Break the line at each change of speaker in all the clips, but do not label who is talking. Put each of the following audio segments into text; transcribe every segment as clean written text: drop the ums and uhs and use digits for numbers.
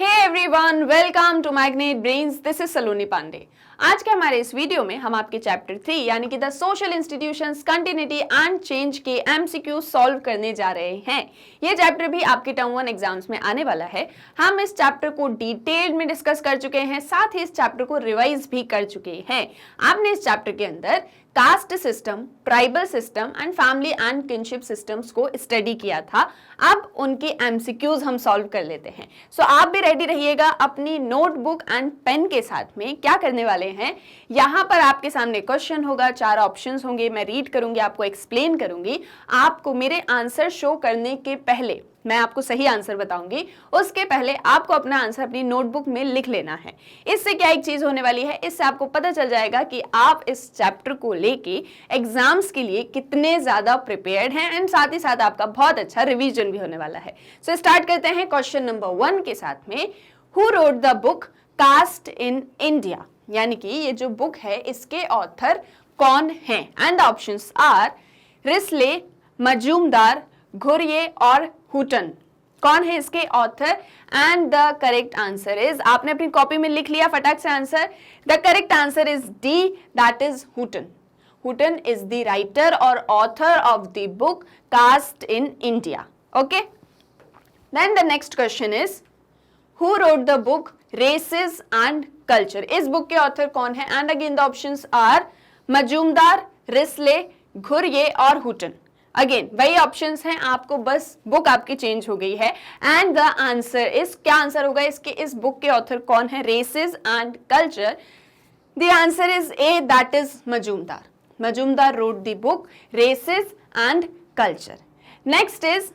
Hey everyone, welcome to Magnet Brains. This is Saloni Pandey. आज के हमारे इस वीडियो में हम आपके चैप्टर 3 यानी कि the social institutions continuity and change के एमसीक्यू सॉल्व करने जा रहे हैं। ये चैप्टर भी आपके टर्म 1 एग्जाम्स में आने वाला है। हम इस चैप्टर को डिटेल में डिस्कस कर चुके हैं, साथ ही इस चैप्टर को रिवाइज भी कर चुके हैं। आपने इस चैप्टर के अंदर caste system, tribal system and family and kinship systems को स्टडी किया था। अब उनके एमसीक्यूज हम सॉल्व कर लेते हैं। सो आप भी रेडी रहिएगा अपनी नोटबुक एंड पेन के साथ में। क्या करने वाले हैं, यहाँ पर आपके सामने क्वेश्चन होगा, 4 ऑप्शंस होंगे, मैं रीड करूंगी, आपको एक्सप्लेन करूंगी। आपको मेरे आंसर शो करने के पहले मैं आपको सही आंसर बताऊंगी, उसके पहले आपको अपना आंसर अपनी नोटबुक में लिख लेना है। इससे क्या एक चीज होने वाली है, इससे आपको पता चल जाएगा कि आप इस चैप्टर को लेके एग्जाम्स के लिए कितने ज्यादा प्रिपेयर्ड हैं एंड साथ ही साथ आपका बहुत अच्छा रिवीजन भी होने वाला है। सो स्टार्ट करते हैं क्वेश्चन नंबर 1 के साथ में। Who wrote the book caste in India, यानी कि ये जो बुक है इसके ऑथर कौन है? And options are Risley, Majumdar, Ghurye और हुटन। कौन है इसके author? And the correct answer is, आपने अपनी कॉपी में लिख लिया फटाक से answer. The correct answer is D, that is Hutton. Hutton is the writer और author of the book caste in India. Okay, then the next question is who wrote the book races and culture. इस book के author कौन है? And again the options are Majumdar, Risley, Ghurye और Hutton. Again वही options हैं, आपको बस book आपकी चेंज हो गई है। एंड द आंसर इज, क्या आंसर होगा इसके? इस बुक के ऑथर कौन है? Races and culture. The answer is A, that is Majumdar. Majumdar wrote the book races and culture. Next is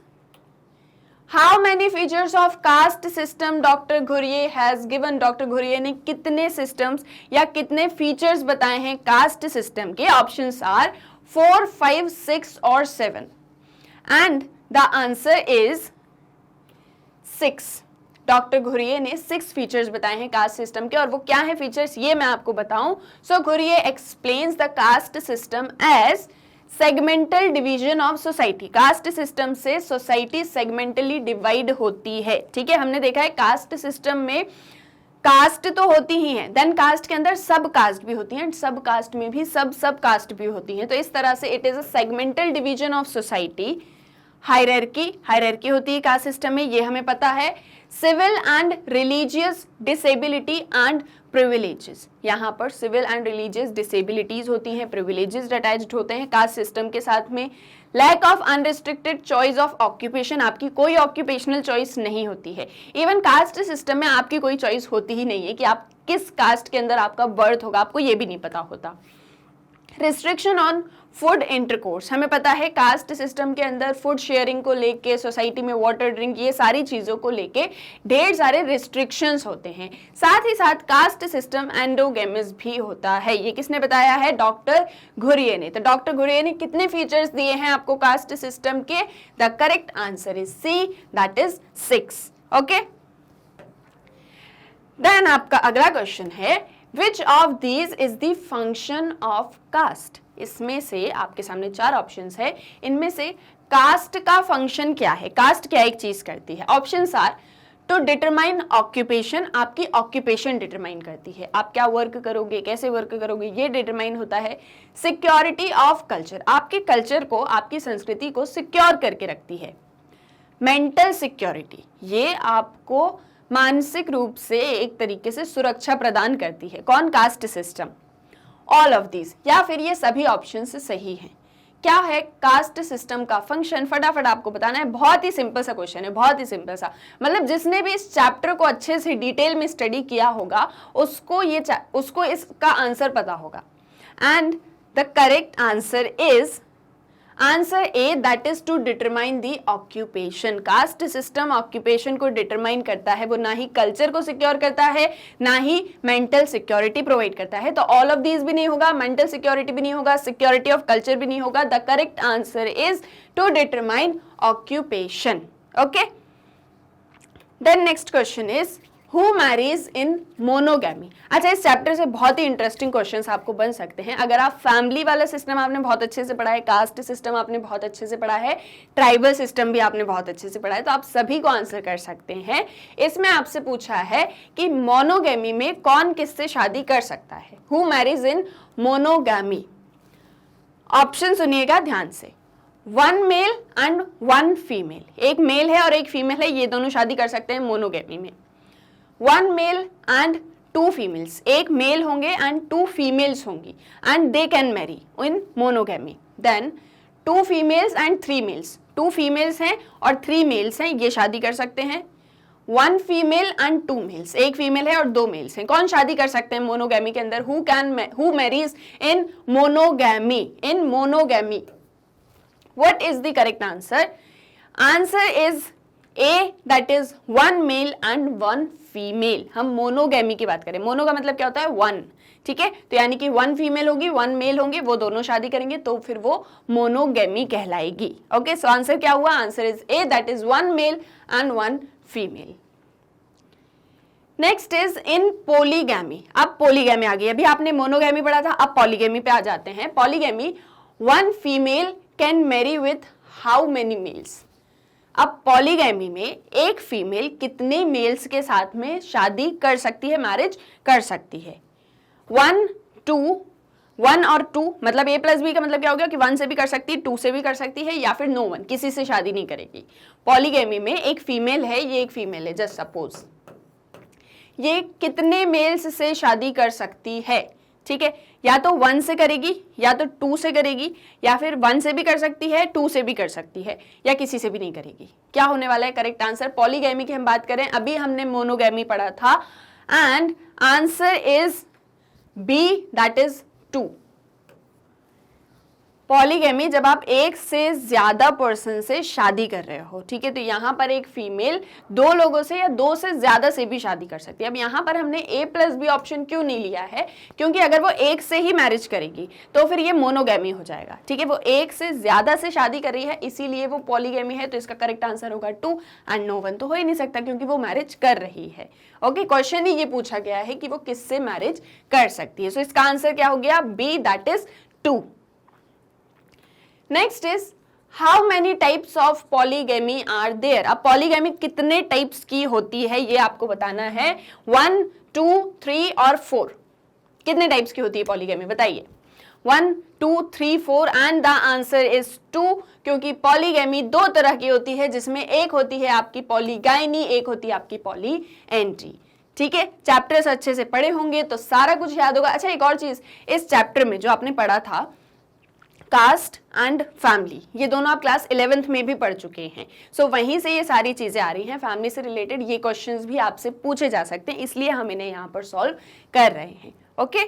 how many features of caste system doctor Ghurye has given. Doctor Ghurye ने कितने systems या कितने फीचर्स बताए हैं caste system के? Options are 4, 5, 6 और 7 and the answer is 6। Doctor Ghurye ने 6 features बताए हैं कास्ट सिस्टम के, और वो क्या है फीचर्स ये मैं आपको बताऊं। So Ghurye explains the caste system as segmental division of society. Caste system से सोसाइटी सेगमेंटली डिवाइड होती है। ठीक है, हमने देखा है कास्ट सिस्टम में कास्ट तो होती ही है, देन कास्ट के अंदर सब कास्ट भी होती हैं, सब कास्ट में भी सब कास्ट भी होती हैं। तो इस तरह से it is a segmental division of society. Hierarchy होती है कास्ट सिस्टम में, ये हमें पता है। Civil and religious disability and privileges, यहाँ पर सिविल एंड रिलीजियस डिसेबिलिटीज होती हैं, प्रिविलेजेस अटैच्ड होते हैं कास्ट सिस्टम के साथ में। Lack of unrestricted choice of occupation, आपकी कोई ऑक्यूपेशनल चॉइस नहीं होती है। इवन कास्ट सिस्टम में आपकी कोई चॉइस होती ही नहीं है कि आप किस कास्ट के अंदर आपका बर्थ होगा, आपको ये भी नहीं पता होता। रिस्ट्रिक्शन ऑन फूड इंटरकोर्स, हमें पता है कास्ट सिस्टम के अंदर फूड शेयरिंग को लेके, सोसाइटी में वाटर ड्रिंक, ये सारी चीज़ों को लेके ढेर सारे रिस्ट्रिक्शंस होते हैं। साथ ही साथ कास्ट सिस्टम एंडोगेमस भी होता है। ये किसने बताया है? डॉक्टर घुरिये ने। तो डॉक्टर घुरिये ने कितने फीचर्स दिए हैं आपको कास्ट सिस्टम के? The correct answer is C, that is 6। Okay, then आपका अगला क्वेश्चन है Which of these is the function of caste? इसमें से आपके सामने 4 ऑप्शंस है, इनमें से कास्ट का फंक्शन क्या है? कास्ट क्या एक चीज करती है? Options are to determine occupation, आपकी ऑक्यूपेशन डिटरमाइन करती है, आप क्या वर्क करोगे, कैसे वर्क करोगे, ये डिटरमाइन होता है। सिक्योरिटी ऑफ कल्चर, आपके कल्चर को, आपकी संस्कृति को सिक्योर करके रखती है। मेंटल सिक्योरिटी, ये आपको मानसिक रूप से एक तरीके से सुरक्षा प्रदान करती है। कौन? Caste system. All of these, या फिर ये सभी ऑप्शन सही हैं। क्या है कास्ट सिस्टम का फंक्शन? फटाफट आपको बताना है। बहुत ही सिंपल सा क्वेश्चन है, बहुत ही सिंपल सा। मतलब जिसने भी इस चैप्टर को अच्छे से डिटेल में स्टडी किया होगा उसको इसका आंसर पता होगा। And the correct answer is answer A, that is to determine the occupation. Caste system occupation को डिटरमाइन करता है, वो ना ही कल्चर को सिक्योर करता है, ना ही मेंटल सिक्योरिटी प्रोवाइड करता है। तो ऑल ऑफ दीज भी नहीं होगा, मेंटल सिक्योरिटी भी नहीं होगा, सिक्योरिटी ऑफ कल्चर भी नहीं होगा। The correct answer is to determine occupation. Okay, then next question is who marries in monogamy. अच्छा, इस चैप्टर से बहुत ही इंटरेस्टिंग क्वेश्चंस आपको बन सकते हैं। अगर आप फैमिली वाला सिस्टम आपने बहुत अच्छे से पढ़ा है, कास्ट सिस्टम आपने बहुत अच्छे से पढ़ा है, ट्राइबल सिस्टम भी आपने बहुत अच्छे से पढ़ा है, तो आप सभी को आंसर कर सकते हैं। इसमें आपसे पूछा है कि मोनोगैमी में कौन किससे शादी कर सकता है। Who marries in monogamy. Option सुनिएगा ध्यान से। 1 मेल एंड 1 फीमेल, एक मेल है और एक फीमेल है, ये दोनों शादी कर सकते हैं मोनोगैमी में। 1 मेल एंड 2 फीमेल्स, एक मेल होंगे एंड 2 फीमेल्स होंगी and they can marry in monogamy. Then 2 females and 3 males, 2 females हैं और 3 मेल्स हैं, ये शादी कर सकते हैं। 1 फीमेल एंड 2 मेल्स, एक फीमेल है और 2 मेल्स हैं, कौन शादी कर सकते हैं मोनोगैमी के अंदर? Who marries in monogamy, in monogamy. What is the correct answer? Answer is A, that is 1 male and 1 female। हम मोनोगैमी की बात करें, मोनो का मतलब क्या होता है? 1, ठीक है। तो यानी कि 1 फीमेल होगी 1 मेल होंगे, वो दोनों शादी करेंगे तो फिर वो मोनोगैमी कहलाएगी। ओके, सो आंसर क्या हुआ? Answer is A, that is 1 male and 1 female। Next is in polygamy. अब पोलीगैमी आ गई, अभी आपने मोनोगैमी पढ़ा था, अब पॉलीगैमी पे आ जाते हैं। Polygamy, 1 female can marry with how many males. अब पॉलीगैमी में एक फीमेल कितने मेल्स के साथ में शादी कर सकती है, मैरिज कर सकती है? 1, 2, 1 और 2, मतलब A प्लस B का मतलब क्या हो गया कि 1 से भी कर सकती है, 2 से भी कर सकती है, या फिर नो वन, किसी से शादी नहीं करेगी। पॉलीगैमी में एक फीमेल है, ये एक फीमेल है, जस्ट सपोज, ये कितने मेल्स से शादी कर सकती है? ठीक है, या तो 1 से करेगी, या तो 2 से करेगी, या फिर 1 से भी कर सकती है, 2 से भी कर सकती है, या किसी से भी नहीं करेगी। क्या होने वाला है करेक्ट आंसर? पॉलीगैमी की हम बात करें, अभी हमने मोनोगैमी पढ़ा था, and answer is B, that is 2। Polygamy जब आप एक से ज्यादा पर्सन से शादी कर रहे हो, ठीक है, तो यहाँ पर एक फीमेल 2 लोगों से या 2 से ज्यादा से भी शादी कर सकती है। अब यहाँ पर हमने A प्लस B ऑप्शन क्यों नहीं लिया है? क्योंकि अगर वो एक से ही मैरिज करेगी तो फिर ये मोनोगैमी हो जाएगा, ठीक है। वो एक से ज्यादा से शादी कर रही है, इसीलिए वो पॉलीगैमी है, तो इसका करेक्ट आंसर होगा 2, एंड नो वन तो हो ही नहीं सकता क्योंकि वो मैरिज कर रही है। ओके, क्वेश्चन ही ये पूछा गया है कि वो किससे मैरिज कर सकती है, सो इसका आंसर क्या हो गया? B, that is 2। Next is how many types of polygamy are there. अब पॉलीगैमी कितने टाइप्स की होती है ये आपको बताना है। 1, 2, 3 और 4, कितने टाइप्स की होती है पॉलीगैमी बताइए? 1, 2, 3, 4 एंड द आंसर इज 2, क्योंकि पॉलीगैमी 2 तरह की होती है, जिसमें एक होती है आपकी पॉलीगाइनी, एक होती है आपकी पॉलीएंड्री। ठीक है, चैप्टर्स अच्छे से पढ़े होंगे तो सारा कुछ याद होगा। अच्छा, एक और चीज, इस चैप्टर में जो आपने पढ़ा था कास्ट एंड फैमिली, ये दोनों आप क्लास 11th में भी पढ़ चुके हैं, सो वहीं से ये सारी चीजें आ रही हैं। फैमिली से रिलेटेड ये क्वेश्चंस भी आपसे पूछे जा सकते हैं, इसलिए हम इन्हें यहाँ पर सॉल्व कर रहे हैं। Okay,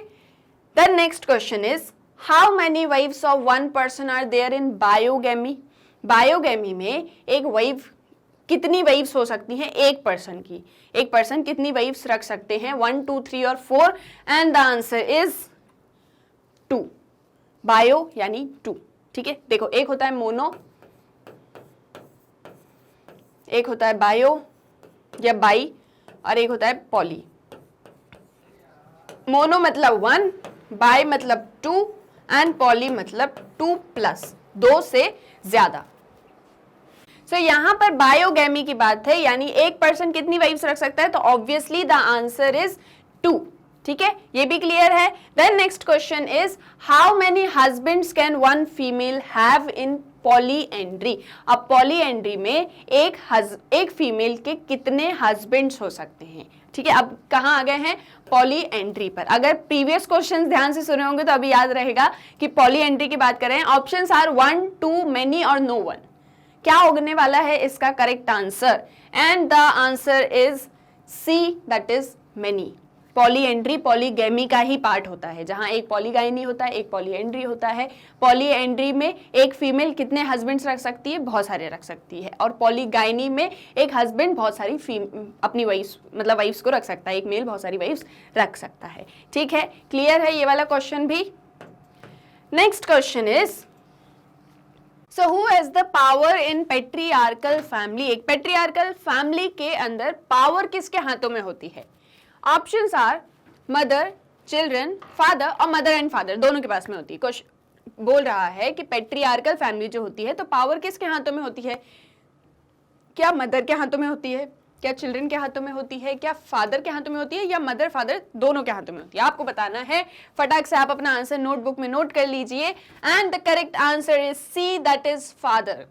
the next question is how many wifes of 1 person are there in bigamy. Bigamy में एक वाइफ, कितनी वाइफ्स हो सकती हैं एक पर्सन की? एक पर्सन कितनी वाइफ्स रख सकते हैं? 1, 2, 3 और 4, and the answer is 2। Bio यानी 2, ठीक है। देखो, एक होता है मोनो, एक होता है बायो या बाई, और एक होता है पॉली। मोनो मतलब 1, बाय मतलब 2 एंड पॉली मतलब 2 प्लस, 2 से ज्यादा। सो यहां पर बायोगैमी की बात है, यानी एक पर्सन कितनी वाइफ्स रख सकता है, तो ऑब्वियसली द आंसर इज 2। ठीक है, ये भी क्लियर है। Then next question is how many husbands can 1 female have in polyandry. अब पॉलीएंड्री में एक फीमेल के कितने हस्बैंड्स हो सकते हैं? ठीक है, अब कहाँ आ गए हैं? पॉलीएंड्री पर। अगर प्रीवियस क्वेश्चंस ध्यान से सुने होंगे तो अभी याद रहेगा कि पॉलीएंड्री की बात करें, ऑप्शंस आर 1, 2, मेनी और नो वन। क्या होने वाला है इसका correct answer? And the answer is C, that is many. Polyandry polygamy का ही पार्ट होता है, जहां एक पॉलीगाइनी होता है, एक पॉलीएंड्री होता है। पॉलीएंड्री में एक फीमेल कितने हस्बैंड्स रख सकती है? बहुत सारे रख सकती है। और पॉलीगाइनी में एक हस्बैंड बहुत सारी अपनी वाइफ्स, मतलब वाइफ्स को रख सकता है, एक मेल बहुत सारी वाइफ्स रख सकता है। ठीक है, क्लियर है ये वाला क्वेश्चन भी। Next question is so who has the power in patriarchal family? एक पेट्रियार्कल फैमिली के अंदर पावर किसके हाथों में होती है? Options are mother, children, father और मदर एंड फादर दोनों के पास में होती है। क्वेश्चन बोल रहा है कि पेट्रियार्कल फैमिली जो होती है तो पावर किसके हाथों में होती है? क्या मदर के हाथों में होती है, क्या चिल्ड्रन के हाथों में होती है, क्या फादर के हाथों में होती है, या मदर फादर दोनों के हाथों में होती है? आपको बताना है। फटाक से आप अपना आंसर नोटबुक में नोट कर लीजिए। And the correct answer is C, that is father.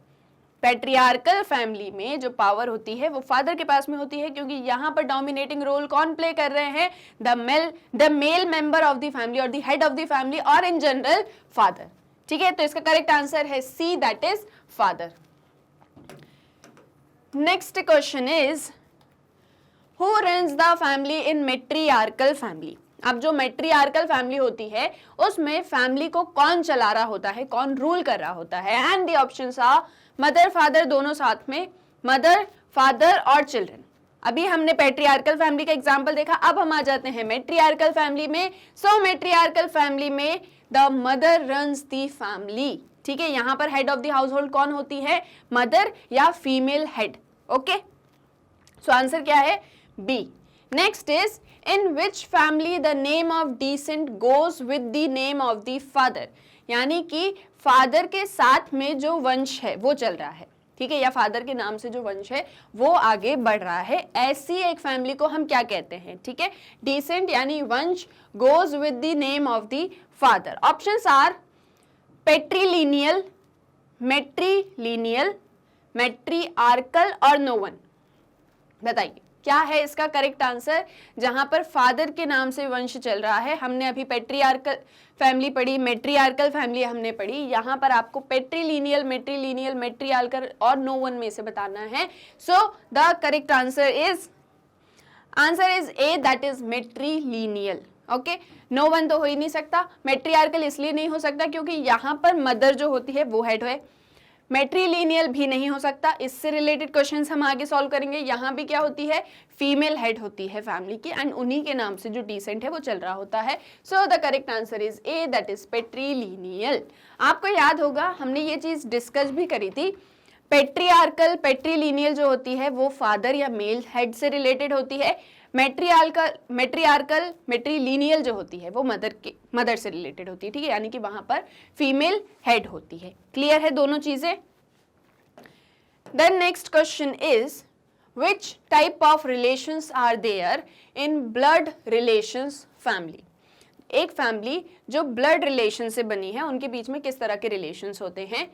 Patriarchal family में जो पावर होती है वो फादर के पास में होती है, क्योंकि यहाँ पर डोमिनेटिंग रोल कौन प्ले कर रहे हैं? The male member of the family और the head of the family और इन जनरल फादर। ठीक है, तो इसका करेक्ट आंसर है C, that is father. Next question is who runs the family in matriarchal family? अब जो मेट्रियार्कल फैमिली होती है उसमें फैमिली को कौन चला रहा होता है, कौन रूल कर रहा होता है? And the options are mother father दोनों साथ में, मदर फादर और चिल्ड्रन। अभी हमने पेट्रियार्कल फैमिली का एग्जांपल देखा, अब हम आ जाते हैं मेट्रियार्कल फैमिली में। सो मेट्रियार्कल फैमिली में the mother runs the family. ठीक है, यहां पर head of the household कौन होती है? मदर या female head. Okay, so answer क्या है? B. Next is in which family the name of descent goes with the name of the father? यानी कि फादर के साथ में जो वंश है वो चल रहा है। ठीक है, या फादर के नाम से जो वंश है वो आगे बढ़ रहा है, ऐसी एक फैमिली को हम क्या कहते हैं? ठीक है, डिसेंट यानी वंश, goes with the name of the father. Options are patrilineal, matrilineal, matriarchal और नो वन। बताइए क्या है इसका करेक्ट आंसर? जहां पर फादर के नाम से वंश चल रहा है, हमने अभी पेट्रियार्कल फैमिली पढ़ी, मेट्रियार्कल फैमिली हमने पढ़ी, यहां पर आपको पेट्रीलिनियल, मेट्रीलिनियल, मेट्रियार्कल और नो वन में से बताना है। So the correct answer is A, that is matrilineal. Okay, no one तो हो ही नहीं सकता। मेट्रियार्कल इसलिए नहीं हो सकता क्योंकि यहां पर मदर जो होती है वो हेड है। मेट्रीलिनियल भी नहीं हो सकता, इससे रिलेटेड क्वेश्चंस हम आगे सॉल्व करेंगे। यहाँ भी क्या होती है? फीमेल हेड होती है फैमिली की, एंड उन्हीं के नाम से जो डिसेंट है वो चल रहा होता है। So the correct answer is A, that is patrilineal. आपको याद होगा हमने ये चीज डिस्कस भी करी थी। पेट्रियार्कल, पेट्रीलिनियल जो होती है वो फादर या मेल हेड से रिलेटेड होती है। मेट्रियार्कल, मेट्रीलिनियल जो होती है वो मदर से रिलेटेड होती है। ठीक है, यानी कि वहां पर फीमेल हेड होती है। क्लियर है दोनों चीजें? Then next question is which type of relations are there in blood relations family? एक फैमिली जो ब्लड रिलेशन से बनी है उनके बीच में किस तरह के रिलेशंस होते हैं?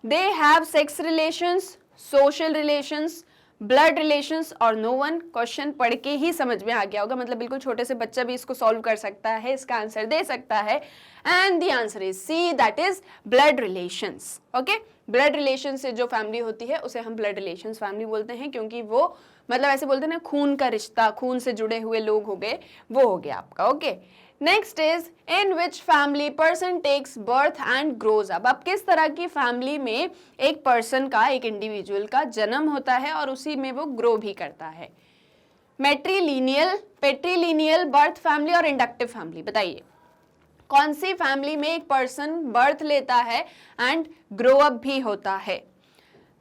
They have sex relations, social relations, blood relations और नो वन। क्वेश्चन पढ़ के ही समझ में आ गया होगा, मतलब बिल्कुल छोटे से बच्चा भी इसको सॉल्व कर सकता है, इसका आंसर दे सकता है। And the answer is C, that is blood relations. Okay, blood relation से जो फैमिली होती है उसे हम ब्लड रिलेशंस फैमिली बोलते हैं, क्योंकि वो मतलब ऐसे बोलते हैं ना, खून का रिश्ता, खून से जुड़े हुए लोग हो गए, वो हो गया आपका। Okay, next is in which family person takes birth and grows up? अब किस तरह की फैमिली में एक पर्सन का, एक इंडिविजुअल का जन्म होता है और उसी में वो ग्रो भी करता है? मेट्रीलिनियल, पेट्रीलिनियल, बर्थ फैमिली और इंडक्टिव फैमिली। बताइए कौन सी फैमिली में एक पर्सन बर्थ लेता है एंड ग्रो अप भी होता है?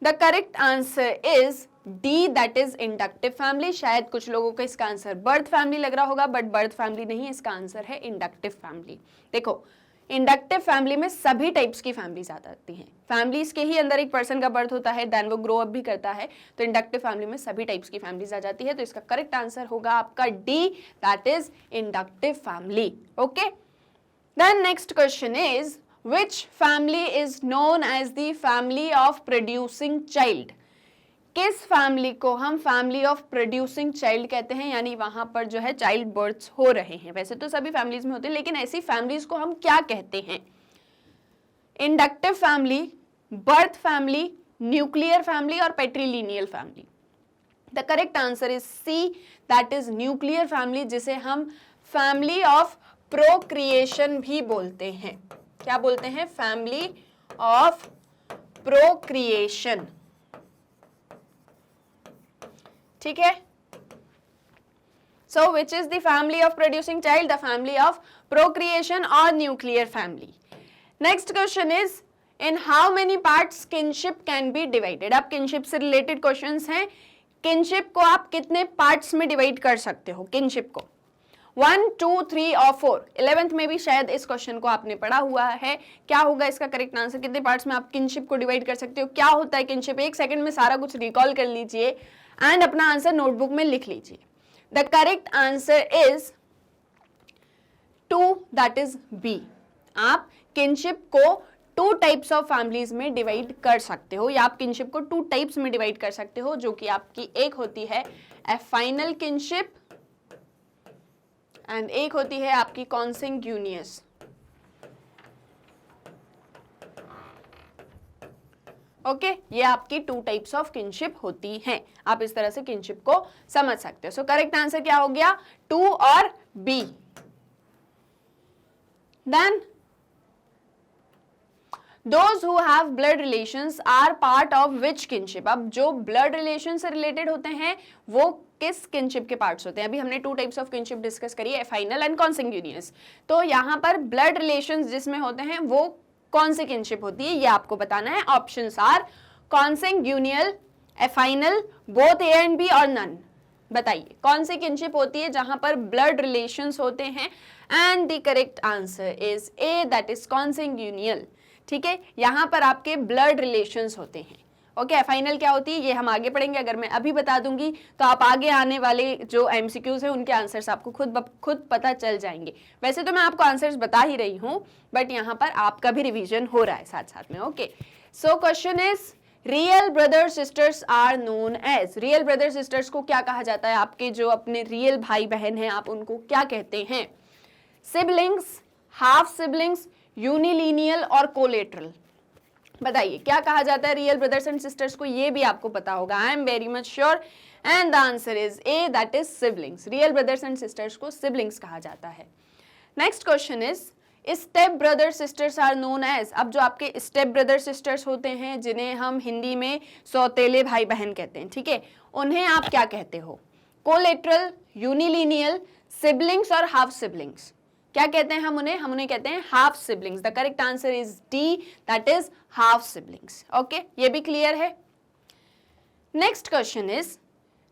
The correct answer is D, that is inductive family. शायद कुछ लोगों को इसका आंसर बर्थ फैमिली लग रहा होगा, बट बर्थ फैमिली नहीं, इसका आंसर है इंडक्टिव फैमिली। देखो, इंडक्टिव फैमिली में सभी टाइप्स की फैमिलीज आ जाती हैं। फैमिलीज के ही अंदर एक पर्सन का बर्थ होता है, देन वो ग्रो अप भी करता है, तो इंडक्टिव फैमिली में सभी टाइप्स की फैमिलीज आ जाती है। तो इसका करेक्ट आंसर होगा आपका D, that is inductive family. Okay, then next question is which family is known as the family of producing child? किस फैमिली को हम फैमिली ऑफ प्रोड्यूसिंग चाइल्ड कहते हैं? यानी वहां पर जो है चाइल्ड बर्थ्स हो रहे हैं। वैसे तो सभी फैमिलीज में होते हैं, लेकिन ऐसी फैमिलीज को हम क्या कहते हैं? Inductive family, birth family, nuclear family और patrilineal family. The correct answer is C, that is nuclear family, जिसे हम फैमिली ऑफ प्रोक्रिएशन भी बोलते हैं। क्या बोलते हैं? Family of procreation. ठीक है, so which is the family of producing child? The family of procreation और nuclear family. Next question is in how many parts kinship can be divided. अब किनशिप से रिलेटेड क्वेश्चंस हैं। Kinship को आप कितने parts में डिवाइड कर सकते हो? किनशिप को 1, 2, 3 और 4। 11th में भी शायद इस क्वेश्चन को आपने पढ़ा हुआ है। क्या होगा इसका करेक्ट आंसर? कितने पार्ट्स में आप किनशिप को डिवाइड कर सकते हो? क्या होता है किनशिप? एक सेकंड में सारा कुछ रिकॉल कर लीजिए एंड अपना आंसर नोटबुक में लिख लीजिए। The correct answer is 2, that is B. आप किनशिप को 2 टाइप्स ऑफ फैमिलीज में डिवाइड कर सकते हो, या आप किनशिप को 2 टाइप्स में डिवाइड कर सकते हो, जो कि आपकी एक होती है एफाइनल किनशिप एंड एक होती है आपकी कॉन्सैंग्यूनियस। ओके, ये आपकी 2 टाइप्स ऑफ किनशिप होती हैं। आप इस तरह से किनशिप को समझ सकते हो। सो करेक्ट आंसर क्या हो गया? 2 और B. Then Those who have blood relations are part of which kinship? अब जो blood relation से related होते हैं वो किस kinship के parts होते हैं? अभी हमने 2 types of kinship discuss करी है, final and consanguineous। तो यहाँ पर blood relations जिसमें होते हैं वो कौन सी kinship होती है ये आपको बताना है। Options are consanguineal, affinal, both A and B और none। बताइए कौन सी kinship होती है जहां पर blood relations होते हैं? And the correct answer is A, that is consanguineal। ठीक है, यहां पर आपके ब्लड रिलेशंस होते हैं। ओके, फाइनल क्या होती है ये हम आगे पढ़ेंगे। अगर मैं अभी बता दूंगी तो आप आगे आने वाले जो एमसीक्यूज हैं उनके आंसर्स आपको खुद पता चल जाएंगे। वैसे तो मैं आपको आंसर्स बता ही रही हूं, बट यहाँ पर आपका भी रिवीजन हो रहा है साथ साथ में। Okay, so question is real brother sisters are known as. Real brother sisters को क्या कहा जाता है? आपके जो अपने रियल भाई बहन हैं आप उनको क्या कहते हैं? सिबलिंग्स, हाफ सिबलिंग्स, यूनिलीनियल और कोलेटरल। बताइए क्या कहा जाता है रियल ब्रदर्स एंड सिस्टर्स को? ये भी आपको पता होगा, I am very much sure. And the answer is A, that is siblings. Real brothers and sisters को सिबलिंग्स कहा जाता है। Next question is step brother sisters are known as. अब जो आपके स्टेप ब्रदर सिस्टर्स होते हैं जिन्हें हम हिंदी में सौतेले भाई बहन कहते हैं, ठीक है, उन्हें आप क्या कहते हो? कोलेटरल, यूनिलीनियल, सिबलिंग्स और हाफ सिबलिंग्स। क्या कहते हैं हम उन्हें कहते हैं half siblings. The correct answer is D, that is half siblings. Okay, ये भी क्लियर है। Next question is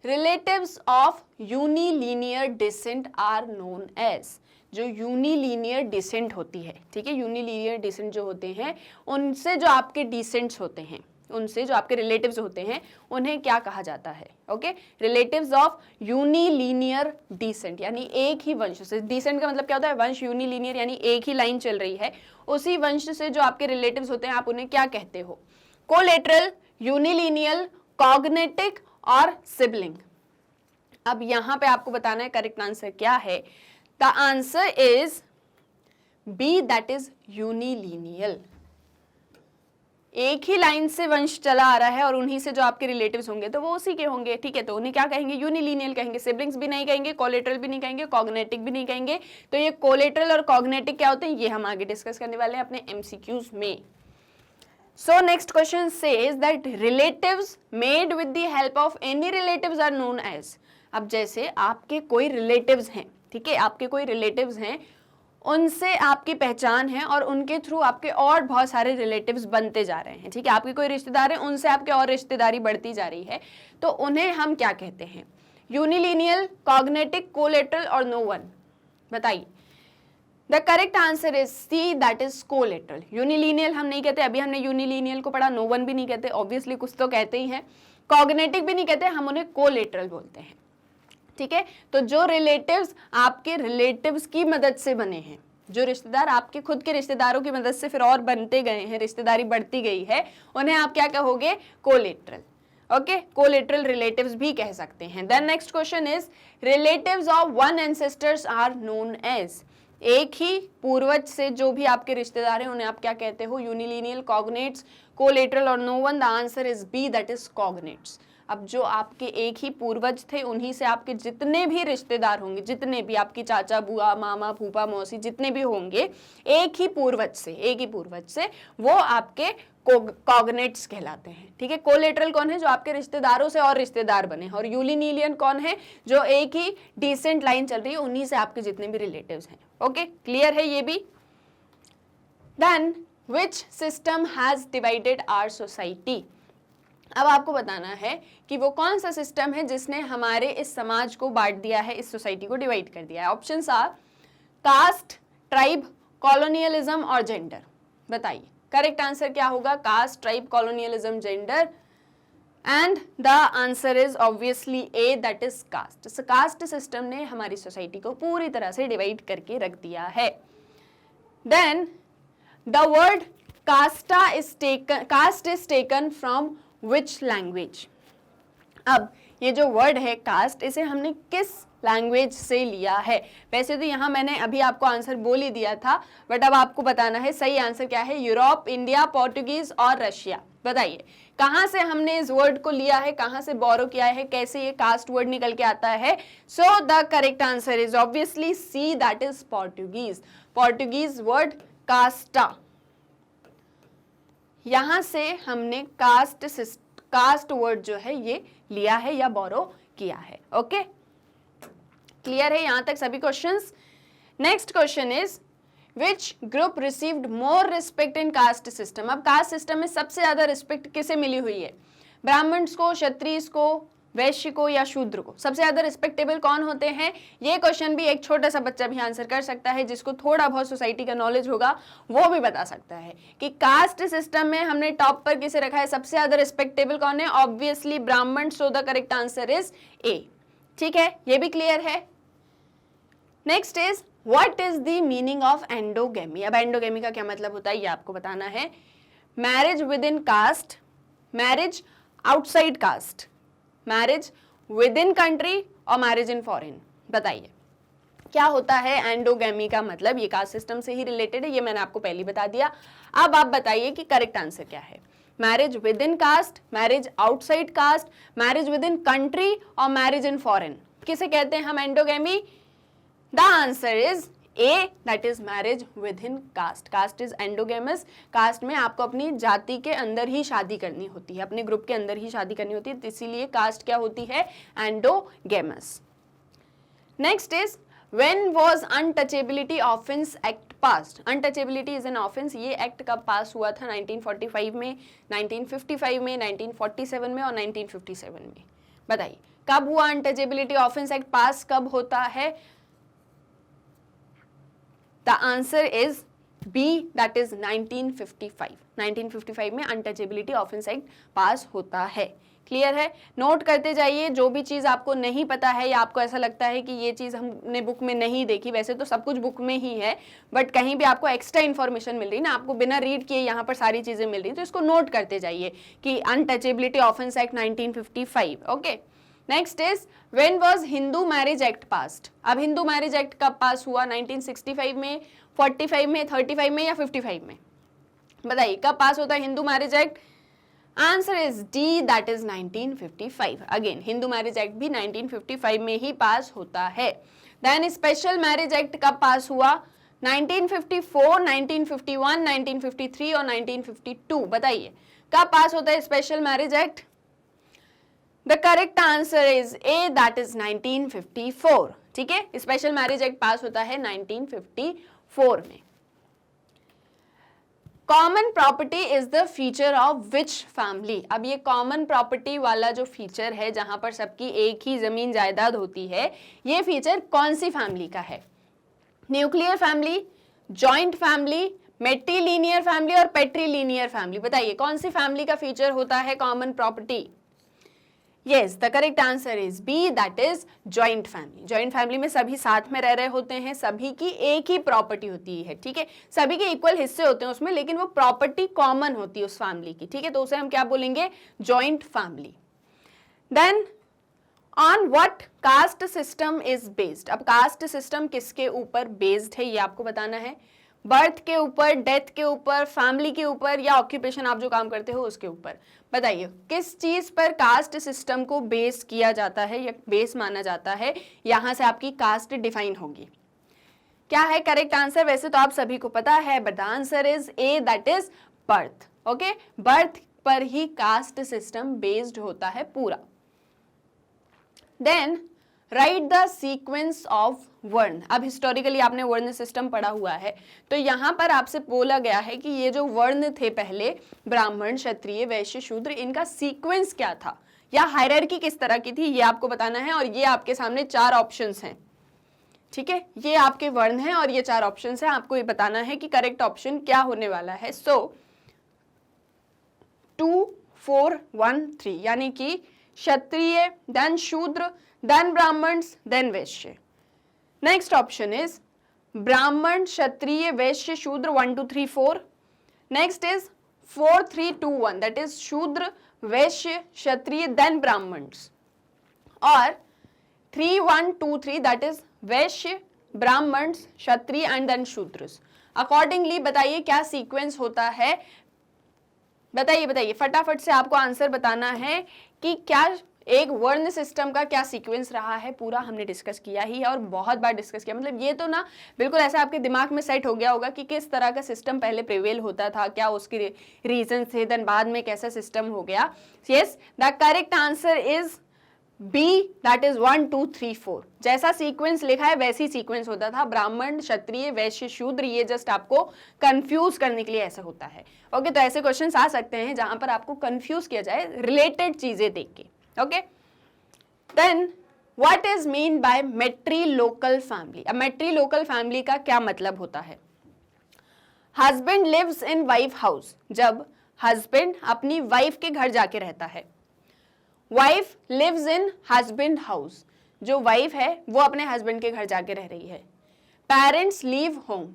relatives of unilinear descent are known as. जो यूनिलीनियर डिसेंट होती है, ठीक है, यूनिलीनियर डिसेंट जो होते हैं उनसे जो आपके डिसेंट्स होते हैं, उनसे जो आपके रिलेटिव्स होते हैं उन्हें क्या कहा जाता है? Okay, relatives of unilinear decent, यानी एक ही वंश से। डिसेंट का मतलब क्या होता है? वंश। यूनिलीनियर यानी एक ही लाइन चल रही है, उसी वंश से जो आपके रिलेटिव्स होते हैं आप उन्हें क्या कहते हो? कोलेटरल, यूनिलीनियल, कॉग्नेटिक और सिबलिंग। अब यहां पे आपको बताना है करेक्ट आंसर क्या है। The answer is B, that is unilineal. एक ही लाइन से वंश चला आ रहा है और उन्हीं से जो आपके रिलेटिव्स होंगे तो वो उसी के होंगे, ठीक है, तो उन्हें क्या कहेंगे? यूनिलीनियल कहेंगे। सिबलिंग्स भी नहीं कहेंगे, कोलेटरल भी नहीं कहेंगे, कॉग्नेटिक भी नहीं कहेंगे। तो ये कोलेटरल और कॉग्नेटिक क्या होते हैं ये हम आगे डिस्कस करने वाले हैं अपने एमसीक्यूज में। So next question says that relatives made with the help of any relatives are known as. अब जैसे आपके कोई रिलेटिव्स हैं, ठीक है, आपके कोई रिलेटिव्स हैं, उनसे आपकी पहचान है और उनके थ्रू आपके और बहुत सारे रिलेटिव्स बनते जा रहे हैं, ठीक है, आपके कोई रिश्तेदार हैं उनसे आपके और रिश्तेदारी बढ़ती जा रही है, तो उन्हें हम क्या कहते हैं? यूनिलीनियल, कॉग्नेटिक, कोलेटरल और नो वन। बताइए। The correct answer is C, that is collateral. Unilineal हम नहीं कहते, अभी हमने यूनिलीनियल को पढ़ा, नो वन भी नहीं कहते, ऑब्वियसली कुछ तो कहते ही हैं। कॉग्नेटिक भी नहीं कहते, हम उन्हें कोलेटरल बोलते हैं, ठीक है। तो जो रिलेटिव्स आपके रिलेटिव्स की मदद से बने हैं, जो रिश्तेदार आपके खुद के रिश्तेदारों की मदद से फिर और बनते गए हैं, रिश्तेदारी बढ़ती गई है, उन्हें आप क्या कहोगे? कोलेटरल। ओके, कोलेटरल रिलेटिव्स भी कह सकते हैं। Then next question is relatives of one ancestors are known as. एक ही पूर्वज से जो भी आपके रिश्तेदार हैं उन्हें आप क्या कहते हो? यूनिलीनियल, कॉग्नेट्स, कोलेटरल और no one. The answer is B, that is cognates. अब जो आपके एक ही पूर्वज थे उन्हीं से आपके जितने भी रिश्तेदार होंगे, जितने भी आपकी चाचा, बुआ, मामा, फूफा, मौसी, जितने भी होंगे एक ही पूर्वज से वो आपके कॉग्नेट्स कहलाते हैं, ठीक है। कोलेटरल कौन है? जो आपके रिश्तेदारों से और रिश्तेदार बने। और यूनिलीनियल कौन है? जो एक ही डिसेंट लाइन चल रही है, उन्हीं से आपके जितने भी रिलेटिव्स हैं। ओके, क्लियर है ये भी। Then which system has divided our society. अब आपको बताना है कि वो कौन सा सिस्टम है जिसने हमारे इस समाज को बांट दिया है, इस सोसाइटी को डिवाइड कर दिया है। Options are caste, tribe, colonialism और जेंडर। बताइए करेक्ट आंसर क्या होगा? Caste, tribe, colonialism, gender. And the answer is obviously A, that is caste. Caste system ने हमारी सोसाइटी को पूरी तरह से डिवाइड करके रख दिया है। Then the word caste is taken from which language. अब ये जो वर्ड है कास्ट, इसे हमने किस लैंग्वेज से लिया है? वैसे तो यहाँ मैंने अभी आपको आंसर बोल ही दिया था, बट अब आपको बताना है सही आंसर क्या है। यूरोप, इंडिया, पोर्टुगीज और रशिया। बताइए कहाँ से हमने इस वर्ड को लिया है, कहाँ से बोरो किया है, कैसे ये कास्ट वर्ड निकल के आता है? So the correct answer is obviously C, that is Portuguese. Portuguese word कास्टा, यहां से हमने कास्ट वर्ड जो है ये लिया है या बोरो किया है। ओके, क्लियर है यहां तक सभी questions? Next question is which group received more respect in cast system. अब कास्ट सिस्टम में सबसे ज्यादा रिस्पेक्ट किसे मिली हुई है? ब्राह्मण्स को, क्षत्रियस को, वैश्य को या शूद्र को? सबसे ज्यादा रिस्पेक्टेबल कौन होते हैं? ये क्वेश्चन भी एक छोटा सा बच्चा भी आंसर कर सकता है, जिसको थोड़ा बहुत सोसाइटी का नॉलेज होगा वो भी बता सकता है कि कास्ट सिस्टम में हमने टॉप पर किसे रखा है, सबसे ज्यादा रिस्पेक्टेबल कौन है? Obviously Brahmin. So the correct answer is A. ठीक है, ये भी क्लियर है। Next is what is the meaning of endogamy. अब एंडोगेमी का क्या मतलब होता है ये आपको बताना है। Marriage within caste, marriage outside caste, marriage within country और मैरिज इन फॉरेन। बताइए क्या होता है एंडोगेमी का मतलब? ये कास्ट सिस्टम से ही रिलेटेड है, ये मैंने आपको पहले बता दिया। अब आप बताइए कि करेक्ट आंसर क्या है। Marriage within caste, marriage outside caste, marriage within country और मैरिज इन फॉरेन, किसे कहते हैं हम endogamy? The answer is A, that is marriage within caste. Caste is endogamous. Caste में आपको अपनी जाति के अंदर ही शादी करनी होती है, अपने ग्रुप के अंदर ही शादी करनी होती है, इसीलिए कास्ट क्या होती है? Endogamous. Next is when was untouchability offence act passed. Untouchability is an offence, ये एक्ट कब पास हुआ था? 1945 में, 1955 में, 1947 में और 1957 में। बताइए कब हुआ अनटचेबिलिटी ऑफेंस एक्ट पास, कब होता है? The answer is B, that is 1955. 1955 में अनटचेबिलिटी ऑफेंस एक्ट पास होता है। क्लियर है? नोट करते जाइए, जो भी चीज़ आपको नहीं पता है या आपको ऐसा लगता है कि ये चीज़ हमने बुक में नहीं देखी, वैसे तो सब कुछ बुक में ही है, बट कहीं भी आपको एक्स्ट्रा इन्फॉर्मेशन मिल रही ना, आपको बिना रीड किए यहाँ पर सारी चीज़ें मिल रही, तो इसको नोट करते जाइए कि untouchability offence act 1955। Okay, next is when was Hindu marriage act passed. अब हिंदू मैरिज एक्ट कब पास हुआ? 1965 में, 45 में, 35 में या 55 में? बताइए कब पास होता है Hindu marriage act? Answer is D, that is 1955। Again Hindu marriage act भी 1955 में ही पास होता है। देन स्पेशल मैरिज एक्ट कब पास हुआ? 1954, 1951, 1953 और 1952। बताइए कब पास होता है special marriage act? The correct answer is A, that is 1954। ठीक है, स्पेशल मैरिज एक्ट पास होता है 1954 में। Common property is the feature of which family. अब ये कॉमन प्रॉपर्टी वाला जो फीचर है, जहां पर सबकी एक ही जमीन जायदाद होती है, ये फीचर कौन सी फैमिली का है? Nuclear family, joint family, matrilinear family और पेट्रीलिनियर फैमिली। बताइए कौन सी फैमिली का फीचर होता है common property? Yes, the correct answer is B, that is joint family। joint family में सभी साथ में रह रहे होते हैं, सभी की एक ही प्रॉपर्टी होती है। ठीक है, सभी के इक्वल हिस्से होते हैं उसमें, लेकिन वो प्रॉपर्टी कॉमन होती है उस फैमिली की। ठीक है, तो उसे हम क्या बोलेंगे? Joint family. Then on what caste system is based. अब कास्ट सिस्टम किसके ऊपर बेस्ड है ये आपको बताना है। बर्थ के ऊपर, डेथ के ऊपर, फैमिली के ऊपर या ऑक्यूपेशन, आप जो काम करते हो उसके ऊपर। बताइए किस चीज पर कास्ट सिस्टम को बेस किया जाता है या बेस माना जाता है, यहां से आपकी कास्ट डिफाइन होगी। क्या है करेक्ट आंसर? वैसे तो आप सभी को पता है, but the answer is A, that is birth. Okay, birth पर ही कास्ट सिस्टम बेस्ड होता है पूरा। Then write the sequence of varna. अब हिस्टोरिकली आपने वर्ण सिस्टम पढ़ा हुआ है, तो यहाँ पर आपसे बोला गया है कि ये जो वर्ण थे पहले, ब्राह्मण, क्षत्रिय, वैश्य, शूद्र, इनका सीक्वेंस क्या था या हायरार्की किस तरह की थी, ये आपको बताना है। और ये आपके सामने 4 ऑप्शंस हैं, ठीक है, ये आपके वर्ण हैं और ये 4 ऑप्शंस हैं, आपको ये बताना है कि करेक्ट ऑप्शन क्या होने वाला है। सो 2 4 1 3 यानी कि क्षत्रिय, देन शूद्र, then Brahmins, then Vysya. Next option is ब्राह्मण, क्षत्रिय, वैश्य, शूद्र 1 2 3 4। नेक्स्ट इज 4 3 2 1 दैट इज शूद्र, वैश्य, क्षत्रिय, देन ब्राह्मण्स। और 3 1 2 3 that is Vaishya, Brahmins, Kshatriya and then Shudras. Accordingly बताइए क्या सीक्वेंस होता है, बताइए बताइए फटाफट से, आपको आंसर बताना है कि क्या एक वर्ण सिस्टम का क्या सीक्वेंस रहा है। पूरा हमने डिस्कस किया ही है और बहुत बार डिस्कस किया, मतलब ये तो ना बिल्कुल ऐसा आपके दिमाग में सेट हो गया होगा कि किस तरह का सिस्टम पहले प्रिवेल होता था, क्या उसके रीजन थे, देन बाद में कैसा सिस्टम हो गया। Yes, the correct answer is B, that is 1 2 3 4। जैसा सीक्वेंस लिखा है वैसी सीक्वेंस होता था, ब्राह्मण, क्षत्रिय, वैश्य, शूद्र, ये जस्ट आपको कंफ्यूज करने के लिए ऐसा होता है। ओके, तो ऐसे क्वेश्चंस आ सकते हैं जहां पर आपको कंफ्यूज किया जाए रिलेटेड चीजें देख के। Okay, then what is mean by matrilocal family. अब मैट्रिलोकल फैमिली का क्या मतलब होता है? Husband lives in wife house, जब हस्बैंड अपनी वाइफ के घर जाके रहता है। Wife lives in husband house, जो वाइफ है वो अपने हस्बैंड के घर जाके रह रही है। पेरेंट्स लीव होम,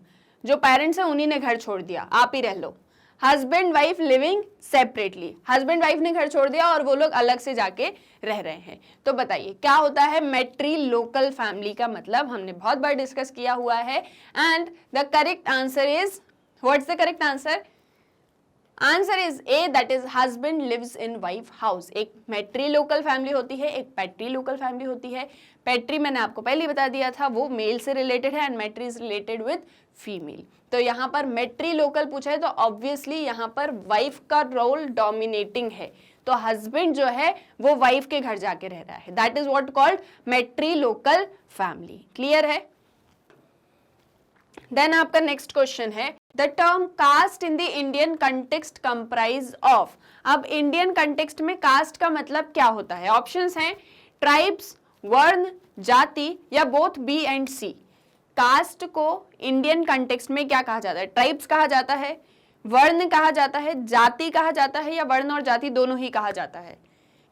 जो पेरेंट्स है उन्हीं ने घर छोड़ दिया, आप ही रह लो। Husband wife living separately, husband wife ने घर छोड़ दिया और वो लोग अलग से जाके रह रहे हैं। तो बताइए क्या होता है मैट्रिलोकल फैमिली का मतलब, हमने बहुत बार डिस्कस किया हुआ है। And the correct answer is, what's the correct answer? Answer is A, that is husband lives in wife house. एक मैट्रिलोकल फैमिली होती है, एक पैट्रिलोकल फैमिली होती है। पैट्री मैंने आपको पहले बता दिया था, वो मेल से रिलेटेड है and matri is related with female. तो यहाँ पर मैट्रिलोकल पूछा है तो ऑब्वियसली यहाँ पर वाइफ का रोल डोमिनेटिंग है, तो हस्बैंड जो है वो वाइफ के घर जाके रह रहा है, that is what called matrilocal family. Clear है? देन आपका नेक्स्ट क्वेश्चन है the term caste in the Indian context comprise of. अब इंडियन कंटेक्स्ट में कास्ट का मतलब क्या होता है? ऑप्शंस हैं ट्राइब्स, वर्ण, जाति या both B and C. Caste को इंडियन कंटेक्स्ट में क्या कहा जाता है? ट्राइब्स कहा जाता है, वर्ण कहा जाता है, जाति कहा जाता है या वर्ण और जाति दोनों ही कहा जाता है?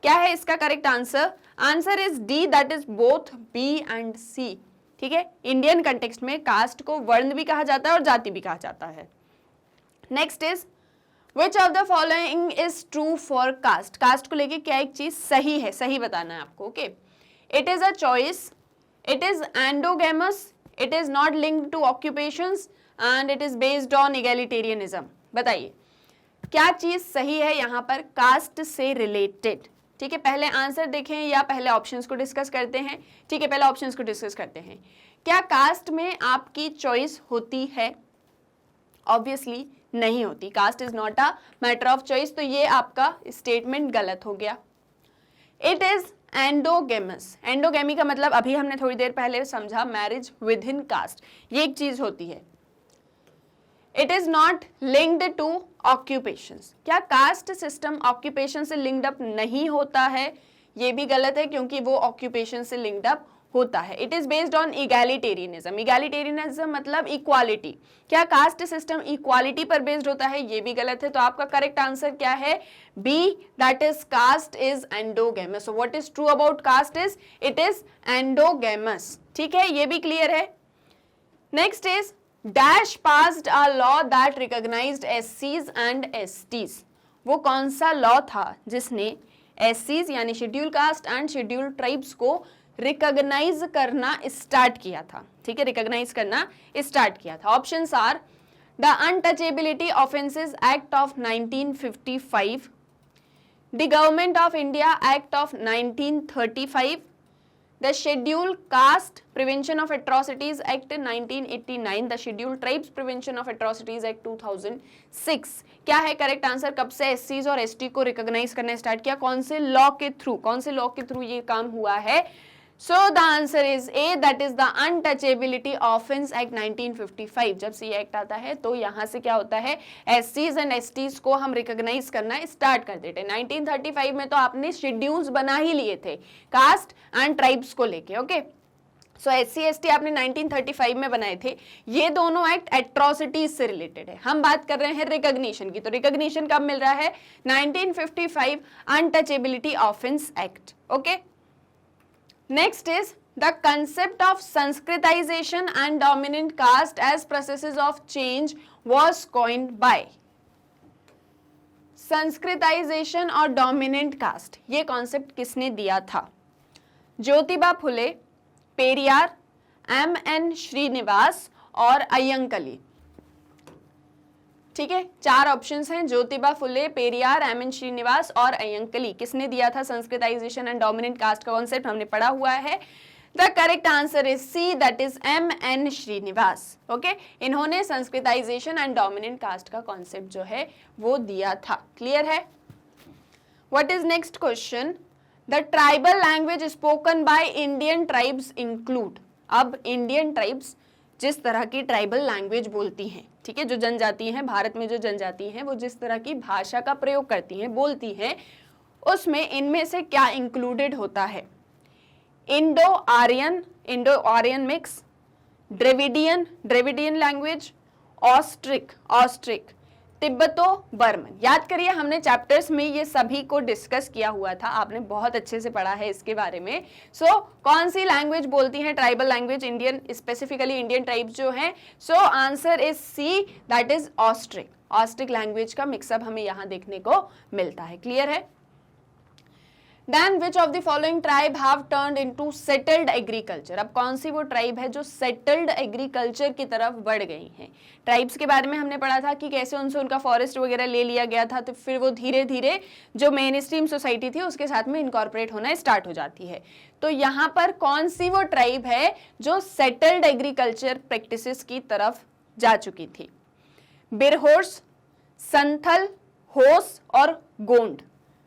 क्या है इसका correct answer? Answer is D, that is both B and C. ठीक है, इंडियन कंटेक्स्ट में कास्ट को वर्ण भी कहा जाता है और जाति भी कहा जाता है। Next is which of the following is true for caste. Caste को लेके क्या एक चीज सही है, सही बताना है आपको। Okay, it is a choice, it is endogamous, it is not linked to occupations and it is based on egalitarianism. बताइए क्या चीज सही है यहाँ पर कास्ट से रिलेटेड? ठीक है, पहले आंसर देखें या पहले ऑप्शंस को डिस्कस करते हैं? ठीक है, पहले ऑप्शंस को डिस्कस करते हैं। क्या कास्ट में आपकी चॉइस होती है? ऑब्वियसली नहीं होती, caste is not a matter of choice, तो ये आपका स्टेटमेंट गलत हो गया। इट इज एंडोगेमस, एंडोगेमी का मतलब अभी हमने थोड़ी देर पहले समझा, मैरिज विद इन कास्ट, ये एक चीज होती है। It is not linked to occupations, क्या कास्ट सिस्टम ऑक्यूपेशन से लिंक्ड अप नहीं होता है? ये भी गलत है क्योंकि वो ऑक्यूपेशन से लिंक्ड अप होता है। It is based on egalitarianism, egalitarianism मतलब इक्वालिटी, क्या कास्ट सिस्टम इक्वालिटी पर बेस्ड होता है? ये भी गलत है। तो आपका करेक्ट आंसर क्या है? B, that is caste is endogamous. So what is true about caste is it is endogamous. ठीक है, ये भी क्लियर है। Next is dash passed a law that recognised एससीज एंड एसटीज। वो कौन सा लॉ था जिसने एससीज यानी schedule caste and schedule tribes को रिकॉग्नाइज करना स्टार्ट किया था? ठीक है, रिकॉग्नाइज करना स्टार्ट किया था। Options are the untouchability offences act of 1955, the government of India act of 1935, the schedule caste prevention of atrocities act 1989, the schedule tribes prevention of atrocities act 2006। क्या है करेक्ट आंसर? कब से एससीज और ST को recognise करना start किया? कौन से लॉ के थ्रू, कौन से लॉ के थ्रू ये काम हुआ है? So the answer is A, that is the untouchability offence act 1955। जब से ये एक्ट आता है तो यहाँ से क्या होता है, एससीज एंड एसटीज को हम रिकॉग्नाइज करना स्टार्ट कर देते हैं। 1935 में तो आपने शेड्यूल्स बना ही लिए थे कास्ट एंड ट्राइब्स को लेके, ओके। सो एससी एसटी आपने 1935 में बनाए थे। ये दोनों एक्ट एट्रोसिटीज से रिलेटेड है। हम बात कर रहे हैं रिकॉग्निशन की, तो रिकॉग्निशन कब मिल रहा है, 1955 untouchability offence act, okay. Next is the concept of Sanskritization and dominant caste as processes of change was coined by। Sanskritisation और डोमिनेंट कास्ट, ये कॉन्सेप्ट किसने दिया था, ज्योतिबा फुले, पेरियार, एम.एन. श्रीनिवास और अय्यंकली। ठीक है, 4 ऑप्शंस हैं, ज्योतिबा फुले, पेरियार, एम.एन. श्रीनिवास और अय्यंकली। किसने दिया था संस्कृताइजेशन एंड डोमिनेंट कास्ट का कॉन्सेप्ट, हमने पढ़ा हुआ है। The correct answer is C, that is M.N.. Srinivas, okay. इन्होंने संस्कृताइजेशन एंड डोमिनेंट कास्ट का कॉन्सेप्ट जो है वो दिया था। क्लियर है। What is next question, the tribal language spoken by Indian tribes include. अब इंडियन ट्राइब्स जिस तरह की ट्राइबल लैंग्वेज बोलती हैं, ठीक है, जो जनजाति हैं, भारत में जो जनजाति हैं वो जिस तरह की भाषा का प्रयोग करती हैं, बोलती हैं, उसमें इनमें से क्या इंक्लूडेड होता है, Indo Aryan mix, Dravidian language, Austric, Tibeto Burman. याद करिए हमने चैप्टर्स में ये सभी को डिस्कस किया हुआ था, आपने बहुत अच्छे से पढ़ा है इसके बारे में। सो कौन सी लैंग्वेज बोलती है tribal language, Indian, specifically Indian tribes जो हैं। So answer is C, that is Austric language का मिक्सअप हमें यहाँ देखने को मिलता है। क्लियर है। Then which of the following tribe have turned into settled agriculture। अब कौन सी वो ट्राइब है जो सेटल्ड एग्रीकल्चर की तरफ बढ़ गई है। ट्राइब्स के बारे में हमने पढ़ा था कि कैसे उनसे उनका फॉरेस्ट वगैरह ले लिया गया था, तो फिर वो धीरे धीरे जो मेन स्ट्रीम सोसाइटी थी उसके साथ में इनकॉर्पोरेट होना स्टार्ट हो जाती है। तो यहाँ पर कौन सी वो ट्राइब है जो सेटल्ड एग्रीकल्चर प्रैक्टिसेस की तरफ जा चुकी थी, बिरहोर्स, संथल, होस और गोंड।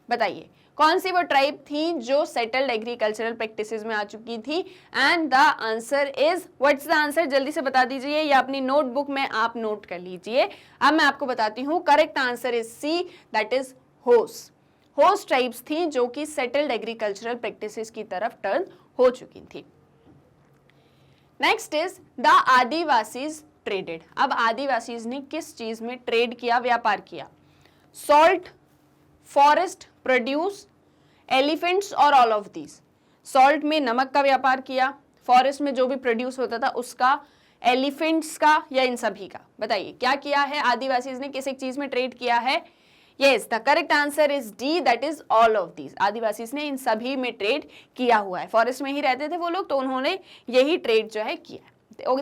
बताइए कौन सी वो ट्राइब थी जो सेटल्ड एग्रीकल्चरल प्रैक्टिसेस में आ चुकी थी। And the answer is, what's the answer, जल्दी से बता दीजिए या अपनी नोटबुक में आप नोट कर लीजिए। अब मैं आपको बताती हूँ, correct answer is C, that is Hos tribes थी जो कि सेटल्ड एग्रीकल्चरल प्रैक्टिसेस की तरफ टर्न हो चुकी थी। Next is the Adivasis traded. अब आदिवासीज ने किस चीज में ट्रेड किया, व्यापार किया, सॉल्ट, फॉरेस्ट प्रोड्यूस, एलिफेंट्स और ऑल ऑफ दीज। सॉल्ट में नमक का व्यापार किया, फॉरेस्ट में जो भी प्रोड्यूस होता था उसका, एलिफेंट्स का या इन सभी का। बताइए क्या किया है आदिवासीज ने, किस एक चीज में ट्रेड किया है। Yes, the correct answer is D, that is all of these. Adivasis ने इन सभी में ट्रेड किया हुआ है। फॉरेस्ट में ही रहते थे वो लोग, तो उन्होंने यही ट्रेड जो है किया।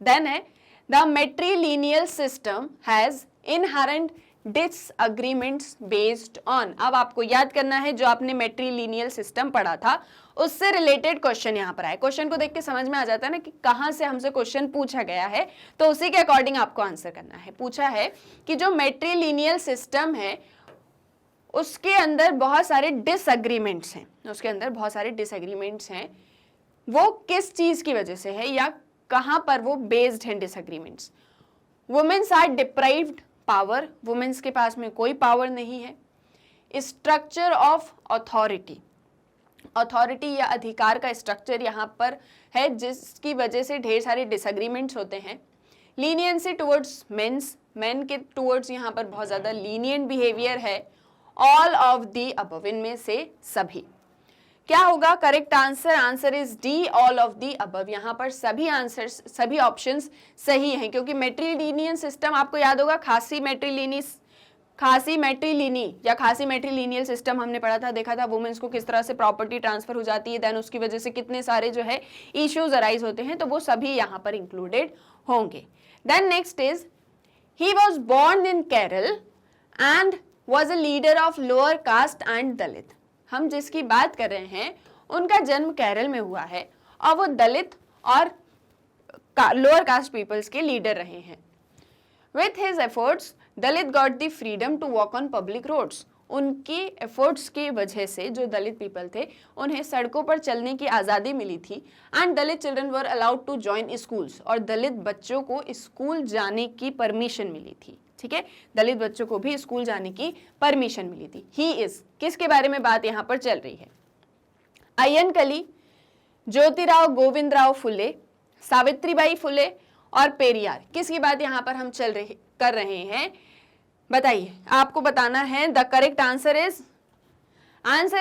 देन है the matrilineal system has inherent disagreements based on. अब आपको याद करना है जो आपने मैट्रिलिनियल सिस्टम पढ़ा था उससे रिलेटेड क्वेश्चन यहाँ पर आए। क्वेश्चन को देख के समझ में आ जाता है ना कि कहाँ से हमसे क्वेश्चन पूछा गया है, तो उसी के अकॉर्डिंग आपको आंसर करना है। पूछा है कि जो मैट्रिलिनियल सिस्टम है उसके अंदर बहुत सारे डिसएग्रीमेंट्स हैं, वो किस चीज की वजह से है या कहाँ पर वो बेस्ड हैं disagreements. Women's are deprived power, women's के पास में कोई पावर नहीं है। स्ट्रक्चर ऑफ अथॉरिटी या अधिकार का स्ट्रक्चर यहाँ पर है जिसकी वजह से ढेर सारे डिसएग्रीमेंट्स होते हैं। लीनियंसी टुवर्ड्स मेंस, मेन के टुवर्ड्स यहाँ पर बहुत ज्यादा लीनियंट बिहेवियर है। ऑल ऑफ दी अबव, इनमें से सभी। क्या होगा correct answer is D, all of the above. यहाँ पर सभी आंसर्स, सभी ऑप्शंस सही हैं क्योंकि मैट्रिलिनियन सिस्टम आपको याद होगा, खासी मैट्रिलिनियल सिस्टम हमने पढ़ा था, देखा था वुमेन्स को किस तरह से प्रॉपर्टी ट्रांसफर हो जाती है, देन उसकी वजह से कितने सारे जो है इश्यूज अराइज होते हैं, तो वो सभी यहाँ पर इंक्लूडेड होंगे। Then next is he was born in Kerala and was a leader of lower caste and Dalit. हम जिसकी बात कर रहे हैं उनका जन्म केरल में हुआ है और वो दलित और लोअर कास्ट पीपल्स के लीडर रहे हैं। With his efforts Dalit got the freedom to walk on public roads. उनकी एफर्ट्स की वजह से जो दलित पीपल थे उन्हें सड़कों पर चलने की आज़ादी मिली थी and Dalit children were allowed to join schools, और दलित बच्चों को स्कूल जाने की परमिशन मिली थी। ठीक है, दलित बच्चों को भी स्कूल जाने की परमिशन मिली थी। ही इज, किसके बारे में बात यहाँ पर चल रही है? अय्यनकली, ज्योतिराव गोविंदराव फुले, सावित्रीबाई फुले और पेरियार, किसकी बात यहाँ पर हम कर रहे हैं? बताइए, आपको बताना है। The correct answer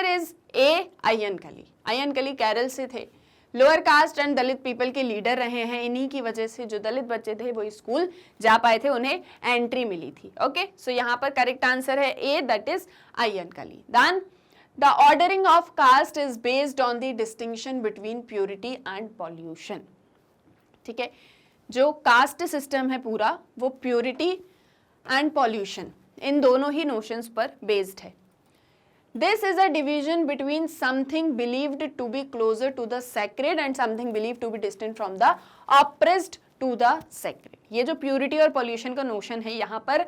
is A, Ayyankali. Ayyankali Kerala से थे, lower caste and Dalit people के लीडर रहे हैं। इन्हीं की वजह से जो दलित बच्चे थे वो स्कूल जा पाए थे, उन्हें एंट्री मिली थी। ओके, सो यहाँ पर करेक्ट आंसर है A, that is Ayyankali. Then the ordering of caste is based on the distinction between purity and pollution. ठीक है, जो कास्ट सिस्टम है पूरा वो प्योरिटी एंड पॉल्यूशन इन दोनों ही नोशंस पर बेस्ड है। This is a division between something believed to be closer to the sacred and something believed to be distant from the oppressed to the sacred. ये जो प्योरिटी और pollution का notion है, यहाँ पर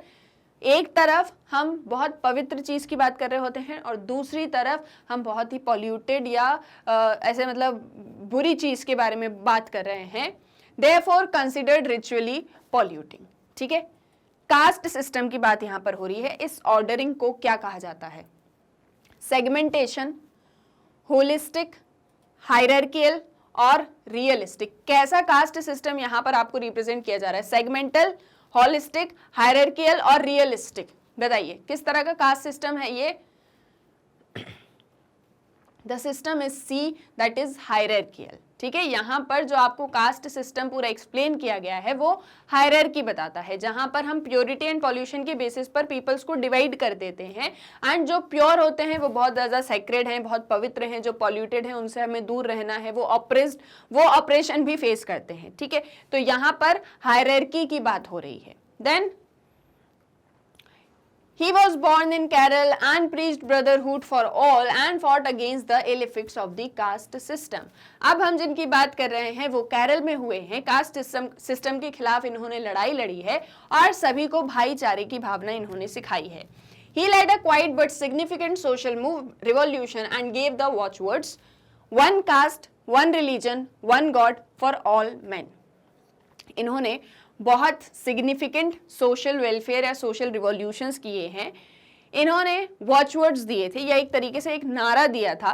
एक तरफ हम बहुत पवित्र चीज की बात कर रहे होते हैं और दूसरी तरफ हम बहुत ही पॉल्यूटेड या ऐसे मतलब बुरी चीज के बारे में बात कर रहे हैं। Therefore considered ritually polluting। ठीक है, कास्ट सिस्टम की बात यहां पर हो रही है। इस ऑर्डरिंग को क्या कहा जाता है? सेगमेंटेशन, होलिस्टिक, हायरार्कियल और रियलिस्टिक। कैसा कास्ट सिस्टम यहां पर आपको रिप्रेजेंट किया जा रहा है? सेगमेंटल, होलिस्टिक, हायरार्कियल और रियलिस्टिक। बताइए किस तरह का कास्ट सिस्टम है ये? The system is C, that is hierarchical. ठीक है, यहाँ पर जो आपको कास्ट सिस्टम पूरा एक्सप्लेन किया गया है वो हायरार्की बताता है, जहां पर हम प्योरिटी एंड पॉल्यूशन के बेसिस पर पीपल्स को डिवाइड कर देते हैं। एंड जो प्योर होते हैं वो बहुत ज़्यादा सेक्रेड हैं, बहुत पवित्र हैं, जो पॉल्यूटेड हैं उनसे हमें दूर रहना है, वो ऑप्रेस्ड, वो ऑपरेशन भी फेस करते हैं। ठीक है, तो यहाँ पर हायरार्की की बात हो रही है। Then he was born in Kerala and preached brotherhood for all and fought against the ill effects of the caste system। अब हम जिनकी बात कर रहे हैं वो केरल में हुए हैं। कास्ट सिस्टम के खिलाफ इन्होंने लड़ाई लड़ी है और सभी को भाईचारे की भावना इन्होंने सिखाई है। He led a quiet but significant social revolution and gave the watchwords one caste, one religion, one God for all men। इन्होंने बहुत सिग्निफिकेंट सोशल वेलफेयर या सोशल रिवॉल्यूशंस किए हैं। इन्होंने वॉचवर्ड्स दिए थे या एक तरीके से एक नारा दिया था,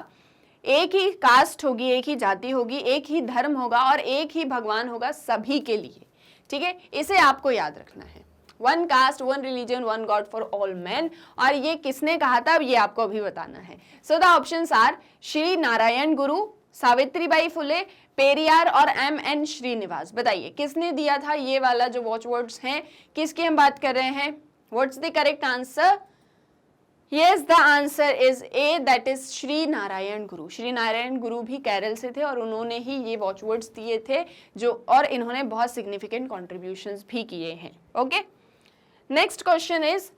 एक ही कास्ट होगी, एक ही जाति होगी, एक ही धर्म होगा और एक ही भगवान होगा सभी के लिए। ठीक है, इसे आपको याद रखना है। One cast, one religion, one God for all man. और ये किसने कहा था ये आपको अभी बताना है। So the options are Shri Narayana Guru, Savitribai फुले, पेरियार और एम.एन. श्रीनिवास। बताइए किसने दिया था ये वाला जो वॉचवर्ड्स हैं, किसकी हम बात कर रहे हैं? What's the correct answer? Yes, the answer is A, that is Shri Narayana गुरु। श्री नारायण गुरु भी केरल से थे और उन्होंने ही ये वॉचवर्ड्स दिए थे जो, और इन्होंने बहुत सिग्निफिकेंट कॉन्ट्रीब्यूशंस भी किए हैं। Okay, next question is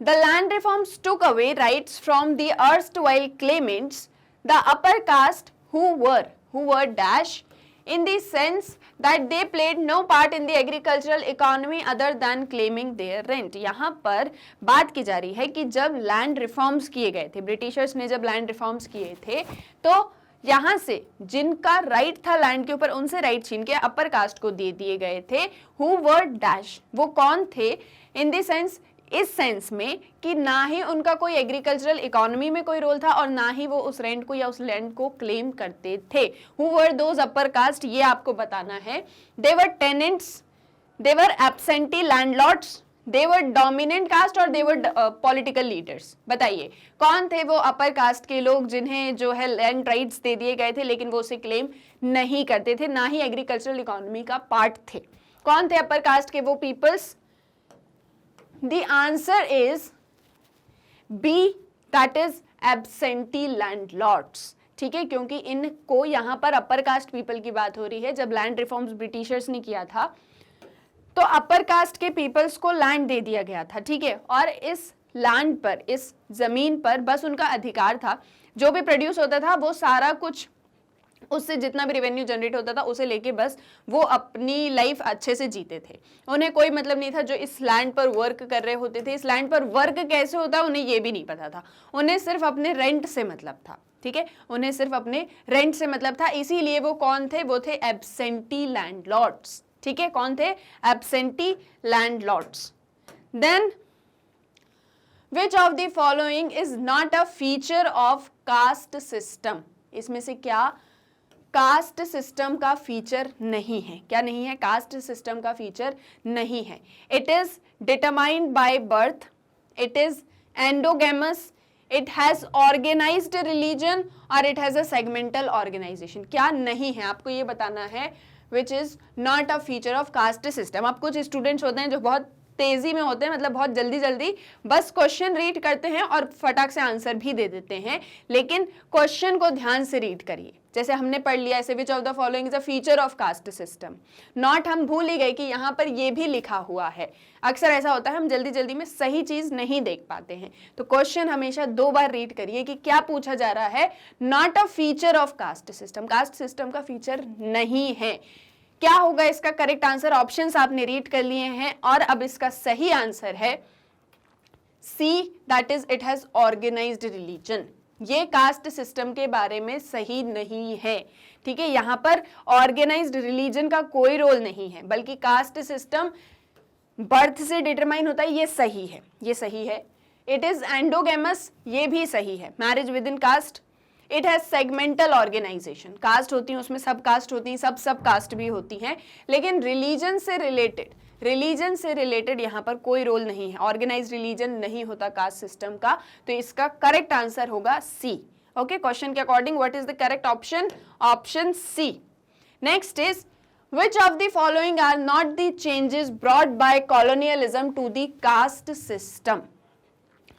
the land reforms took away rights from the erstwhile claimants, the upper caste who were dash in the sense that they played no part in the agricultural economy other than claiming their rent। यहाँ पर बात की जा रही है कि जब land reforms किए गए थे, ब्रिटिशर्स ने जब लैंड रिफॉर्म्स किए थे, तो यहाँ से जिनका राइट था लैंड के ऊपर उनसे राइट छीन के अपर कास्ट को दे दिए गए थे। हु वर डैश, वो कौन थे? इन द सेंस, इस सेंस में कि ना ही उनका कोई एग्रीकल्चरल इकोनॉमी में कोई रोल था और ना ही वो उस रेंट को या उस लैंड को क्लेम करते थे। Who were those upper caste, ये आपको बताना है। दे वर टेनेंट्स, दे वर एब्सेंटी लैंडलॉर्ड्स, दे वर डोमिनेंट कास्ट और दे वर पॉलिटिकल लीडर्स। बताइए कौन थे वो अपर कास्ट के लोग जिन्हें जो है लैंड राइट्स दे दिए गए थे लेकिन वो उसे क्लेम नहीं करते थे, ना ही एग्रीकल्चरल इकोनॉमी का पार्ट थे। कौन थे अपर कास्ट के वो peoples? The answer is B, that is absentee landlords। ठीक है, क्योंकि इनको यहाँ पर अपर कास्ट पीपल की बात हो रही है। जब लैंड रिफॉर्म्स ब्रिटिशर्स ने किया था तो अपर कास्ट के पीपल्स को लैंड दे दिया गया था। ठीक है, और इस लैंड पर, इस जमीन पर बस उनका अधिकार था। जो भी प्रोड्यूस होता था वो सारा कुछ उससे जितना भी रेवेन्यू जनरेट होता था उसे लेके बस वो अपनी लाइफ अच्छे से जीते थे। उन्हें कोई मतलब नहीं था जो इस लैंड पर वर्क कर रहे होते थे, इस लैंड पर वर्क कैसे होता है उन्हें ये भी नहीं पता था। उन्हें सिर्फ अपने रेंट से मतलब था, ठीक है, उन्हें सिर्फ अपने रेंट से मतलब था। इसीलिए वो कौन थे, वो थे एब्सेंटी लैंडलॉर्ड्स, ठीक है, कौन थे, absentee landlords. Then which of the following is not a feature of caste system, इसमें से क्या कास्ट सिस्टम का फीचर नहीं है, क्या नहीं है, कास्ट सिस्टम का फीचर नहीं है। It is determined by birth, it is endogamous, it has organised religion और it has a segmental organisation. क्या नहीं है आपको ये बताना है, which is not a feature of caste system. अब कुछ स्टूडेंट्स होते हैं जो बहुत तेजी में होते हैं, मतलब बहुत जल्दी जल्दी बस क्वेश्चन रीड करते हैं और फटाक से आंसर भी दे देते हैं, लेकिन क्वेश्चन को ध्यान से रीड करिए। जैसे हमने पढ़ लिया ऐसे, विच of the following is a feature of caste system, not हम भूल ही गए कि यहाँ पर ये भी लिखा हुआ है। अक्सर ऐसा होता है हम जल्दी जल्दी में सही चीज नहीं देख पाते हैं, तो क्वेश्चन हमेशा 2 बार रीड करिए कि क्या पूछा जा रहा है। Not a feature of caste system, caste system का फीचर नहीं है। क्या होगा इसका करेक्ट आंसर, ऑप्शंस आपने रीड कर लिए हैं और अब इसका सही आंसर है C, that is it has organised religion. ये कास्ट सिस्टम के बारे में सही नहीं है, ठीक है, यहां पर ऑर्गेनाइज्ड रिलीजन का कोई रोल नहीं है, बल्कि कास्ट सिस्टम बर्थ से डिटरमाइन होता है, ये सही है, ये सही है। इट इज एंडोगेमस, ये भी सही है, marriage within caste. It has segmental organisation, caste होती हैं उसमें, सब कास्ट होती हैं, सब कास्ट भी होती हैं, लेकिन रिलीजन से रिलेटेड यहाँ पर कोई रोल नहीं है, ऑर्गेनाइज्ड रिलीजन नहीं होता कास्ट सिस्टम का, तो इसका करेक्ट आंसर होगा सी। ओके, क्वेश्चन के according what is the correct option, option C. Next is which of the following are not the changes brought by colonialism to the caste system।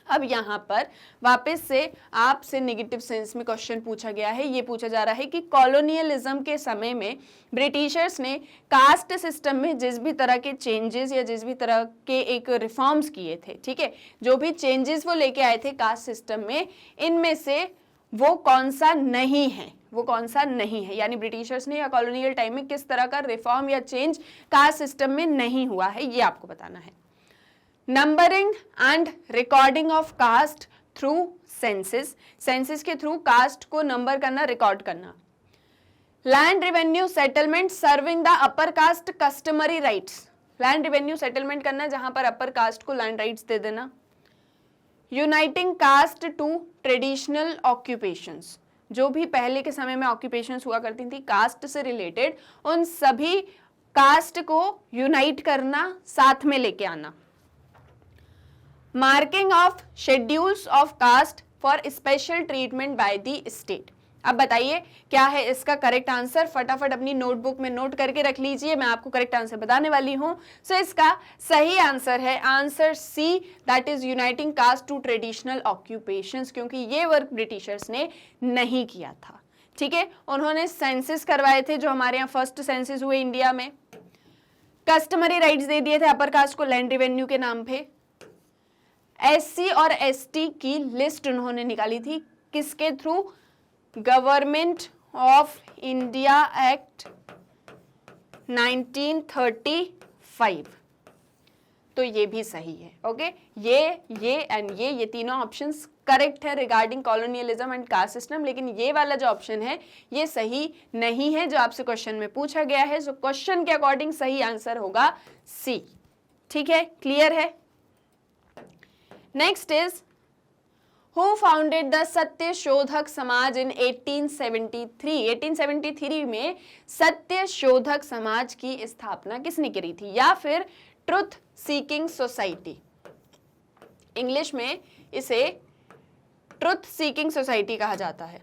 अब यहाँ पर वापस से आपसे नेगेटिव सेंस में question पूछा गया है। ये पूछा जा रहा है कि कॉलोनियलिज्म के समय में ब्रिटिशर्स ने कास्ट सिस्टम में जिस भी तरह के चेंजेस या जिस भी तरह के एक रिफॉर्म्स किए थे, ठीक है, जो भी चेंजेस वो लेके आए थे कास्ट सिस्टम में, इनमें से वो कौन सा नहीं है, वो कौन सा नहीं है, यानी ब्रिटिशर्स ने या कॉलोनियल टाइम में किस तरह का रिफॉर्म या चेंज कास्ट सिस्टम में नहीं हुआ है, ये आपको बताना है। Numbering and recording of caste through census, census के थ्रू कास्ट को नंबर करना, रिकॉर्ड करना। Land revenue settlement serving the upper caste customary rights, land revenue settlement करना जहां पर अपर कास्ट को लैंड राइट्स दे देना। Uniting caste to traditional occupations, जो भी पहले के समय में ऑक्यूपेशंस हुआ करती थी कास्ट से रिलेटेड, उन सभी कास्ट को यूनाइट करना, साथ में लेके आना। Marking of schedules of caste for special treatment by the state. अब बताइए क्या है इसका करेक्ट आंसर, फटाफट अपनी नोटबुक में नोट करके रख लीजिए, मैं आपको करेक्ट आंसर बताने वाली हूं। सो इसका सही आंसर है answer C, that is uniting caste to traditional occupations, क्योंकि ये वर्क ब्रिटिशर्स ने नहीं किया था, ठीक है। उन्होंने सेंसस करवाए थे, जो हमारे यहाँ फर्स्ट सेंसस हुए इंडिया में, कस्टमरी राइट्स दे दिए थे अपर कास्ट को लैंड रेवेन्यू के नाम पे, एससी और एसटी की लिस्ट उन्होंने निकाली थी, किसके through, government of India act 1935, तो ये भी सही है। ओके, ये एंड ये तीनों ऑप्शंस करेक्ट है regarding colonialism and caste system, लेकिन ये वाला जो ऑप्शन है ये सही नहीं है जो आपसे क्वेश्चन में पूछा गया है। सो क्वेश्चन के अकॉर्डिंग सही आंसर होगा सी, ठीक है, क्लियर है। Next is who founded the सत्य शोधक समाज इन 1873। 1873 में सत्य शोधक समाज की स्थापना किसने करी थी, या फिर ट्रुथ सीकिंग सोसाइटी, इंग्लिश में इसे ट्रुथ सीकिंग सोसाइटी कहा जाता है।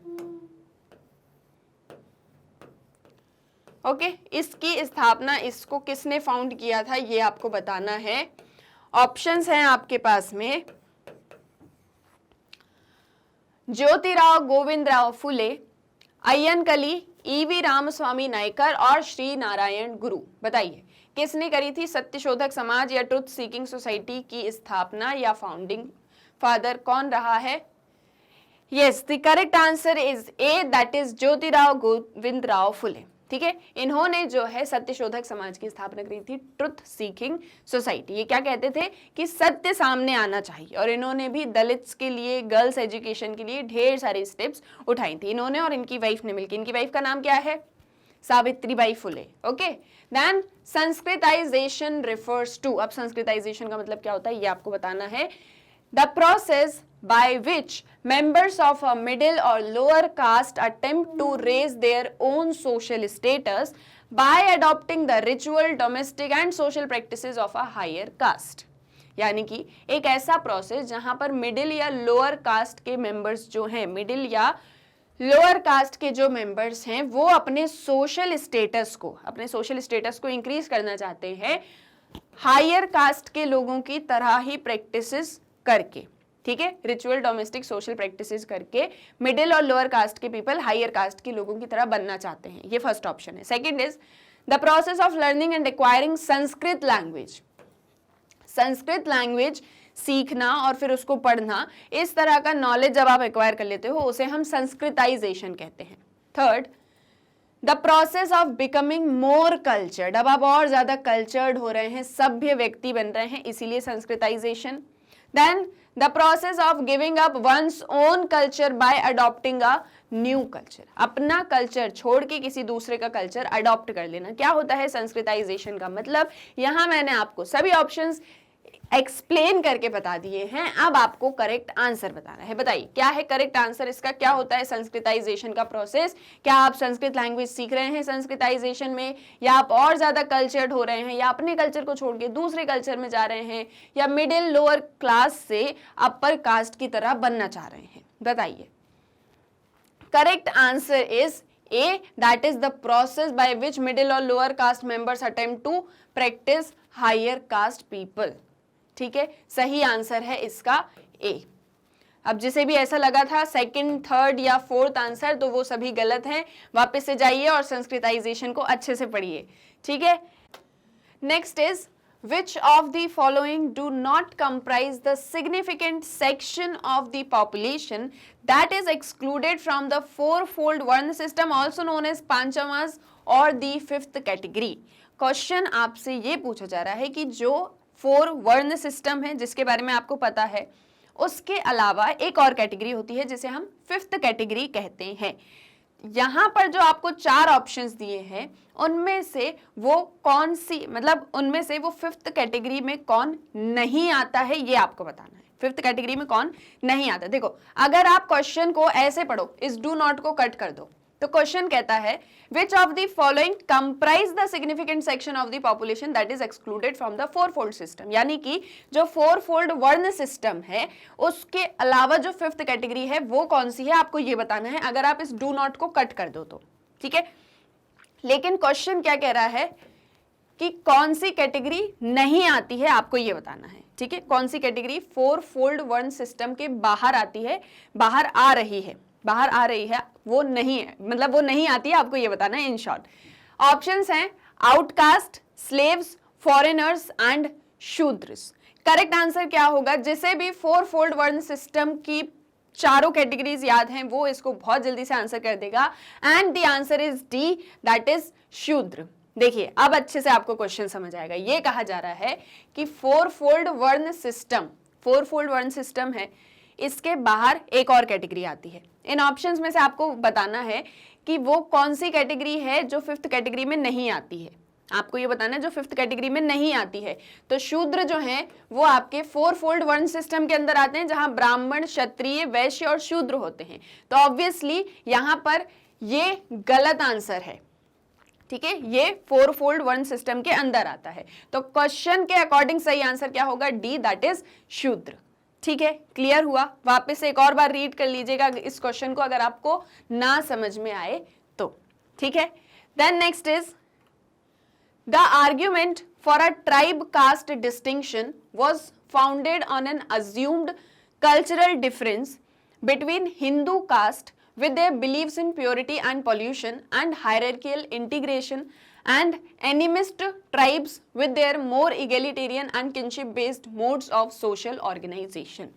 ओके, इसकी स्थापना, इसको किसने फाउंड किया था ये आपको बताना है। ऑप्शंस हैं आपके पास में, ज्योतिराव गोविंदराव फुले, अय्यनकली, ईवी रामस्वामी नायकर और श्री नारायण गुरु। बताइए किसने करी थी सत्यशोधक समाज या ट्रुथ सीकिंग सोसाइटी की स्थापना, या फाउंडिंग फादर कौन रहा है। Yes, the correct answer is A, that is Jyotirao Govind Rao Phule. ठीक है, इन्होंने जो है सत्यशोधक समाज की स्थापना करी थी, ट्रुथ सीकिंग सोसाइटी। ये क्या कहते थे कि सत्य सामने आना चाहिए, और इन्होंने भी दलित्स के लिए, गर्ल्स एजुकेशन के लिए ढेर सारी स्टेप्स उठाई थी, इन्होंने और इनकी वाइफ ने मिलकर। इनकी वाइफ का नाम क्या है? Savitribai Phule. Okay, then Sanskritisation refers to, अब संस्कृताइजेशन का मतलब क्या होता है ये आपको बताना है। The process by which members of a middle or lower caste attempt to raise their own social status by adopting the ritual, domestic and social practices of a higher caste। यानी कि एक ऐसा प्रोसेस जहां पर middle या lower caste के members जो हैं, मिडिल या लोअर कास्ट के जो मेंबर्स हैं, वो अपने सोशल स्टेटस को इंक्रीज करना चाहते हैं हायर कास्ट के लोगों की तरह ही प्रैक्टिसेस करके। ठीक है, रिचुअल, डोमेस्टिक, सोशल प्रैक्टिसेस करके मिडिल और लोअर कास्ट के पीपल हायर कास्ट के लोगों की तरह बनना चाहते हैं। ये फर्स्ट ऑप्शन है। Second is the process of learning and acquiring Sanskrit language. Sanskrit language सीखना और फिर उसको पढ़ना, इस तरह का नॉलेज जब आप एक्वायर कर लेते हो उसे हम संस्कृताइजेशन कहते हैं। Third, the process of becoming more cultured, अब आप और ज्यादा कल्चर्ड हो रहे हैं, सभ्य व्यक्ति बन रहे हैं, इसीलिए Sanskritisation. Then the process of giving up one's own culture by adopting a new culture, अपना कल्चर छोड़ के किसी दूसरे का कल्चर अडॉप्ट कर लेना। क्या होता है संस्कृताइजेशन का मतलब? यहां मैंने आपको सभी ऑप्शंस एक्सप्लेन करके बता दिए हैं, अब आपको करेक्ट आंसर बताना है। बताइए क्या है करेक्ट आंसर इसका? क्या होता है संस्कृताइजेशन का प्रोसेस? क्या आप संस्कृत लैंग्वेज सीख रहे हैं संस्कृताइजेशन में, या आप और ज्यादा कल्चर्ड हो रहे हैं, या अपने कल्चर को छोड़ के दूसरे कल्चर में जा रहे हैं, या मिडिल लोअर क्लास से अपर कास्ट की तरह बनना चाह रहे हैं? बताइए। Correct answer is A, that is the process by which middle और lower caste members attempt to practice higher caste people. ठीक है, सही आंसर है इसका ए। अब जिसे भी ऐसा लगा था सेकंड, थर्ड या फोर्थ आंसर, तो वो सभी गलत हैं। वापस से जाइए और संस्कृताइजेशन को अच्छे से पढ़िए। ठीक है, next is which of the following do not comprise the significant section of the population that is excluded from the fourfold Varna system also known as Panchamas or the fifth category। Question आपसे ये पूछा जा रहा है कि जो 4 वर्ण system है जिसके बारे में आपको पता है, उसके अलावा एक और कैटेगरी होती है जिसे हम 5th कैटेगरी कहते हैं। यहां पर जो आपको 4 ऑप्शंस दिए हैं उनमें से वो कौन सी, मतलब उनमें से वो 5th कैटेगरी में कौन नहीं आता है ये आपको बताना है। 5th कैटेगरी में कौन नहीं आता? देखो, अगर आप क्वेश्चन को ऐसे पढ़ो, इस डू नॉट को कट कर दो, तो क्वेश्चन कहता है which of the following comprise the significant section of the population that is excluded from the fourfold system। यानी कि जो फोरफोल्ड वर्ण सिस्टम है उसके अलावा जो 5th कैटेगरी है वो कौन सी है आपको ये बताना है, अगर आप इस डू नॉट को कट कर दो तो। ठीक है, लेकिन क्वेश्चन क्या कह रहा है कि कौन सी कैटेगरी नहीं आती है आपको ये बताना है। ठीक है, कौन सी कैटेगरी फोरफोल्ड वर्ण सिस्टम के बाहर आती है, बाहर आ रही है, वो नहीं है, मतलब वो नहीं आती है, आपको ये बताना है इन शॉर्ट। ऑप्शंस हैं outcast, slaves, foreigners and Shudras. Correct answer क्या होगा? जिसे भी फोरफोल्ड वर्ण सिस्टम की चारों कैटेगरीज याद हैं वो इसको बहुत जल्दी से आंसर कर देगा, and the answer is D, that is शूद्र। देखिए अब अच्छे से आपको क्वेश्चन समझ आएगा। ये कहा जा रहा है कि फोरफोल्ड वर्ण सिस्टम है, इसके बाहर एक और कैटेगरी आती है। इन ऑप्शंस में से आपको बताना है कि वो कौन सी कैटेगरी है जो 5th कैटेगरी में नहीं आती है। आपको ये बताना है जो 5th कैटेगरी में नहीं आती है। तो शूद्र जो हैं वो आपके फोरफोल्ड वर्ण सिस्टम के अंदर आते हैं, जहां ब्राह्मण, क्षत्रिय, वैश्य और शूद्र होते हैं। तो ऑब्वियसली यहां पर ये गलत आंसर है। ठीक है, ये फोरफोल्ड वर्ण सिस्टम के अंदर आता है। तो क्वेश्चन के अकॉर्डिंग सही आंसर क्या होगा? डी, दैट इज शूद्र। ठीक है, क्लियर हुआ? वापस से एक और बार रीड कर लीजिएगा इस क्वेश्चन को अगर आपको ना समझ में आए तो। ठीक है, then next is the argument for a tribe caste distinction was founded on an assumed cultural difference between Hindu caste with their beliefs in purity and pollution and hierarchical integration and animist tribes with their more egalitarian and kinship based modes of social organization।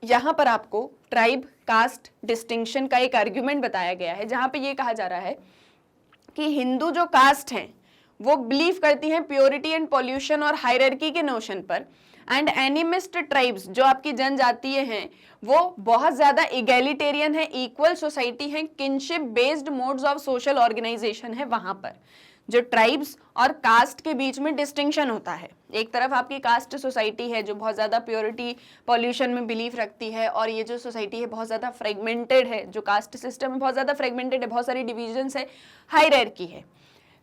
यहाँ पर आपको tribe caste distinction का एक argument बताया गया है, जहाँ पे ये कहा जा रहा है कि हिंदू जो कास्ट हैं वो बिलीव करती हैं प्योरिटी एंड पॉल्यूशन और हायरार्की के नोशन पर, एंड एनिमिस्ट ट्राइब्स जो आपकी जनजातीय हैं वो बहुत ज्यादा इगैलिटेरियन है, इक्वल सोसाइटी है, kinship based modes of social organisation है। वहां पर जो ट्राइब्स और कास्ट के बीच में डिस्टिंक्शन होता है, एक तरफ आपकी कास्ट सोसाइटी है जो बहुत ज्यादा प्योरिटी पॉल्यूशन में बिलीव रखती है, और ये जो सोसाइटी है बहुत ज्यादा फ्रेगमेंटेड है, जो कास्ट सिस्टम है बहुत ज्यादा फ्रेगमेंटेड है, बहुत सारी डिविजन्स है, हायरार्की है।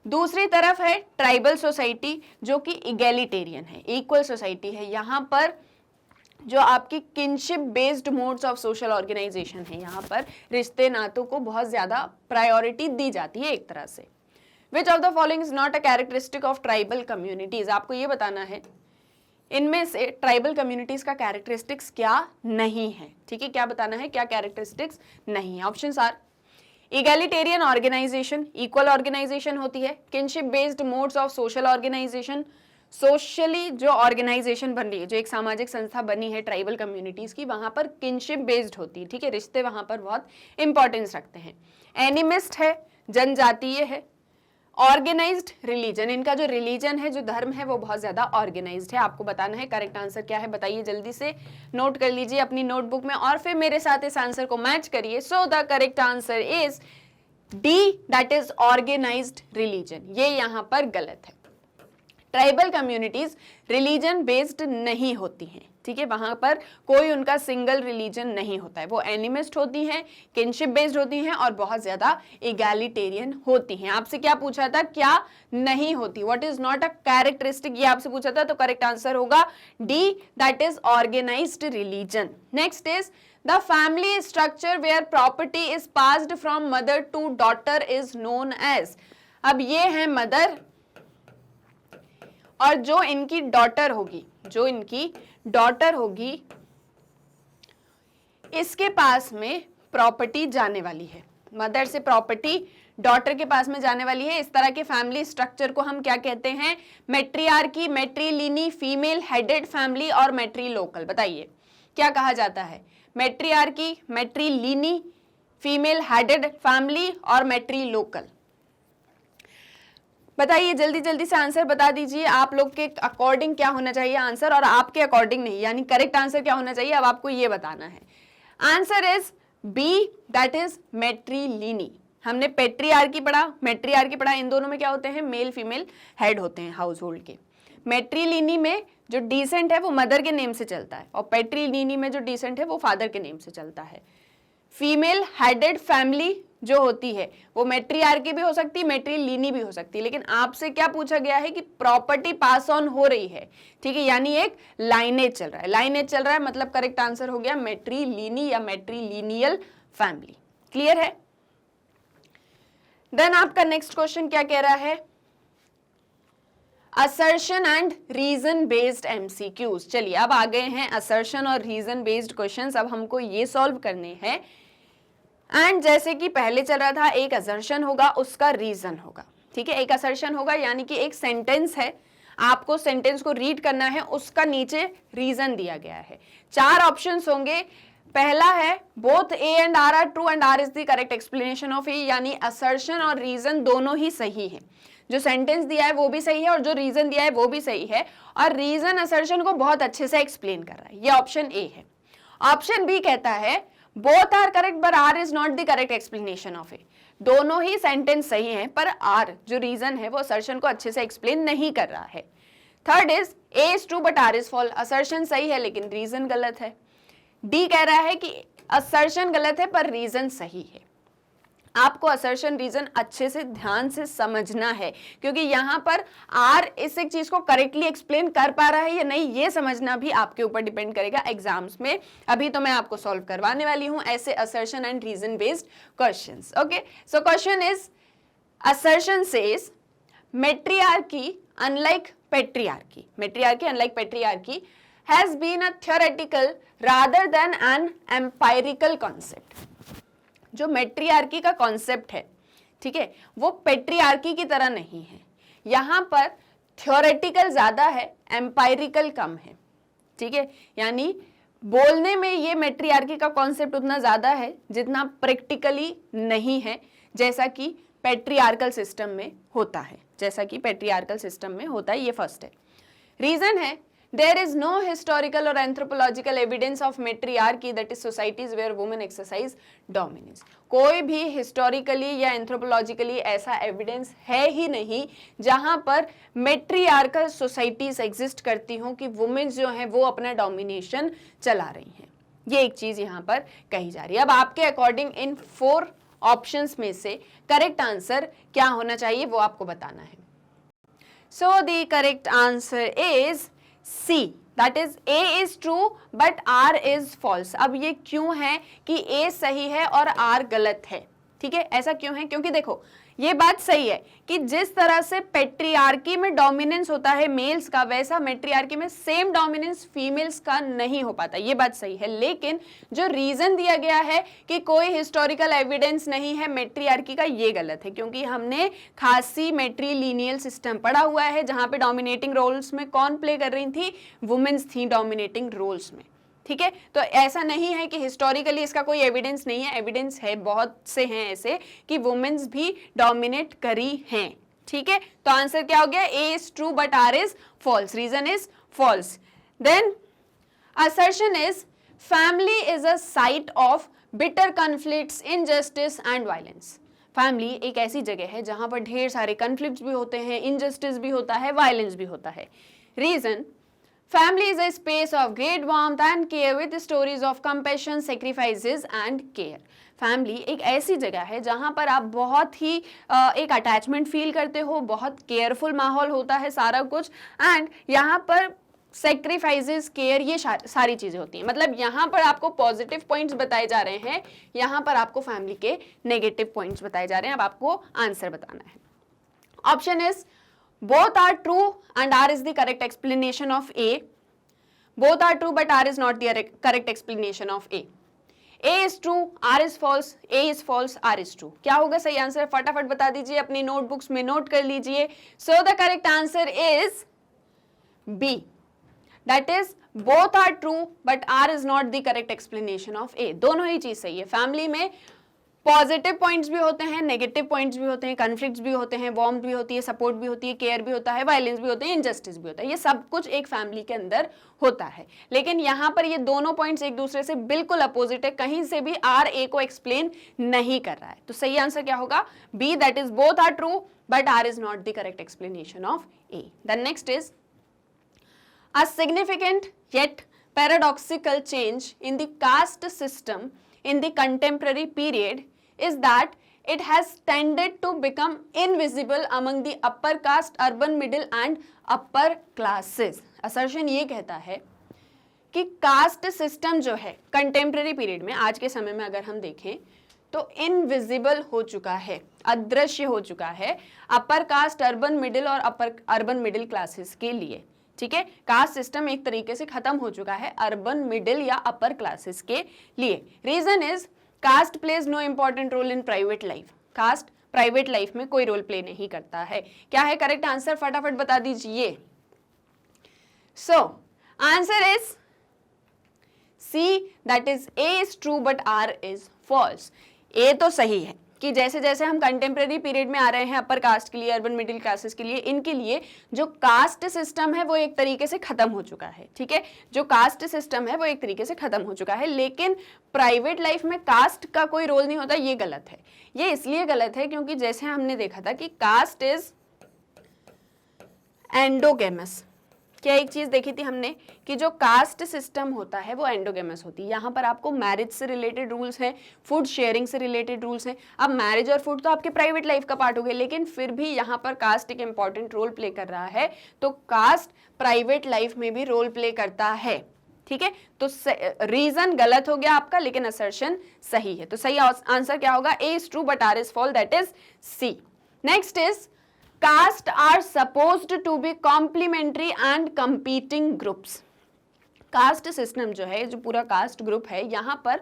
दूसरी तरफ है ट्राइबल सोसाइटी जो कि इगैलिटेरियन है, इक्वल सोसाइटी है। यहाँ पर जो आपकी kinship based modes of social organisation है, यहाँ पर रिश्ते नातों को बहुत ज्यादा प्रायोरिटी दी जाती है एक तरह से। विच of the following is not a characteristic of tribal communities, आपको ये बताना है इनमें से ट्राइबल कम्युनिटीज का कैरेक्टरिस्टिक्स क्या नहीं है। ठीक है, क्या बताना है, क्या कैरेक्टरिस्टिक्स नहीं है। Options are egalitarian organisation, equal organisation होती है, kinship based modes of social organisation, socially जो ऑर्गेनाइजेशन बन रही है, जो एक सामाजिक संस्था बनी है ट्राइबल कम्युनिटीज की, वहां पर किनशिप बेस्ड होती है। ठीक है, रिश्ते वहां पर बहुत इंपॉर्टेंस रखते हैं। एनिमिस्ट है, जनजातीय है। ऑर्गेनाइज्ड रिलीजन, इनका जो रिलीजन है, जो धर्म है, वो बहुत ज्यादा ऑर्गेनाइज्ड है। आपको बताना है करेक्ट आंसर क्या है, बताइए जल्दी से, नोट कर लीजिए अपनी नोटबुक में और फिर मेरे साथ इस आंसर को मैच करिए। So the correct answer is D, that is organised religion. ये यहाँ पर गलत है। ट्राइबल कम्युनिटीज रिलीजन बेस्ड नहीं होती हैं। ठीक है, वहां पर कोई उनका सिंगल रिलीजन नहीं होता है, वो एनिमिस्ट होती हैं, किनशिप बेस्ड होती हैं और बहुत ज्यादा इगैलिटेरियन होती हैं। आपसे क्या पूछा था, क्या नहीं होती, what is not a characteristic, ये आपसे पूछा था, तो करेक्ट आंसर होगा D, that is organised religion. Next is the family structure where property is passed from mother to daughter is known as. अब ये है मदर, और जो इनकी डॉटर होगी, जो इनकी डॉटर होगी, इसके पास में प्रॉपर्टी जाने वाली है। मदर से प्रॉपर्टी डॉटर के पास में जाने वाली है। इस तरह के फैमिली स्ट्रक्चर को हम क्या कहते हैं, मैट्रियार्की, मैट्रिलिनी, फीमेल हेडेड फैमिली और मैट्रिलोकल। बताइए क्या कहा जाता है, मैट्रियार्की, मैट्रिलिनी, फीमेल हेडेड फैमिली और मैट्रिलोकल। बताइए जल्दी जल्दी से आंसर बता दीजिए, आप लोग के अकॉर्डिंग क्या होना चाहिए आंसर, और आपके अकॉर्डिंग नहीं, यानी करेक्ट आंसर क्या होना चाहिए, अब आपको ये बताना है। Answer is B, that is matriliny. हमने पेट्रियार्की पढ़ा, मैट्रियार्की पढ़ा, इन दोनों में क्या होते हैं, मेल फीमेल हेड होते हैं हाउस होल्ड के। मैट्रिलिनी में जो डिसेंट है वो मदर के नेम से चलता है, और पेट्रिलिनी में जो डिसेंट है वो फादर के नेम से चलता है। फीमेल हेडेड फैमिली जो होती है वो मैट्रियार्की भी हो सकती है, मैट्रिलिनी भी हो सकती है, लेकिन आपसे क्या पूछा गया है कि प्रॉपर्टी पास ऑन हो रही है। ठीक है, यानी एक लाइनेज चल रहा है, लाइनेज चल रहा है, मतलब करेक्ट आंसर हो गया मैट्रिलिनी या मैट्रिलिनियल फैमिली। क्लियर है? देन आपका नेक्स्ट क्वेश्चन क्या कह रहा है, assertion and reason based MCQs. चलिए अब आ गए हैं असर्शन और रीजन बेस्ड क्वेश्चंस, अब हमको ये सॉल्व करने हैं। एंड जैसे कि पहले चल रहा था, एक असर्शन होगा, उसका रीजन होगा। ठीक है, एक असर्शन होगा यानी कि एक सेंटेंस है, आपको सेंटेंस को रीड करना है, उसका नीचे रीजन दिया गया है। 4 ऑप्शंस होंगे। पहला है both A and R are true and R is the correct explanation of A, यानी असर्शन और रीजन दोनों ही सही है। जो सेंटेंस दिया है वो भी सही है और जो रीजन दिया है वो भी सही है, और रीजन असर्शन को बहुत अच्छे से एक्सप्लेन कर रहा है। ये ऑप्शन ए है। ऑप्शन बी कहता है both are correct but R is not the correct explanation of A. दोनों ही सेंटेंस सही हैं पर आर जो रीजन है वो असर्शन को अच्छे से एक्सप्लेन नहीं कर रहा है। Third is A is true but R is false. Assertion सही है लेकिन रीजन गलत है। डी कह रहा है कि असर्शन गलत है पर रीजन सही है। आपको असर्शन रीजन अच्छे से ध्यान से समझना है, क्योंकि यहाँ पर आर इस एक चीज को करेक्टली एक्सप्लेन कर पा रहा है या नहीं, ये समझना भी आपके ऊपर डिपेंड करेगा एग्जाम्स में। अभी तो मैं आपको सॉल्व करवाने वाली हूं ऐसे assertion and reason based questions. Okay, so question is assertion says matriarchy unlike patriarchy, matriarchy unlike patriarchy has been a theoretical rather than an empirical concept। जो मेट्रियार्की का कॉन्सेप्ट है, ठीक है, वो पेट्रियार्की की तरह नहीं है। यहां पर थ्योरेटिकल ज्यादा है, एम्पायरिकल कम है। ठीक है, यानी बोलने में ये मैट्रियार्की का कॉन्सेप्ट उतना ज्यादा है जितना प्रैक्टिकली नहीं है, जैसा कि पैट्रियार्कल सिस्टम में होता है, जैसा कि पैट्रियार्कल सिस्टम में होता है। ये फर्स्ट है। रीजन है, there is no historical or anthropological evidence of matriarchy, that is societies where women exercise dominance। कोई भी हिस्टोरिकली या एंथ्रोपोलॉजिकली ऐसा एविडेंस है ही नहीं जहां पर मेट्रियार्कल सोसाइटीज एग्जिस्ट करती हों कि वुमेन्स जो हैं वो अपना डोमिनेशन चला रही हैं। ये एक चीज यहां पर कही जा रही है। अब आपके अकॉर्डिंग इन 4 ऑप्शंस में से करेक्ट आंसर क्या होना चाहिए वो आपको बताना है। So the correct answer is C, that is A is true but R is false। अब ये क्यों है कि A सही है और R गलत है? ठीक है, ऐसा क्यों है? क्योंकि देखो ये बात सही है कि जिस तरह से पेट्रियार्की में डोमिनेंस होता है मेल्स का, वैसा मेट्रियार्की में सेम डोमिनेंस फीमेल्स का नहीं हो पाता। ये बात सही है, लेकिन जो रीजन दिया गया है कि कोई हिस्टोरिकल एविडेंस नहीं है मेट्रियार्की का, ये गलत है। क्योंकि हमने खासी मेट्रीलिनियल सिस्टम पढ़ा हुआ है जहां पे डोमिनेटिंग रोल्स में कौन प्ले कर रही थी? वुमेन्स थी डोमिनेटिंग रोल्स में। ठीक है, तो ऐसा नहीं है कि हिस्टोरिकली इसका कोई एविडेंस नहीं है, एविडेंस है, बहुत से हैं ऐसे कि वुमेन्स भी डोमिनेट करी हैं। ठीक है, तो आंसर क्या हो गया? A is true but R is false. Reason is false. Then assertion is family is a site of bitter conflicts, injustice and violence। Family एक ऐसी जगह है जहां पर ढेर सारे कन्फ्लिक्ट्स भी होते हैं, इनजस्टिस भी होता है, वायलेंस भी होता है। Reason, family is a space of great warmth and care with stories of compassion, sacrifices and care। Family एक ऐसी जगह है जहां पर आप बहुत ही एक अटैचमेंट फील करते हो, बहुत केयरफुल माहौल होता है सारा कुछ, एंड यहाँ पर सेक्रीफाइसेस, केयर, ये सारी चीजें होती हैं। मतलब यहाँ पर आपको पॉजिटिव पॉइंट्स बताए जा रहे हैं, यहाँ पर आपको फैमिली के नेगेटिव पॉइंट्स बताए जा रहे हैं। अब आपको आंसर बताना है। Option is both are true and R is the correct explanation of A। both are true but R is not the correct explanation of A। A is true, R is false, A is false, R is true। क्या होगा सही answer? फटाफट बता दीजिए, अपनी notebooks में note कर लीजिए। So the correct answer is B, that is both are true but R is not the correct explanation of A। दोनों ही चीज सही है। फैमिली में पॉजिटिव पॉइंट्स भी होते हैं, नेगेटिव पॉइंट्स भी होते हैं, कॉन्फ्लिक्ट्स भी होते हैं, वार्मथ भी होती है, सपोर्ट भी होती है, केयर भी होता है, वायलेंस भी होते हैं, इनजस्टिस भी होता है। ये सब कुछ एक फैमिली के अंदर होता है। लेकिन यहाँ पर ये दोनों पॉइंट्स एक दूसरे से बिल्कुल अपोजिट है, कहीं से भी आर ए को एक्सप्लेन नहीं कर रहा है। तो सही आंसर क्या होगा? B, that is both are true but R is not the correct explanation of A. The next is a significant yet paradoxical change in the caste system in the contemporary period is that it has tended to become invisible among the upper caste, urban middle and upper classes। assertion ये कहता है कि cast system जो है contemporary period में, आज के समय में अगर हम देखें तो इनविजिबल हो चुका है, अदृश्य हो चुका है अपर कास्ट, अर्बन मिडिल और अपर अर्बन मिडिल क्लासेस के लिए। ठीक है, कास्ट सिस्टम एक तरीके से खत्म हो चुका है अर्बन मिडिल या अपर क्लासेस के लिए। Reason is caste plays no important role in private life. Caste private life में कोई रोल प्ले नहीं करता है। क्या है करेक्ट आंसर? फटाफट बता दीजिए। So answer is C, that is A is true but R is false. A तो सही है कि जैसे जैसे हम कंटेम्प्रेरी पीरियड में आ रहे हैं अपर कास्ट के लिए, अर्बन मिडिल क्लासेस के लिए, इनके लिए जो कास्ट सिस्टम है वो एक तरीके से खत्म हो चुका है। ठीक है, जो कास्ट सिस्टम है वो एक तरीके से खत्म हो चुका है, लेकिन प्राइवेट लाइफ में कास्ट का कोई रोल नहीं होता। ये गलत है। ये इसलिए गलत है क्योंकि जैसे हमने देखा था कि कास्ट इज एंडोगेमस। क्या एक चीज देखी थी हमने कि जो कास्ट सिस्टम होता है वो एंडोगेमस होती है। यहाँ पर आपको मैरिज से रिलेटेड रूल्स हैं, फूड शेयरिंग से रिलेटेड रूल्स हैं। अब मैरिज और फूड तो आपके प्राइवेट लाइफ का पार्ट हो गया, लेकिन फिर भी यहाँ पर कास्ट एक इंपॉर्टेंट रोल प्ले कर रहा है। तो कास्ट प्राइवेट लाइफ में भी रोल प्ले करता है। ठीक है, तो रीजन गलत हो गया आपका, लेकिन असर्शन सही है। तो सही आंसर क्या होगा? A is true but R is false, that is C. Next is caste are supposed to be complementary and competing groups। Caste system जो है, जो पूरा कास्ट ग्रुप है, यहाँ पर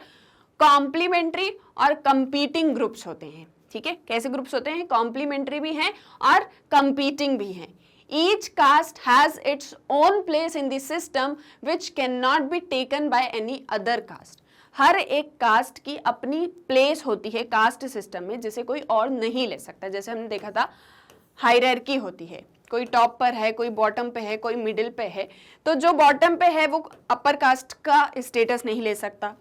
कॉम्प्लीमेंट्री और कंपीटिंग ग्रुप्स होते हैं। ठीक है, कैसे ग्रुप्स होते हैं? कॉम्प्लीमेंट्री भी हैं और कंपीटिंग भी हैं। Each caste has its own place in the system which cannot be taken by any other caste. हर एक कास्ट की अपनी प्लेस होती है कास्ट सिस्टम में जिसे कोई और नहीं ले सकता. जैसे हमने देखा था हायरार्की होती है, कोई टॉप पर है, कोई बॉटम पे है, कोई मिडिल पे है. तो जो बॉटम पे है वो अपर कास्ट का स्टेटस नहीं ले सकता,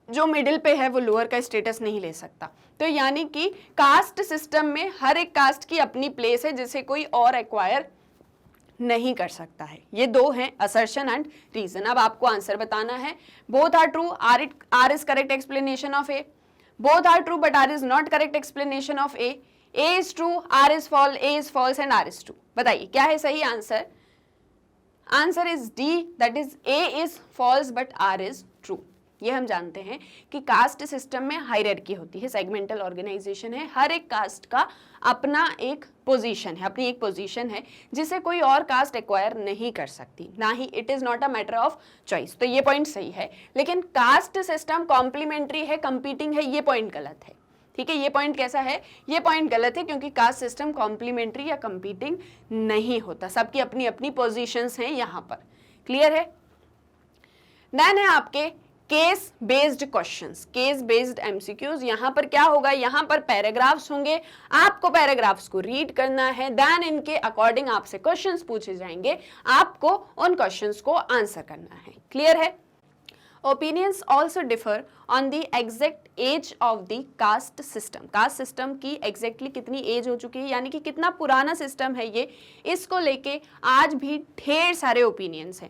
जो मिडिल पे है वो लोअर का स्टेटस नहीं ले सकता. तो यानी कि कास्ट सिस्टम में हर एक कास्ट की अपनी प्लेस है जिसे कोई और एक्वायर नहीं कर सकता है. ये दो हैं असर्शन एंड रीजन. अब आपको आंसर बताना है. Both are true, R is correct explanation of A. Both are true but R is not correct explanation of A. A is true, R is false, A is false and R is true. बताइए क्या है सही answer. Answer is D, that is A is false but R is true. ये हम जानते हैं कि cast system में हायरार्की होती है, सेगमेंटल ऑर्गेनाइजेशन है, हर एक कास्ट का अपना एक पोजीशन है, अपनी एक पोजीशन है जिसे कोई और कास्ट एक्वायर नहीं कर सकती, ना ही it is not a matter of choice. तो ये पॉइंट सही है. लेकिन कास्ट सिस्टम कॉम्प्लीमेंट्री है, कंपीटिंग है, ये पॉइंट गलत है. ठीक है, ये पॉइंट कैसा है, ये पॉइंट गलत है क्योंकि कास्ट सिस्टम कॉम्प्लीमेंट्री या कंपीटिंग नहीं होता, सबकी अपनी अपनी पोजीशंस हैं यहाँ पर. क्लियर है. देन है आपके case based questions, case based MCQs. यहां पर क्या होगा, यहां पर पैराग्राफ्स होंगे, आपको पैराग्राफ्स को रीड करना है, देन इनके अकॉर्डिंग आपसे क्वेश्चंस पूछे जाएंगे, आपको उन क्वेश्चंस को आंसर करना है. क्लियर है. Opinions also differ on the exact as of the caste system. Caste system की एग्जैक्टली कितनी एज हो चुकी है, यानी कि कितना पुराना सिस्टम है ये, इसको लेके आज भी ढेर सारे ओपिनियंस हैं.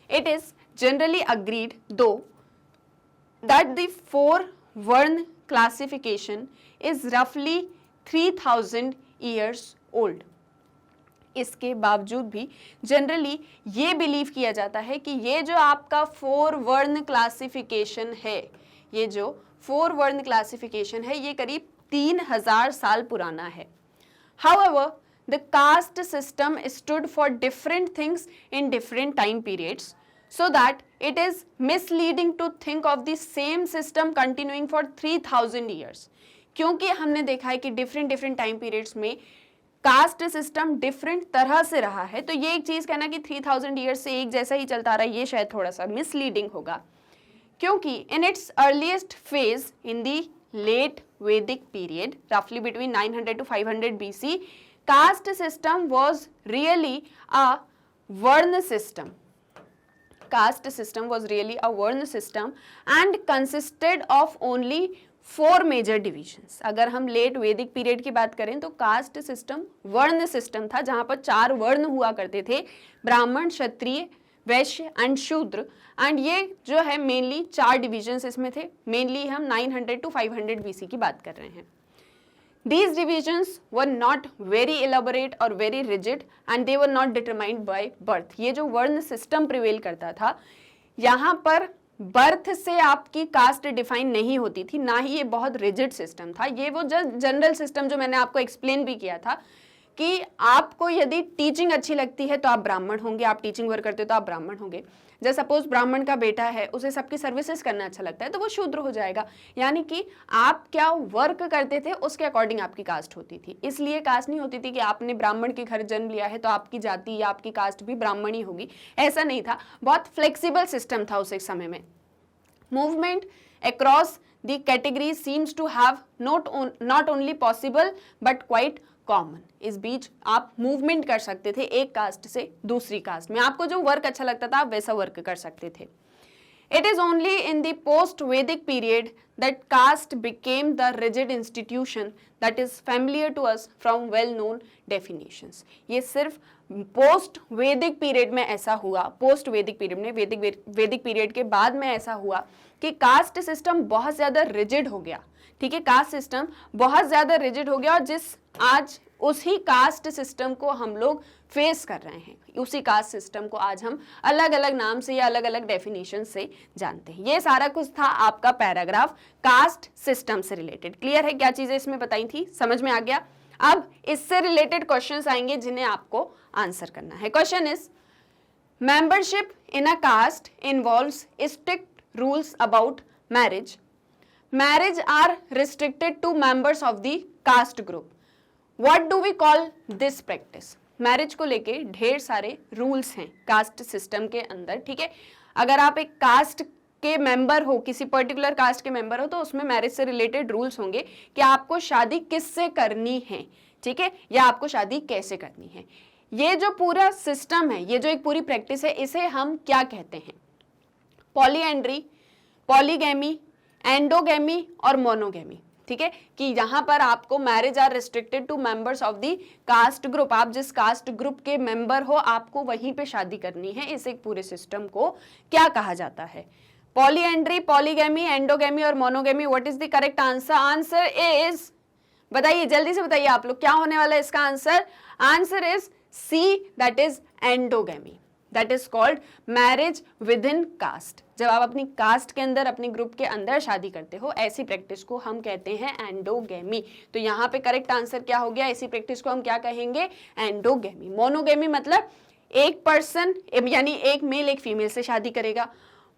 इट इज जनरली अग्रीड दो that the 4 Varn classification is roughly 3000 years old. इसके बावजूद भी जनरली ये बिलीव किया जाता है कि ये जो आपका 4 वर्ण क्लासिफिकेशन है, ये जो 4 वर्ण क्लासिफिकेशन है, ये करीब 3000 साल पुराना है. However, the caste system stood for different things in different time periods, so that it is misleading to think of the same system continuing for 3000 years. क्योंकि हमने देखा है कि डिफरेंट टाइम पीरियड्स में कास्ट सिस्टम डिफरेंट तरह से रहा है, तो ये एक चीज कहना कि 3000 ईयर्स से एक जैसा ही चलता रहा, ये शायद थोड़ा सा मिसलीडिंग होगा. क्योंकि in its earliest phase in the late Vedic period, रफली between 900 to 500 BC, caste system was really a varna system. Caste system was really a Varna system and consisted of only 4 major divisions. अगर हम late Vedic period की बात करें तो caste system वर्ण system था जहां पर 4 वर्ण हुआ करते थे, ब्राह्मण, क्षत्रिय, वैश्य एंड शूद्र. एंड ये जो है मेनली 4 डिविजन्स इसमें थे. मेनली हम 900 to 500 BC की बात कर रहे हैं. These divisions were not very elaborate or very rigid and they were not determined by birth. ये जो वर्ण सिस्टम प्रिवेल करता था, यहाँ पर बर्थ से आपकी कास्ट डिफाइन नहीं होती थी, ना ही ये बहुत रिजिड सिस्टम था. ये वो जनरल सिस्टम जो मैंने आपको एक्सप्लेन भी किया था कि आपको यदि टीचिंग अच्छी लगती है तो आप ब्राह्मण होंगे, आप टीचिंग वर्क करते हो तो आप ब्राह्मण होंगे. जैसे सपोज ब्राह्मण का बेटा है, उसे सबकी सर्विसेज करना अच्छा लगता है तो वो शूद्र हो जाएगा. यानी कि आप क्या वर्क करते थे उसके अकॉर्डिंग आपकी कास्ट होती थी. इसलिए कास्ट नहीं होती थी कि आपने ब्राह्मण के घर जन्म लिया है तो आपकी जाति या आपकी कास्ट भी ब्राह्मणी होगी, ऐसा नहीं था. बहुत फ्लेक्सिबल सिस्टम था उस एक समय में. Movement across the category seems to have not only possible but quite common. इस बीच आप मूवमेंट कर सकते थे एक कास्ट से दूसरी कास्ट में, आपको जो वर्क अच्छा लगता था आप वैसा वर्क कर सकते थे. It is only in the post-Vedic period that caste became the rigid institution that is familiar to us from well-known definitions. ये सिर्फ पोस्ट वैदिक पीरियड में ऐसा हुआ, पोस्ट वैदिक पीरियड में वैदिक पीरियड के बाद में ऐसा हुआ कि कास्ट सिस्टम बहुत ज़्यादा रिजिड हो गया. ठीक है, कास्ट सिस्टम बहुत ज़्यादा रिजिड हो गया और जिस आज उसी कास्ट सिस्टम को हम लोग फेस कर रहे हैं, उसी कास्ट सिस्टम को आज हम अलग अलग नाम से या अलग अलग डेफिनेशन से जानते हैं. ये सारा कुछ था आपका पैराग्राफ कास्ट सिस्टम से रिलेटेड. क्लियर है क्या चीजें इसमें बताई थी, समझ में आ गया. अब इससे रिलेटेड क्वेश्चंस आएंगे जिन्हें आपको आंसर करना है. Question is membership in a caste involves strict rules about marriage. Marriage are restricted to members of the caste group. What do we call this practice? Marriage को लेके ढेर सारे रूल्स हैं कास्ट सिस्टम के अंदर, ठीक है। अगर आप एक कास्ट के मेंबर हो, किसी पर्टिकुलर कास्ट के मेंबर हो, तो उसमें मैरिज से रिलेटेड रूल्स होंगे कि आपको शादी किससे करनी है, ठीक है, या आपको शादी कैसे करनी है। ये जो पूरा सिस्टम है, ये जो एक पूरी प्रैक्टिस है, इसे हम क्या कहते हैं? पॉलीएंड्री, पॉलीगैमी, एंडोगैमी और मोनोगैमी, ठीक है, कि यहां पर आपको marriage are restricted to members of the caste group. आप जिस कास्ट ग्रुप के मेंबर हो आपको वहीं पे शादी करनी है। इस एक पूरे सिस्टम को क्या कहा जाता है? पॉलीएंड्री, पॉलीगैमी, एंडोगैमी और monogamy. What is the correct answer? Answer is, बताइए जल्दी से बताइए आप लोग, क्या होने वाला है इसका answer? Answer is C, that is endogamy. That is called marriage within caste. जब आप अपनी कास्ट के अंदर, अपनी ग्रुप के अंदर शादी करते हो, ऐसी प्रैक्टिस को हम कहते हैं एंडोगैमी। तो यहाँ पे करेक्ट आंसर क्या हो गया? ऐसी प्रैक्टिस को हम क्या कहेंगे? एंडोगैमी। मोनोगैमी मतलब एक पर्सन यानी एक मेल एक फीमेल से शादी करेगा।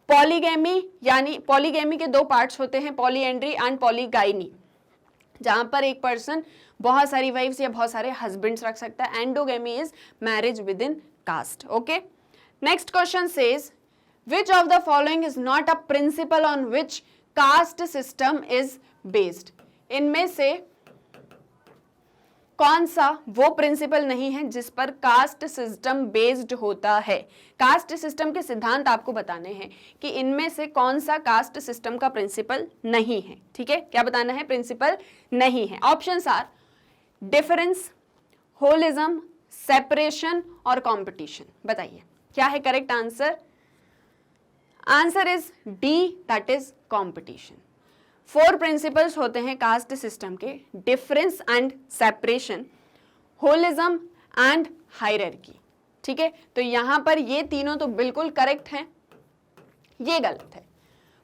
पॉलीगैमी यानी पॉलीगैमी के दो पार्ट्स होते हैं, पॉलीएंड्री एंड पॉलीगाइनी, जहां पर एक पर्सन बहुत सारी वाइफ्स या बहुत सारे हस्बैंड्स रख सकता है। Endogamy is marriage within caste. Okay, next question says which of the following is not a principle on which caste system is based? इनमें से कौन सा वो प्रिंसिपल नहीं है जिस पर कास्ट सिस्टम बेस्ड होता है? कास्ट सिस्टम के सिद्धांत आपको बताने हैं कि इनमें से कौन सा कास्ट सिस्टम का प्रिंसिपल नहीं है, ठीक है। क्या बताना है? प्रिंसिपल नहीं है। Options are difference, holism, separation और कंपटीशन। बताइए क्या है correct answer? Answer is D, that is competition. 4 principles होते हैं कास्ट सिस्टम के, difference and separation, holism and hierarchy, ठीक है। तो यहां पर ये तीनों तो बिल्कुल करेक्ट हैं, ये गलत है।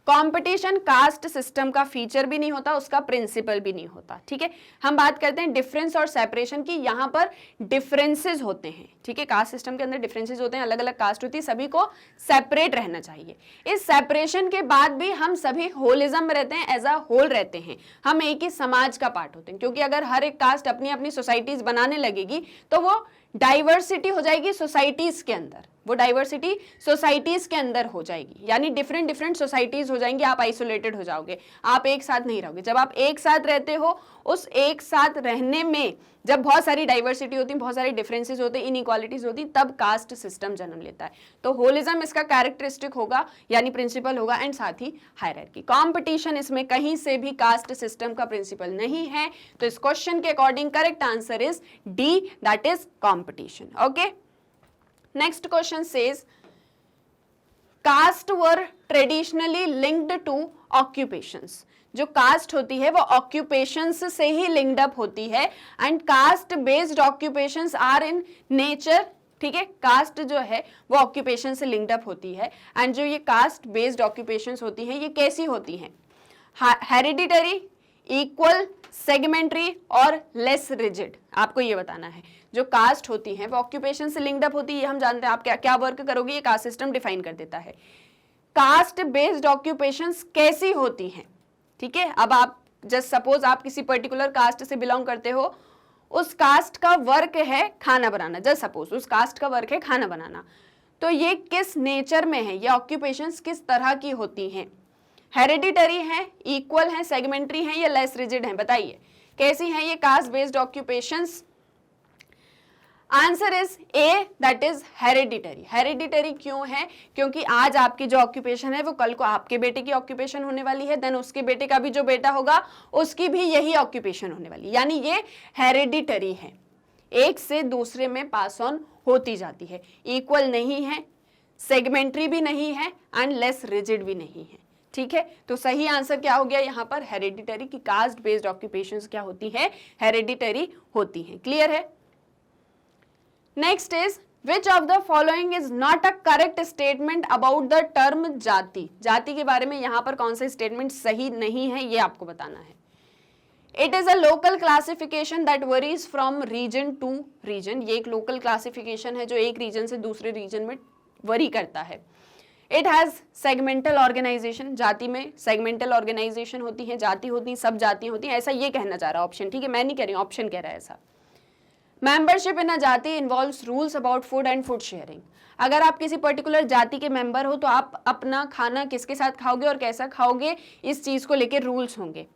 कंपटीशन कास्ट सिस्टम का फीचर भी नहीं होता, उसका प्रिंसिपल भी नहीं होता, ठीक है। हम बात करते हैं डिफरेंस और सेपरेशन की। यहां पर डिफरेंसेस होते हैं, ठीक है, कास्ट सिस्टम के अंदर डिफरेंसेस होते हैं, अलग अलग कास्ट होती है, सभी को सेपरेट रहना चाहिए। इस सेपरेशन के बाद भी हम सभी होलिज्म में रहते हैं, एज अ होल रहते हैं, हम एक ही समाज का पार्ट होते हैं। क्योंकि अगर हर एक कास्ट अपनी अपनी सोसाइटीज बनाने लगेगी तो वो डाइवर्सिटी हो जाएगी सोसाइटीज के अंदर, वो डाइवर्सिटी सोसाइटीज के अंदर हो जाएगी, यानी डिफरेंट डिफरेंट सोसाइटीज हो जाएंगी, आप आइसोलेटेड हो जाओगे, आप एक साथ नहीं रहोगे। जब आप एक साथ रहते हो, उस एक साथ रहने में जब बहुत सारी डाइवर्सिटी होती है, बहुत सारे डिफरेंसेस होते हैं, इनइक्वालिटीज होती, तब कास्ट सिस्टम जन्म लेता है। तो होलिज्म इसका कैरेक्टरिस्टिक होगा, यानी प्रिंसिपल होगा, एंड साथ ही हायरार्की। कंपटीशन इसमें कहीं से भी कास्ट सिस्टम का प्रिंसिपल नहीं है। तो इस क्वेश्चन के according correct answer is D, that is competition. Okay, next question says caste were traditionally linked to occupations. जो कास्ट होती है वो ऑक्यूपेशंस से ही लिंक्ड अप होती है, and caste based occupations are in nature, ठीक है। कास्ट जो है वो ऑक्यूपेशन से लिंक्ड अप होती है, एंड जो ये कास्ट बेस्ड ऑक्यूपेशंस होती हैं ये कैसी होती हैं? हेरिडिटरी, इक्वल, सेगमेंटरी और लेस रिजिड। आपको ये बताना है। जो कास्ट होती है वो ऑक्यूपेशन से लिंक्ड अप होती है, ये हम जानते हैं। आप क्या क्या वर्क करोगे ये कास्ट सिस्टम डिफाइन कर देता है। कास्ट बेस्ड ऑक्यूपेशंस कैसी होती हैं, ठीक है। अब आप जस्ट सपोज आप किसी पर्टिकुलर कास्ट से बिलोंग करते हो, उस कास्ट का वर्क है खाना बनाना, जस्ट सपोज उस कास्ट का वर्क है खाना बनाना, तो ये किस नेचर में है, ये ऑक्यूपेशंस किस तरह की होती हैं? हेरिडिटरी है, इक्वल है, सेगमेंटरी है या लेस रिजिड है? बताइए कैसी हैं ये cast based occupations? Answer is A, that is hereditary. Hereditary क्यों है? क्योंकि आज आपकी जो ऑक्यूपेशन है वो कल को आपके बेटे की ऑक्यूपेशन होने वाली है, देन उसके बेटे का भी जो बेटा होगा उसकी भी यही ऑक्यूपेशन होने वाली है, यानी ये हेरिडिटरी है, एक से दूसरे में पास ऑन होती जाती है। इक्वल नहीं है, सेगमेंटरी भी नहीं है, एंड लेस रिजिड भी नहीं है, ठीक है। तो सही आंसर क्या हो गया यहाँ पर? हेरिडिटरी की कास्ट बेस्ड ऑक्यूपेशंस क्या होती है? हेरिडिटरी होती हैं। क्लियर है? Next is which of the following is not a correct statement about the term जाति। जाति के बारे में यहाँ पर कौन सा स्टेटमेंट सही नहीं है ये आपको बताना है। It is a local classification that varies from region to region. ये एक लोकल क्लासिफिकेशन है जो एक रीजन से दूसरे रीजन में वरी करता है। It has segmental organisation. जाति में सेगमेंटल ऑर्गेनाइजेशन होती है, जाति होती है, सब जातियां होती हैं, ऐसा ये कहना चाह रहा है ऑप्शन, ठीक है। मैं नहीं कह रही हूं, ऑप्शन कह रहा है ऐसा। मेंबरशिप इन अ जाति involves rules about food and food sharing. अगर आप किसी पर्टिकुलर जाति के मेंबर हो तो आप अपना खाना किसके साथ खाओगे और कैसा खाओगे, इस चीज को लेकर रूल्स होंगे।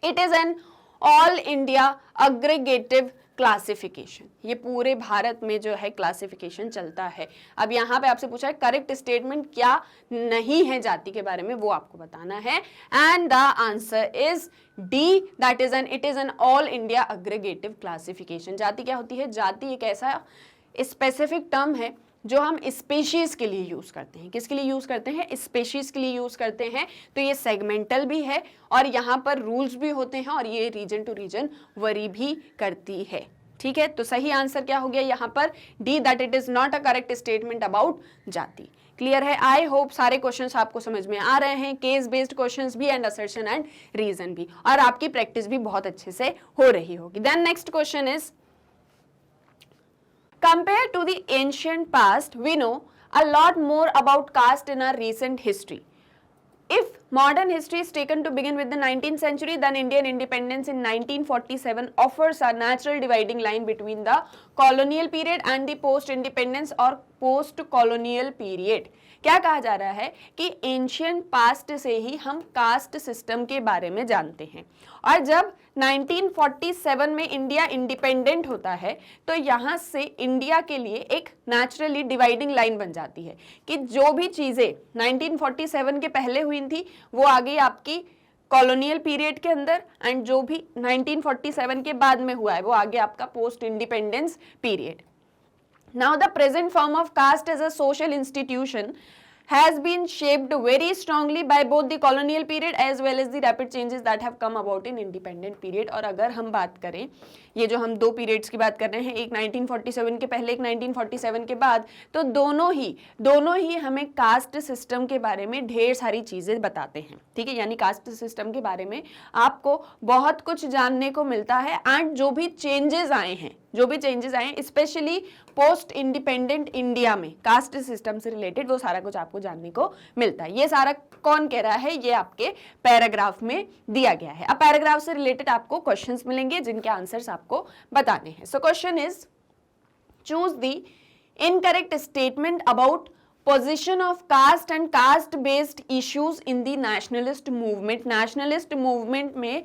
It is an all India aggregative classification, ये पूरे भारत में जो है क्लासिफिकेशन चलता है। अब यहाँ पे आपसे पूछा है करेक्ट स्टेटमेंट क्या नहीं है जाति के बारे में, वो आपको बताना है। And the answer is D, that is it is an all India aggregative classification. जाति क्या होती है? जाति एक ऐसा स्पेसिफिक टर्म है जो हम स्पेशीज के लिए यूज करते हैं। किसके लिए यूज करते हैं? स्पेशीज के लिए यूज करते हैं। तो ये सेगमेंटल भी है और यहाँ पर रूल्स भी होते हैं और ये रीजन टू रीजन वरी भी करती है। ठीक है, तो सही आंसर क्या हो गया यहाँ पर? D, that it is not a correct statement about जाति। क्लियर है? आई होप सारे क्वेश्चंस आपको समझ में आ रहे हैं, केस बेस्ड क्वेश्चंस भी एंड असर्शन एंड रीजन भी, और आपकी प्रैक्टिस भी बहुत अच्छे से हो रही होगी। Then next question is, compared to the ancient past, we know a lot more about caste in our recent history. If modern history is taken to begin with the 19th century, then Indian independence in 1947 offers a natural dividing line between the colonial period and the post-independence or post-colonial period. क्या कहा जा रहा है कि ancient past से ही हम cast system के बारे में जानते हैं, और जब 1947 में इंडिया इंडिपेंडेंट होता है तो यहाँ से इंडिया के लिए एक नेचुरली डिवाइडिंग लाइन बन जाती है कि जो भी चीज़ें 1947 के पहले हुई थी वो आ गई आपकी कॉलोनियल पीरियड के अंदर, एंड जो भी 1947 के बाद में हुआ है वो आ गया आपका post independence period. Now the present form of caste as a social institution has been shaped very strongly by both the colonial period as well as the rapid changes that have come about in independent period। और अगर हम बात करें, ये जो हम दो periods की बात कर रहे हैं, एक 1947 के पहले, एक 1947 के बाद, तो दोनों ही हमें कास्ट सिस्टम के बारे में ढेर सारी चीज़ें बताते हैं। ठीक है, यानी कास्ट सिस्टम के बारे में आपको बहुत कुछ जानने को मिलता है, एंड जो भी चेंजेस आए हैं स्पेशली पोस्ट इंडिपेंडेंट इंडिया में कास्ट सिस्टम से रिलेटेड, वो सारा कुछ आपको जानने को मिलता है। ये सारा कौन कह रहा है? ये आपके पैराग्राफ में दिया गया है। अब पैराग्राफ से रिलेटेड आपको क्वेश्चंस मिलेंगे जिनके आंसर्स आपको बताने हैं। So question is, choose the incorrect statement about position of caste and caste based issues in the nationalist movement. Nationalist movement में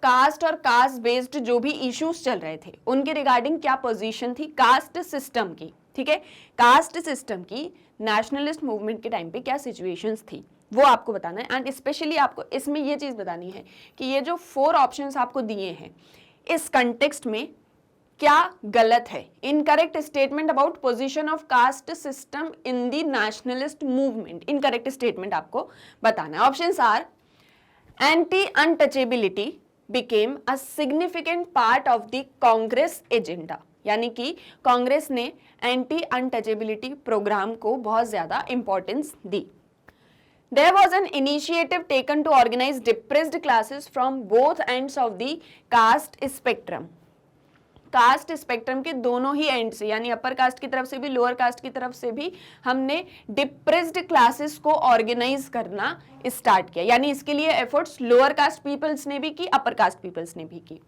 कास्ट और कास्ट बेस्ड जो भी इश्यूज चल रहे थे उनके रिगार्डिंग क्या पोजीशन थी कास्ट सिस्टम की। ठीक है, कास्ट सिस्टम की नेशनलिस्ट मूवमेंट के टाइम पे क्या सिचुएशंस थी वो आपको बताना है, एंड स्पेशली आपको इसमें ये चीज़ बतानी है कि ये जो 4 ऑप्शंस आपको दिए हैं इस कंटेक्स्ट में क्या गलत है। Incorrect statement about position of caste system in the nationalist movement, incorrect statement आपको बताना है। Options are, anti untouchability became a significant part of the Congress agenda, यानी कि कांग्रेस ने एंटी अनटचेबिलिटी प्रोग्राम को बहुत ज्यादा importance the. There was an initiative taken to organize depressed classes from both ends of the caste spectrum. Caste spectrum के दोनों ही and से, यानी अपर कास्ट की तरफ से भी लोअर कास्ट की तरफ से भी हमने डिप्रेस्ड क्लासेस को ऑर्गेनाइज करना स्टार्ट किया, यानी इसके लिए एफर्ट्स लोअर कास्ट पीपल्स ने भी की, अपर कास्ट पीपल्स ने भी की।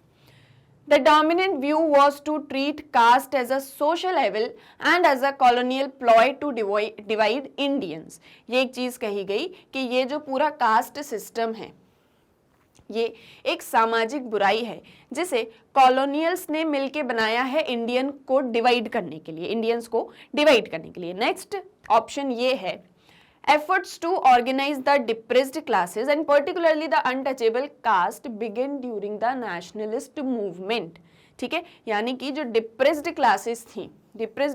The dominant view was to treat caste as a social level and as a colonial ploy to divide Indians. ये एक चीज कही गई कि ये जो पूरा कास्ट सिस्टम है ये एक सामाजिक बुराई है जिसे कॉलोनियल्स ने मिलके बनाया है इंडियंस को डिवाइड करने के लिए। नेक्स्ट ऑप्शन ये है, efforts to organize the depressed classes and particularly the untouchable caste began during the nationalist movement। ठीक है, यानी कि जो डिप्रेस्ड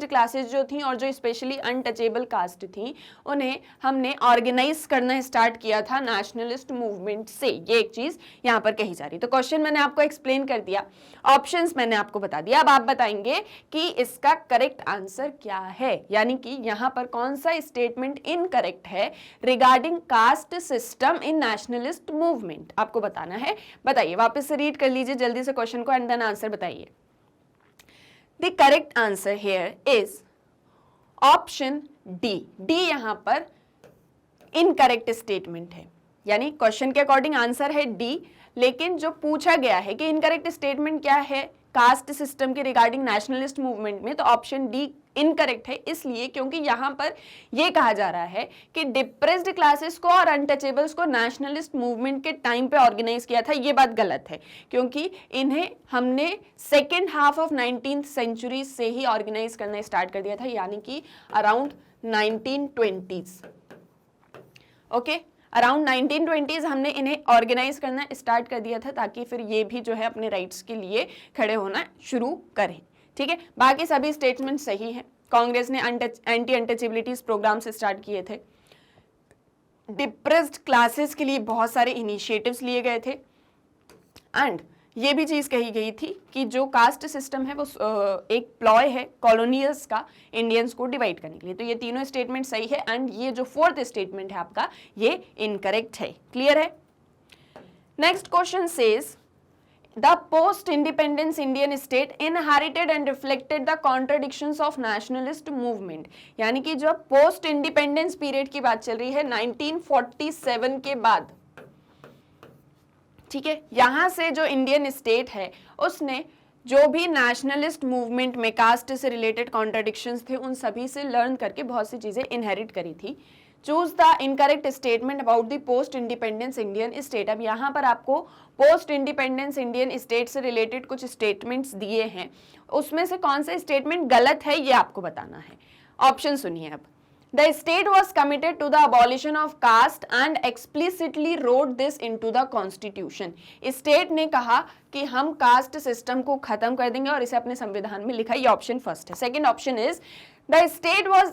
क्लासेस जो थी और जो स्पेशली अनटचेबल कास्ट थी उन्हें हमने ऑर्गेनाइज करना स्टार्ट किया था नेशनलिस्ट मूवमेंट से। ये एक चीज यहाँ पर कही जा रही। तो क्वेश्चन मैंने आपको एक्सप्लेन कर दिया, ऑप्शंस मैंने आपको बता दिया, अब आप बताएंगे कि इसका करेक्ट आंसर क्या है, यानी कि यहाँ पर कौन सा स्टेटमेंट इनकरेक्ट है रिगार्डिंग कास्ट सिस्टम इन नेशनलिस्ट मूवमेंट, आपको बताना है। बताइए, वापस से रीड कर लीजिए जल्दी से क्वेश्चन को एंड देन आंसर बताइए। The correct answer here is option D। D यहाँ पर इनकरेक्ट स्टेटमेंट है, यानी क्वेश्चन के अकॉर्डिंग आंसर है D, लेकिन जो पूछा गया है कि इनकरेक्ट स्टेटमेंट क्या है कास्ट सिस्टम के रिगार्डिंग नेशनलिस्ट मूवमेंट में, तो ऑप्शन डी इनकरेक्ट है। इसलिए क्योंकि यहाँ पर यह कहा जा रहा है कि डिप्रेस्ड क्लासेस को और अनटचेबल्स को नेशनलिस्ट मूवमेंट के टाइम पे ऑर्गेनाइज किया था। ये बात गलत है, क्योंकि इन्हें हमने second half of 19th century से ही ऑर्गेनाइज करना स्टार्ट कर दिया था, यानी कि around 1920s। Okay, around 1920s हमने इन्हें ऑर्गेनाइज करना स्टार्ट कर दिया था, ताकि फिर ये भी जो है अपने राइट्स के लिए खड़े होना शुरू करें। ठीक है, बाकी सभी स्टेटमेंट सही हैं। कांग्रेस ने एंटी अनटचेबिलिटीज प्रोग्राम से स्टार्ट किए थे। डिप्रेस्ड क्लासेस के लिए बहुत सारे इनिशिएटिव्स लिए गए थे, एंड ये भी चीज़ कही गई थी कि जो कास्ट सिस्टम है वो एक प्लॉय है कॉलोनियल्स का इंडियंस को डिवाइड करने के लिए। तो ये तीनों स्टेटमेंट सही है, एंड ये जो फोर्थ स्टेटमेंट है आपका ये इनकरेक्ट है। क्लियर है? Next question says The post-independence Indian state inherited and reflected the contradictions of nationalist movement। यानी कि जब पोस्ट इंडिपेंडेंस पीरियड की बात चल रही है 1947 के बाद, ठीक है, यहां से जो इंडियन स्टेट है उसने जो भी नेशनलिस्ट मूवमेंट में कास्ट से रिलेटेड कॉन्ट्रडिक्शंस थे उन सभी से लर्न करके बहुत सी चीजें इनहेरिट करी थी। Choose the incorrect statement about the post independence Indian state. अब यहाँ पर आपको पोस्ट इंडिपेंडेंस इंडियन स्टेट से रिलेटेड कुछ स्टेटमेंट्स दिए हैं, उसमें से कौन सा स्टेटमेंट गलत है ये आपको बताना है। ऑप्शन सुनिए अब। The state was committed to the abolition of caste and explicitly wrote this into the constitution। State ने कहा कि हम कास्ट सिस्टम को खत्म कर देंगे और इसे अपने संविधान में लिखा। ये ऑप्शन फर्स्ट है। Second option is The state was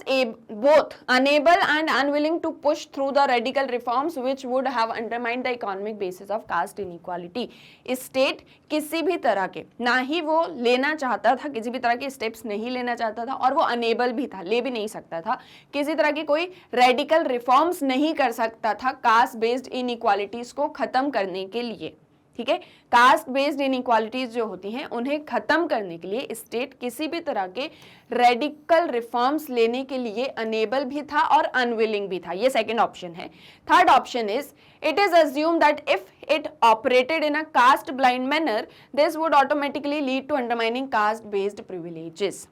both unable and unwilling to push through the radical reforms which would have undermined the economic basis of caste inequality। State किसी भी तरह के, ना ही वो लेना चाहता था, किसी भी तरह के स्टेप्स नहीं लेना चाहता था, और वो अनेबल भी था, ले भी नहीं सकता था, किसी तरह की कोई रेडिकल रिफॉर्म्स नहीं कर सकता था कास्ट बेस्ड इनइक्वालिटीज को खत्म करने के लिए। ठीक है, कास्ट बेस्ड इनइक्वालिटीज जो होती हैं उन्हें खत्म करने के लिए स्टेट किसी भी तरह के रेडिकल रिफॉर्म्स लेने के लिए अनेबल भी था और अनविलिंग भी था। ये सेकंड ऑप्शन है। Third option is it is assume that if it operated in a caste blind manner this would automatically lead to undermining caste based privileges.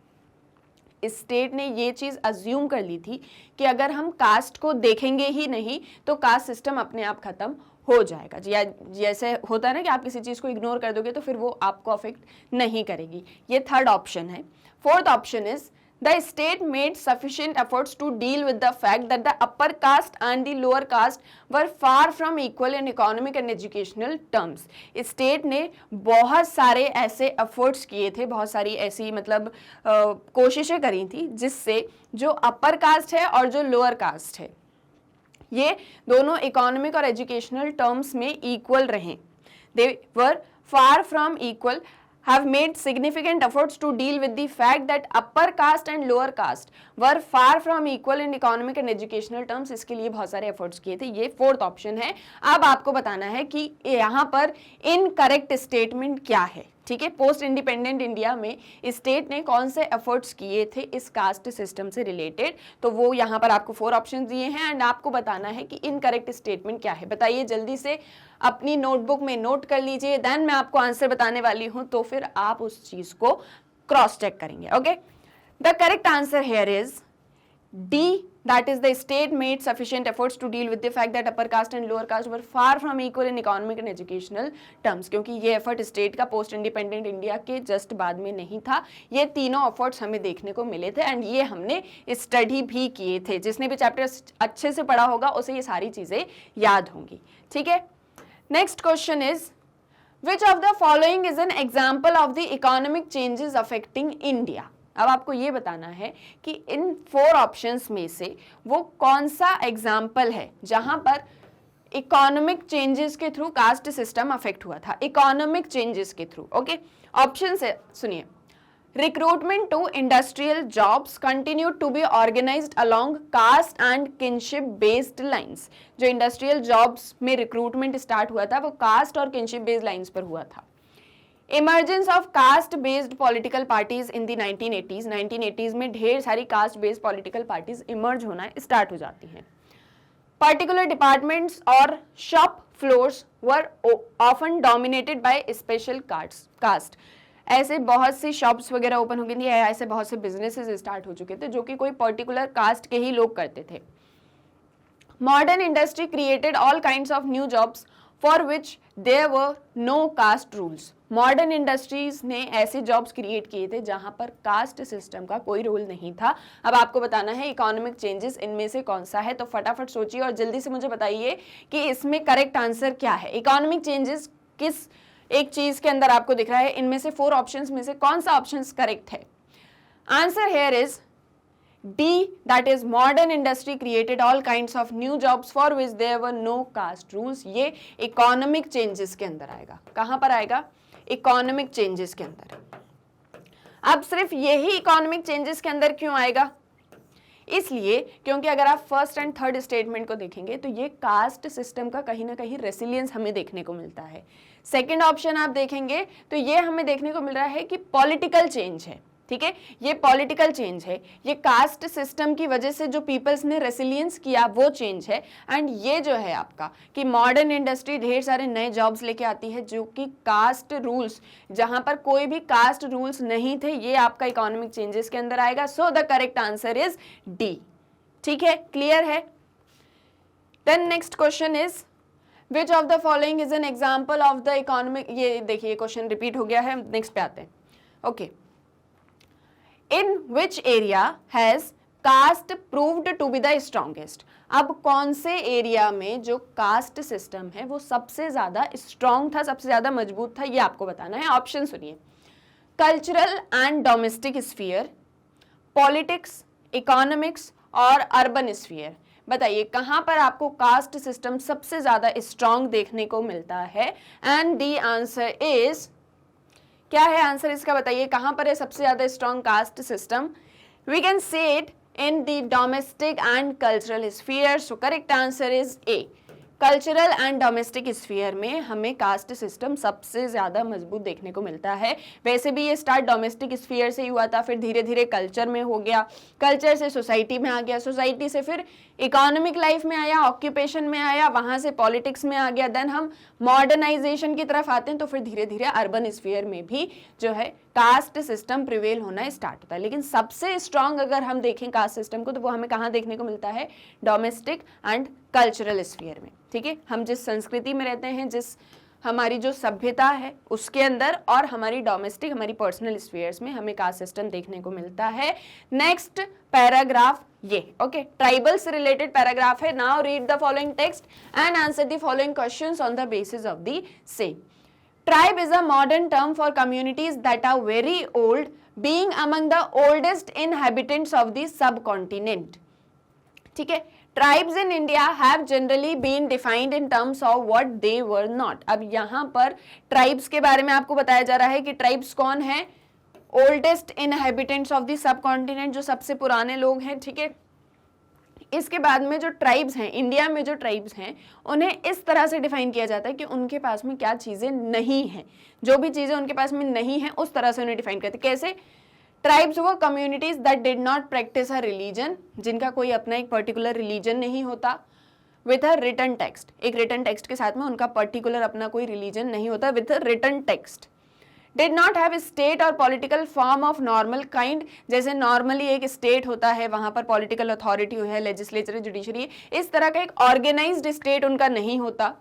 State ने ये चीज अज्यूम कर ली थी कि अगर हम कास्ट को देखेंगे ही नहीं तो कास्ट सिस्टम अपने आप खत्म हो जाएगा। जैसे होता है ना कि आप किसी चीज को इग्नोर कर दोगे तो फिर वो आपको अफेक्ट नहीं करेगी। ये थर्ड ऑप्शन है। Fourth option is the state made sufficient efforts to deal with the fact that the upper caste and the lower caste were far from equal in economic and educational terms. State ने बहुत सारे ऐसे efforts किए थे, बहुत सारी ऐसी मतलब कोशिशें करी थी जिससे जो अपर कास्ट है और जो लोअर कास्ट है ये दोनों इकोनॉमिक और एजुकेशनल टर्म्स में इक्वल रहें। They were far from equal, have made significant efforts to deal with the fact that upper caste and lower caste were far from equal in economic and educational terms। इसके लिए बहुत सारे efforts किए थे। ये fourth option है। अब आपको बताना है कि यहाँ पर इनकरेक्ट स्टेटमेंट क्या है। ठीक है, पोस्ट इंडिपेंडेंट इंडिया में स्टेट ने कौन से एफर्ट्स किए थे इस कास्ट सिस्टम से रिलेटेड, तो वो यहाँ पर आपको 4 ऑप्शन दिए हैं एंड आपको बताना है कि इनकरेक्ट स्टेटमेंट क्या है। बताइए जल्दी से, अपनी नोटबुक में नोट कर लीजिए, देन मैं आपको आंसर बताने वाली हूँ तो फिर आप उस चीज को क्रॉस चेक करेंगे। Okay, the correct answer here is D, that is the state made sufficient efforts to deal with the fact that upper caste and lower caste were far from equal in economic and educational terms। क्योंकि ये effort state का post independent India के just बाद में नहीं था, ये तीनों एफर्ट्स हमें देखने को मिले थे एंड ये हमने स्टडी भी किए थे। जिसने भी चैप्टर अच्छे से पढ़ा होगा उसे ये सारी चीजें याद होंगी। ठीक है, next question is which of the following is an example of the economic changes affecting India. अब आपको ये बताना है कि इन 4 ऑप्शंस में से वो कौन सा एग्जाम्पल है जहां पर इकोनॉमिक चेंजेस के थ्रू कास्ट सिस्टम अफेक्ट हुआ था। इकोनॉमिक चेंजेस के थ्रू। ओके, ऑप्शन से सुनिए। Recruitment to industrial jobs continue to be organised along caste and kinship based lines. जो इंडस्ट्रियल जॉब्स में रिक्रूटमेंट स्टार्ट हुआ था वो कास्ट और किनशिप बेस्ड लाइंस पर हुआ था। Emergence of caste based political parties in the 1980s। 1980s में ढेर सारी caste based political parties emerge होना स्टार्ट हो जाती हैं। पर्टिकुलर डिपार्टमेंट्स और shop floors were often dominated by special caste. ऐसे बहुत सी शॉप्स वगैरह ओपन हो गई थी, ऐसे बहुत से बिजनेसेस स्टार्ट हो चुके थे जो कि कोई पर्टिकुलर कास्ट के ही लोग करते थे। Modern industry created all kinds of new jobs for which there were no caste rules. Modern industries ने ऐसे जॉब्स क्रिएट किए थे जहां पर कास्ट सिस्टम का कोई रूल नहीं था। अब आपको बताना है इकोनॉमिक चेंजेस इनमें से कौन सा है, तो फटाफट सोचिए और जल्दी से मुझे बताइए कि इसमें करेक्ट आंसर क्या है। इकोनॉमिक चेंजेस किस एक चीज के अंदर आपको दिख रहा है, इनमें से 4 ऑप्शंस में से कौन सा ऑप्शन करेक्ट है? Answer here is D, that is modern industry created all kinds of new jobs for which there were no caste rules। ये इकोनॉमिक चेंजेस के अंदर आएगा। कहां पर आएगा? इकोनॉमिक चेंजेस के अंदर। अब सिर्फ यही इकोनॉमिक चेंजेस के अंदर क्यों आएगा? इसलिए क्योंकि अगर आप फर्स्ट एंड थर्ड स्टेटमेंट को देखेंगे तो ये कास्ट सिस्टम का कहीं ना कहीं रेसिलियंस हमें देखने को मिलता है। सेकंड ऑप्शन आप देखेंगे तो ये हमें देखने को मिल रहा है कि पॉलिटिकल चेंज है, ठीक है, ये पॉलिटिकल चेंज है, ये कास्ट सिस्टम की वजह से जो पीपल्स ने रेसिलियंस किया वो चेंज है। एंड ये जो है आपका कि मॉडर्न इंडस्ट्री ढेर सारे नए जॉब्स लेके आती है जो कि कास्ट रूल्स, जहां पर कोई भी कास्ट रूल्स नहीं थे, ये आपका इकोनॉमिक चेंजेस के अंदर आएगा। So the correct answer is D. ठीक है, क्लियर है? Then next question is which of the following is an example of the economic. ये देखिए क्वेश्चन रिपीट हो गया है, नेक्स्ट पे आते हैं। Okay, In which area has caste proved to be the strongest? अब कौन से एरिया में जो कास्ट सिस्टम है वो सबसे ज्यादा स्ट्रॉन्ग था, सबसे ज्यादा मजबूत था, ये आपको बताना है। ऑप्शन सुनिए, cultural and domestic sphere, politics, economics और अर्बन स्फीयर। बताइए कहां पर आपको कास्ट सिस्टम सबसे ज्यादा स्ट्रॉन्ग देखने को मिलता है? एंड द आंसर इज, क्या है आंसर इसका? बताइए कहां पर है सबसे ज्यादा strong caste system? We can say it in the domestic and cultural sphere. So correct answer is A, cultural and domestic sphere में हमें कास्ट सिस्टम सबसे ज्यादा मजबूत देखने को मिलता है। वैसे भी ये स्टार्ट डोमेस्टिक स्फीयर से ही हुआ था, फिर धीरे धीरे कल्चर में हो गया, कल्चर से सोसाइटी में आ गया, सोसाइटी से फिर इकोनॉमिक लाइफ में आया, ऑक्यूपेशन में आया, वहां से पॉलिटिक्स में आ गया, देन हम मॉडर्नाइजेशन की तरफ आते हैं तो फिर धीरे धीरे अर्बन स्फीयर में भी जो है कास्ट सिस्टम प्रिवेल होना स्टार्ट होता है। लेकिन सबसे स्ट्रांग अगर हम देखें कास्ट सिस्टम को तो वो हमें कहाँ देखने को मिलता है? डोमेस्टिक एंड कल्चरल स्फीयर में। ठीक है, हम जिस संस्कृति में रहते हैं, जिस हमारी जो सभ्यता है उसके अंदर, और हमारी डोमेस्टिक, हमारी पर्सनल स्फीयर्स में हमें कास्ट सिस्टम देखने को मिलता है। नेक्स्ट पैराग्राफ ये, ओके, ट्राइबल से रिलेटेड पैराग्राफ है। Now read the following text and answer the following questions on the basis of the same. Tribe is a modern term for communities that are very old, being among the oldest inhabitants of the subcontinent. ठीक है, tribes in India have generally been defined in terms of what they were not. अब यहाँ पर tribes के बारे में आपको बताया जा रहा है कि ट्राइब्स कौन है? Oldest inhabitants of the subcontinent, जो सबसे पुराने लोग हैं। ठीक है, इसके बाद में जो ट्राइब्स हैं, इंडिया में जो ट्राइब्स हैं, उन्हें इस तरह से डिफाइन किया जाता है कि उनके पास में क्या चीज़ें नहीं हैं, जो भी चीज़ें उनके पास में नहीं हैं उस तरह से उन्हें डिफाइन करते हैं। कैसे? ट्राइब्स वो communities that did not practice a religion, जिनका कोई अपना एक पर्टिकुलर रिलीजन नहीं होता, विथ अ रिटन टेक्स्ट, एक रिटन टेक्स्ट के साथ में उनका पर्टिकुलर अपना कोई रिलीजन नहीं होता, with a written text. Did not have state और political form of normal kind, जैसे नॉर्मली एक स्टेट होता है, वहां पर पॉलिटिकल अथॉरिटी है, लेजिस्लेचर, जुडिशरी, इस तरह का एक ऑर्गेनाइज्ड स्टेट उनका नहीं होता।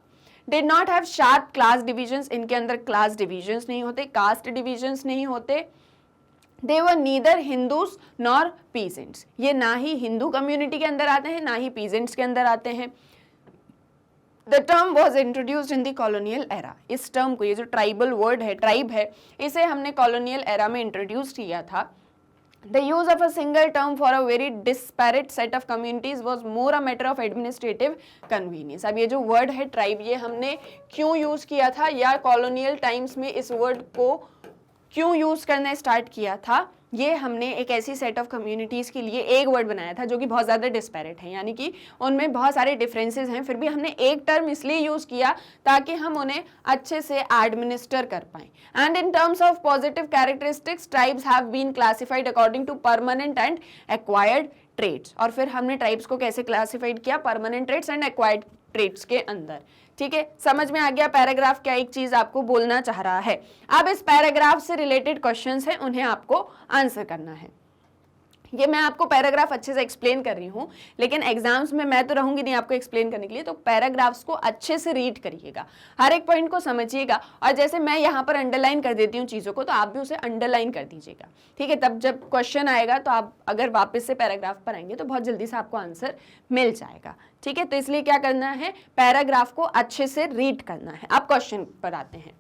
Did not have sharp class divisions, इनके अंदर क्लास डिविजन्स नहीं होते, कास्ट डिविजन्स नहीं होते। दे वर नीदर हिंदूज नॉर पीजेंट्स, ये ना ही हिंदू कम्युनिटी के अंदर आते हैं ना ही पीजेंट्स के अंदर आते हैं। The term was introduced in the colonial era, इस टर्म को, ये जो ट्राइबल वर्ड है, ट्राइब है, इसे हमने कॉलोनियल एरा में इंट्रोड्यूस किया था। The use of a single term for a very disparate set of communities was more a matter of administrative convenience. अब ये जो वर्ड है ट्राइब, ये हमने क्यों यूज किया था, या कॉलोनियल टाइम्स में इस वर्ड को क्यों यूज करना स्टार्ट किया था? ये हमने एक ऐसी सेट ऑफ कम्युनिटीज़ के लिए एक वर्ड बनाया था जो कि बहुत ज़्यादा डिस्पैरेट है, यानी कि उनमें बहुत सारे डिफरेंसेस हैं, फिर भी हमने एक टर्म इसलिए यूज़ किया ताकि हम उन्हें अच्छे से एडमिनिस्टर कर पाएँ। And in terms of positive characteristics, tribes have been classified according to permanent and acquired traits. और फिर हमने ट्राइब्स को कैसे क्लासिफाइड किया? Permanent traits and acquired traits के अंदर। ठीक है, समझ में आ गया पैराग्राफ क्या एक चीज आपको बोलना चाह रहा है। अब इस पैराग्राफ से रिलेटेड क्वेश्चंस हैं, उन्हें आपको आंसर करना है। ये मैं आपको पैराग्राफ अच्छे से एक्सप्लेन कर रही हूँ, लेकिन एग्जाम्स में मैं तो रहूंगी नहीं आपको एक्सप्लेन करने के लिए, तो पैराग्राफ्स को अच्छे से रीड करिएगा, हर एक पॉइंट को समझिएगा, और जैसे मैं यहाँ पर अंडरलाइन कर देती हूँ चीज़ों को, तो आप भी उसे अंडरलाइन कर दीजिएगा। ठीक है, तब जब क्वेश्चन आएगा तो आप अगर वापस से पैराग्राफ पर आएंगे तो बहुत जल्दी से आपको आंसर मिल जाएगा। ठीक है, तो इसलिए क्या करना है, पैराग्राफ को अच्छे से रीड करना है। अब क्वेश्चन पर आते हैं।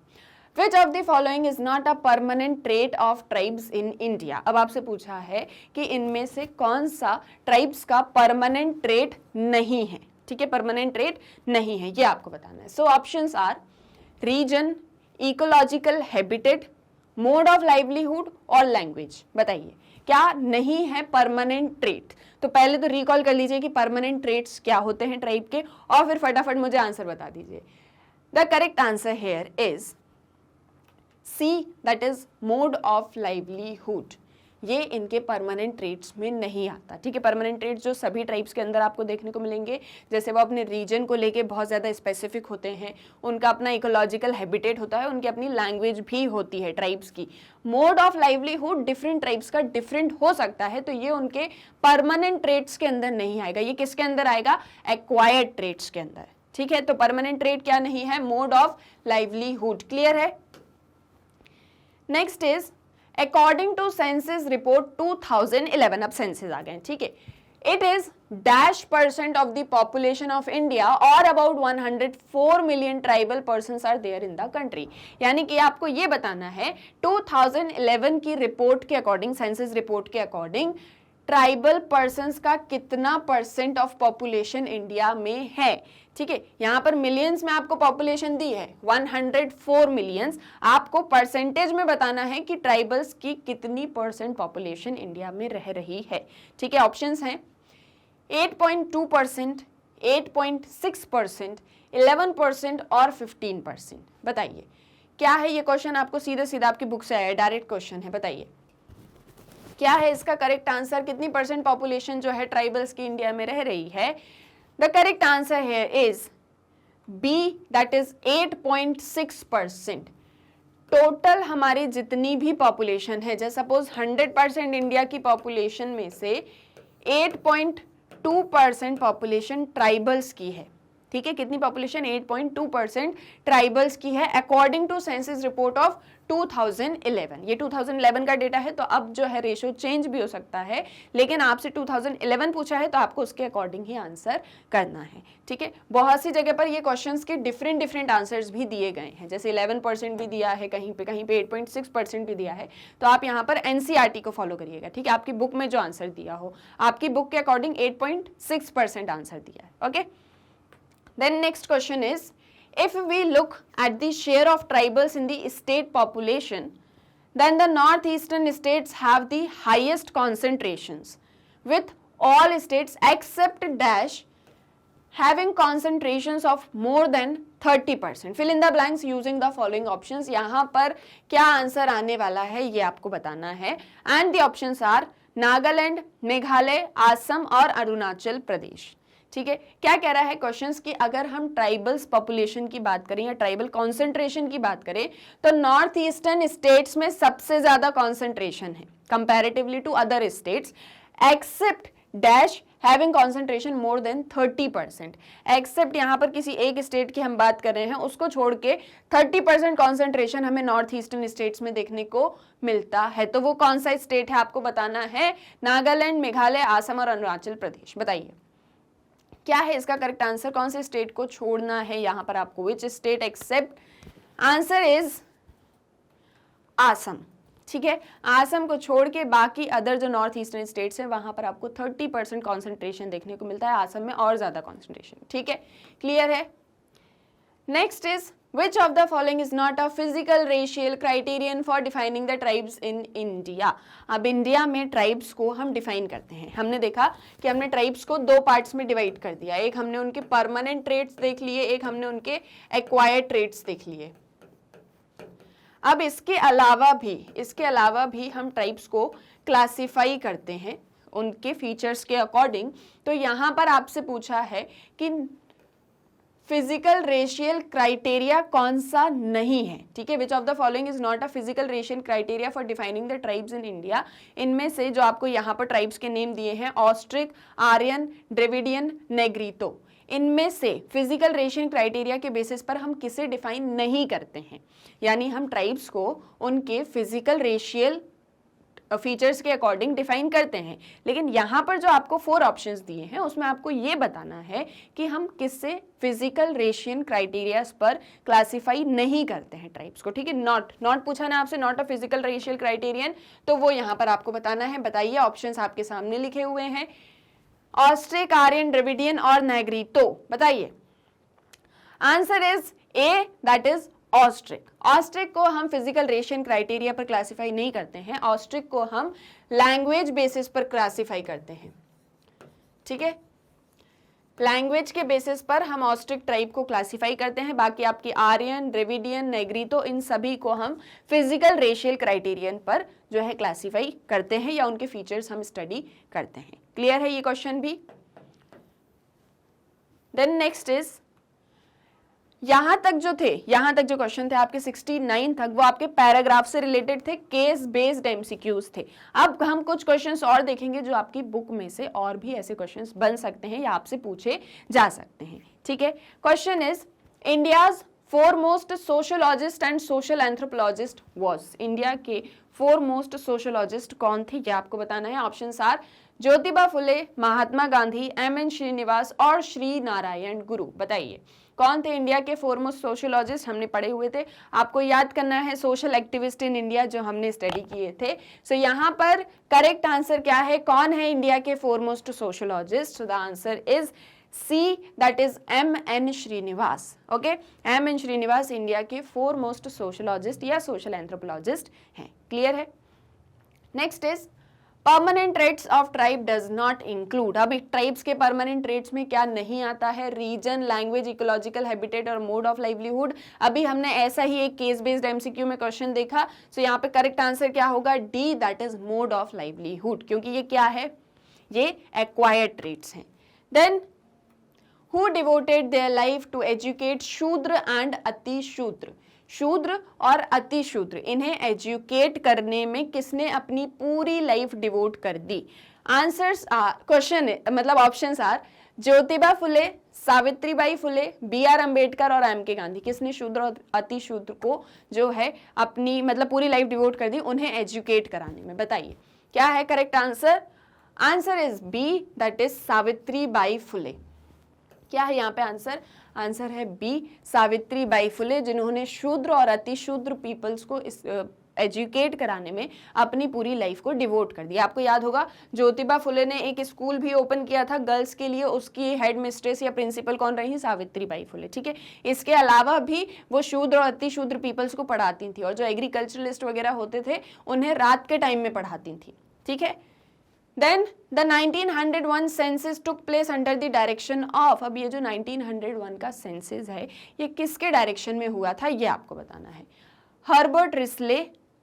Which of the following is not a permanent trait of tribes in India? अब आपसे पूछा है कि इनमें से कौन सा ट्राइब्स का परमानेंट ट्रेट नहीं है। ठीक है, परमानेंट ट्रेट नहीं है, ये आपको बताना है। So options are region, ecological habitat, mode of livelihood और लैंग्वेज। बताइए क्या नहीं है परमानेंट ट्रेट। तो पहले तो रिकॉल कर लीजिए कि परमानेंट ट्रेट्स क्या होते हैं ट्राइब के, और फिर फटाफट मुझे आंसर बता दीजिए। The correct answer here is C, that is mode of livelihood। ये इनके परमानेंट ट्रेट्स में नहीं आता। ठीक है, परमानेंट ट्रेट्स जो सभी ट्राइब्स के अंदर आपको देखने को मिलेंगे, जैसे वो अपने रीजन को लेके बहुत ज़्यादा स्पेसिफिक होते हैं, उनका अपना इकोलॉजिकल हैबिटेट होता है, उनकी अपनी लैंग्वेज भी होती है ट्राइब्स की। Mode of livelihood different tribes का डिफरेंट हो सकता है, तो ये उनके परमानेंट ट्रेट्स के अंदर नहीं आएगा। ये किसके अंदर आएगा, एक्वायर्ड ट्रेट्स के अंदर। ठीक है, तो परमानेंट ट्रेट क्या नहीं है, मोड ऑफ लाइवलीहुड। क्लियर है। Next is according to census report 2011। अब सेंसस आ गए। ठीक है, it is -% of the population of India और about 104 million tribal persons are there in the country. यानी कि आपको ये बताना है 2011 की रिपोर्ट के अकॉर्डिंग, सेंसस रिपोर्ट के अकॉर्डिंग ट्राइबल पर्सन्स का कितना % ऑफ पॉपुलेशन इंडिया में है। ठीक है, यहाँ पर मिलियंस में आपको पॉपुलेशन दी है 104 मिलियंस, आपको परसेंटेज में बताना है कि ट्राइबल्स की कितनी % पॉपुलेशन इंडिया में रह रही है। ठीक है, ऑप्शंस हैं 8.2%, 8.6%, 11% और 15%। बताइए क्या है ये क्वेश्चन, आपको सीधा सीधा आपकी बुक से आया, डायरेक्ट क्वेश्चन है। बताइए क्या है इसका करेक्ट आंसर, कितनी % पॉपुलेशन जो है ट्राइबल्स की इंडिया में रह रही है। The correct answer here is B, that is 8.6%। Total हमारी जितनी भी पॉपुलेशन है, जैसे सपोज 100% इंडिया की पॉपुलेशन में से 8.2% पॉपुलेशन ट्राइबल्स की है। ठीक है, कितनी पॉपुलेशन, 8.2% ट्राइबल्स की है according to census report of 2011। ये 2011 का डेटा है, तो अब जो है रेशियो चेंज भी हो सकता है, लेकिन आपसे 2011 पूछा है तो आपको उसके अकॉर्डिंग ही आंसर करना है। ठीक है, बहुत सी जगह पर ये क्वेश्चंस के डिफरेंट आंसर्स भी दिए गए हैं, जैसे 11% भी दिया है, कहीं पे 8.6% भी दिया है, तो आप यहाँ पर एनसीईआरटी को फॉलो करिएगा। ठीक है, आपकी बुक में जो आंसर दिया हो, आपकी बुक के अकॉर्डिंग 8.6% आंसर दिया है। Okay, then next question is, if we look at the share of tribals in the state population, then the northeastern states have the highest concentrations, with all states except dash having concentrations of more than 30%. fill in the blanks using the following options। यहाँ पर क्या answer आने वाला है ये आपको बताना है, and the options are Nagaland, Meghalaya, Assam और अरुणाचल प्रदेश। ठीक है, क्या कह रहा है क्वेश्चंस कि अगर हम ट्राइबल्स पॉपुलेशन की बात करें या ट्राइबल कॉन्सेंट्रेशन की बात करें, तो नॉर्थ ईस्टर्न स्टेट्स में सबसे ज्यादा कॉन्सेंट्रेशन है comparatively to other states, except dash having concentration more than 30%। Except यहाँ पर किसी एक स्टेट की हम बात कर रहे हैं, उसको छोड़ के 30% कॉन्सेंट्रेशन हमें नॉर्थ ईस्टर्न स्टेट्स में देखने को मिलता है। तो वो कौन सा स्टेट है आपको बताना है, नागालैंड, मेघालय, असम और अरुणाचल प्रदेश। बताइए क्या है इसका करेक्ट आंसर, कौन से स्टेट को छोड़ना है यहाँ पर आपको, which state except, answer is Assam. ठीक है, असम को छोड़ के बाकी अदर जो नॉर्थ ईस्टर्न स्टेट्स हैं वहां पर आपको 30% कॉन्सेंट्रेशन देखने को मिलता है, असम में और ज्यादा कॉन्सेंट्रेशन। ठीक है, क्लियर है। Next is which of the following is not a physical racial criterion for defining the tribes in India। अब इंडिया में ट्राइब्स को हम डिफाइन करते हैं, हमने देखा कि हमने ट्राइब्स को दो पार्ट्स में डिवाइड कर दिया, एक हमने उनके परमानेंट ट्रेट्स देख लिए, एक हमने उनके एक्वायर्ड ट्रेट्स देख लिए। अब इसके अलावा भी हम ट्राइब्स को क्लासिफाई करते हैं उनके फीचर्स के अकॉर्डिंग। तो यहाँ पर आपसे पूछा है कि फिजिकल रेशियल क्राइटेरिया कौन सा नहीं है, ठीक है, विच of the following is not a physical racial criteria for defining the tribes in India. इनमें से जो आपको यहाँ पर ट्राइब्स के नेम दिए हैं, ऑस्ट्रिक, आर्यन, द्रविडियन, नेग्रीतो, इनमें से फिजिकल रेशियल क्राइटेरिया के बेसिस पर हम किसे डिफाइन नहीं करते हैं, यानी हम ट्राइब्स को उनके फिजिकल रेशियल फीचर्स के अकॉर्डिंग डिफाइन करते हैं, लेकिन यहाँ पर जो आपको 4 ऑप्शंस दिए हैं उसमें आपको ये बताना है कि हम किससे फिजिकल रेशियल क्राइटेरियाज पर क्लासिफाई नहीं करते हैं ट्राइब्स को, ठीक है। नॉट पूछा ना आपसे, not a physical racial criterion, तो वो यहाँ पर आपको बताना है। बताइए, ऑप्शंस आपके सामने लिखे हुए हैं, ऑस्ट्रिक, आर्यन, द्रविडियन और नेग्रीतो। बताइए, answer is A, that is Austric. Austric को हम फिजिकल रेशियल क्राइटेरिया पर क्लासिफाई नहीं करते हैं, ऑस्ट्रिक को हम लैंग्वेज बेसिस पर क्लासिफाई करते हैं, ठीक है। लैंग्वेज के बेसिस पर हम ऑस्ट्रिक ट्राइब को क्लासिफाई करते हैं। बाकी आपकी आर्यन, द्रविडियन, नेग्रीतो, इन सभी को हम फिजिकल रेशियल क्राइटेरियन पर जो है क्लासिफाई करते हैं या उनके फीचर्स हम स्टडी करते हैं। क्लियर है ये क्वेश्चन भी। देन नेक्स्ट इज, यहां तक जो क्वेश्चन थे आपके 69 तक, वो आपके पैराग्राफ से रिलेटेड थे, केस बेस्ड एमसीक्यूज थे। अब हम कुछ क्वेश्चंस और देखेंगे जो आपकी बुक में से और भी ऐसे क्वेश्चंस बन सकते हैं या आपसे पूछे जा सकते हैं, ठीक है। Question is, India's foremost sociologist and social anthropologist was. India के फोरमोस्ट सोशियोलॉजिस्ट कौन थे, ये आपको बताना है। Options are Jyotiba Phule, Mahatma Gandhi, M N. श्रीनिवास और श्री नारायण गुरु। बताइए, कौन थे इंडिया के फोरमोस्ट सोशियोलॉजिस्ट, हमने पढ़े हुए थे। आपको याद करना है सोशल एक्टिविस्ट इन इंडिया जो हमने स्टडी किए थे। सो यहाँ पर करेक्ट आंसर क्या है, कौन है इंडिया के foremost sociologist? So the answer is C, that is M.N.. Srinivas. Okay, M N. Srinivas India के फोरमोस्ट सोशियोलॉजिस्ट या सोशल एंथ्रोपोलॉजिस्ट हैं। क्लियर है। Next is, permanent traits of tribe does not include. अब ट्राइब्स के परमानेंट ट्रेट्स में क्या नहीं आता है? रीजन, लैंग्वेज, इकोलॉजिकल हैबिटेट और मोड ऑफ लाइवलीहुड। अभी हमने ऐसा ही एक केस बेस्ड एमसीक्यू में क्वेश्चन देखा। सो यहाँ पे करेक्ट आंसर क्या होगा? D, that is mode of livelihood, क्योंकि ये क्या है? ये एक्वायर्ड ट्रेट्स हैं। Then, who devoted their life to educate Shudra and ati Shudra. शूद्र और अति शूद्र, इन्हें एजुकेट करने में किसने अपनी पूरी लाइफ डिवोट कर दी? आंसर्स क्वेश्चन मतलब ऑप्शंस आर ज्योतिबा फुले, सावित्रीबाई फुले, बी.आर. अंबेडकर और एम.के. गांधी। किसने शूद्र और अति शूद्र को जो है अपनी मतलब पूरी लाइफ डिवोट कर दी उन्हें एजुकेट कराने में? बताइए क्या है correct answer? Answer is B, that is Savitribai Phule. क्या है यहाँ पे आंसर? आंसर है बी, सावित्रीबाई फुले, जिन्होंने शूद्र और अति शूद्र पीपल्स को एजुकेट कराने में अपनी पूरी लाइफ को डिवोट कर दिया। आपको याद होगा ज्योतिबा फुले ने एक स्कूल भी ओपन किया था गर्ल्स के लिए, उसकी हेड मिस्ट्रेस या प्रिंसिपल कौन रही? सावित्रीबाई फुले। ठीक है, इसके अलावा भी वो शूद्र और अति शूद्र पीपल्स को पढ़ाती थी और जो एग्रीकल्चरलिस्ट वगैरह होते थे उन्हें रात के टाइम में पढ़ाती थी। ठीक है, Then the 1901 census took place under the direction of। अब ये जो 1901 का सेंसस है ये किसके डायरेक्शन में हुआ था ये आपको बताना है। Herbert Risley,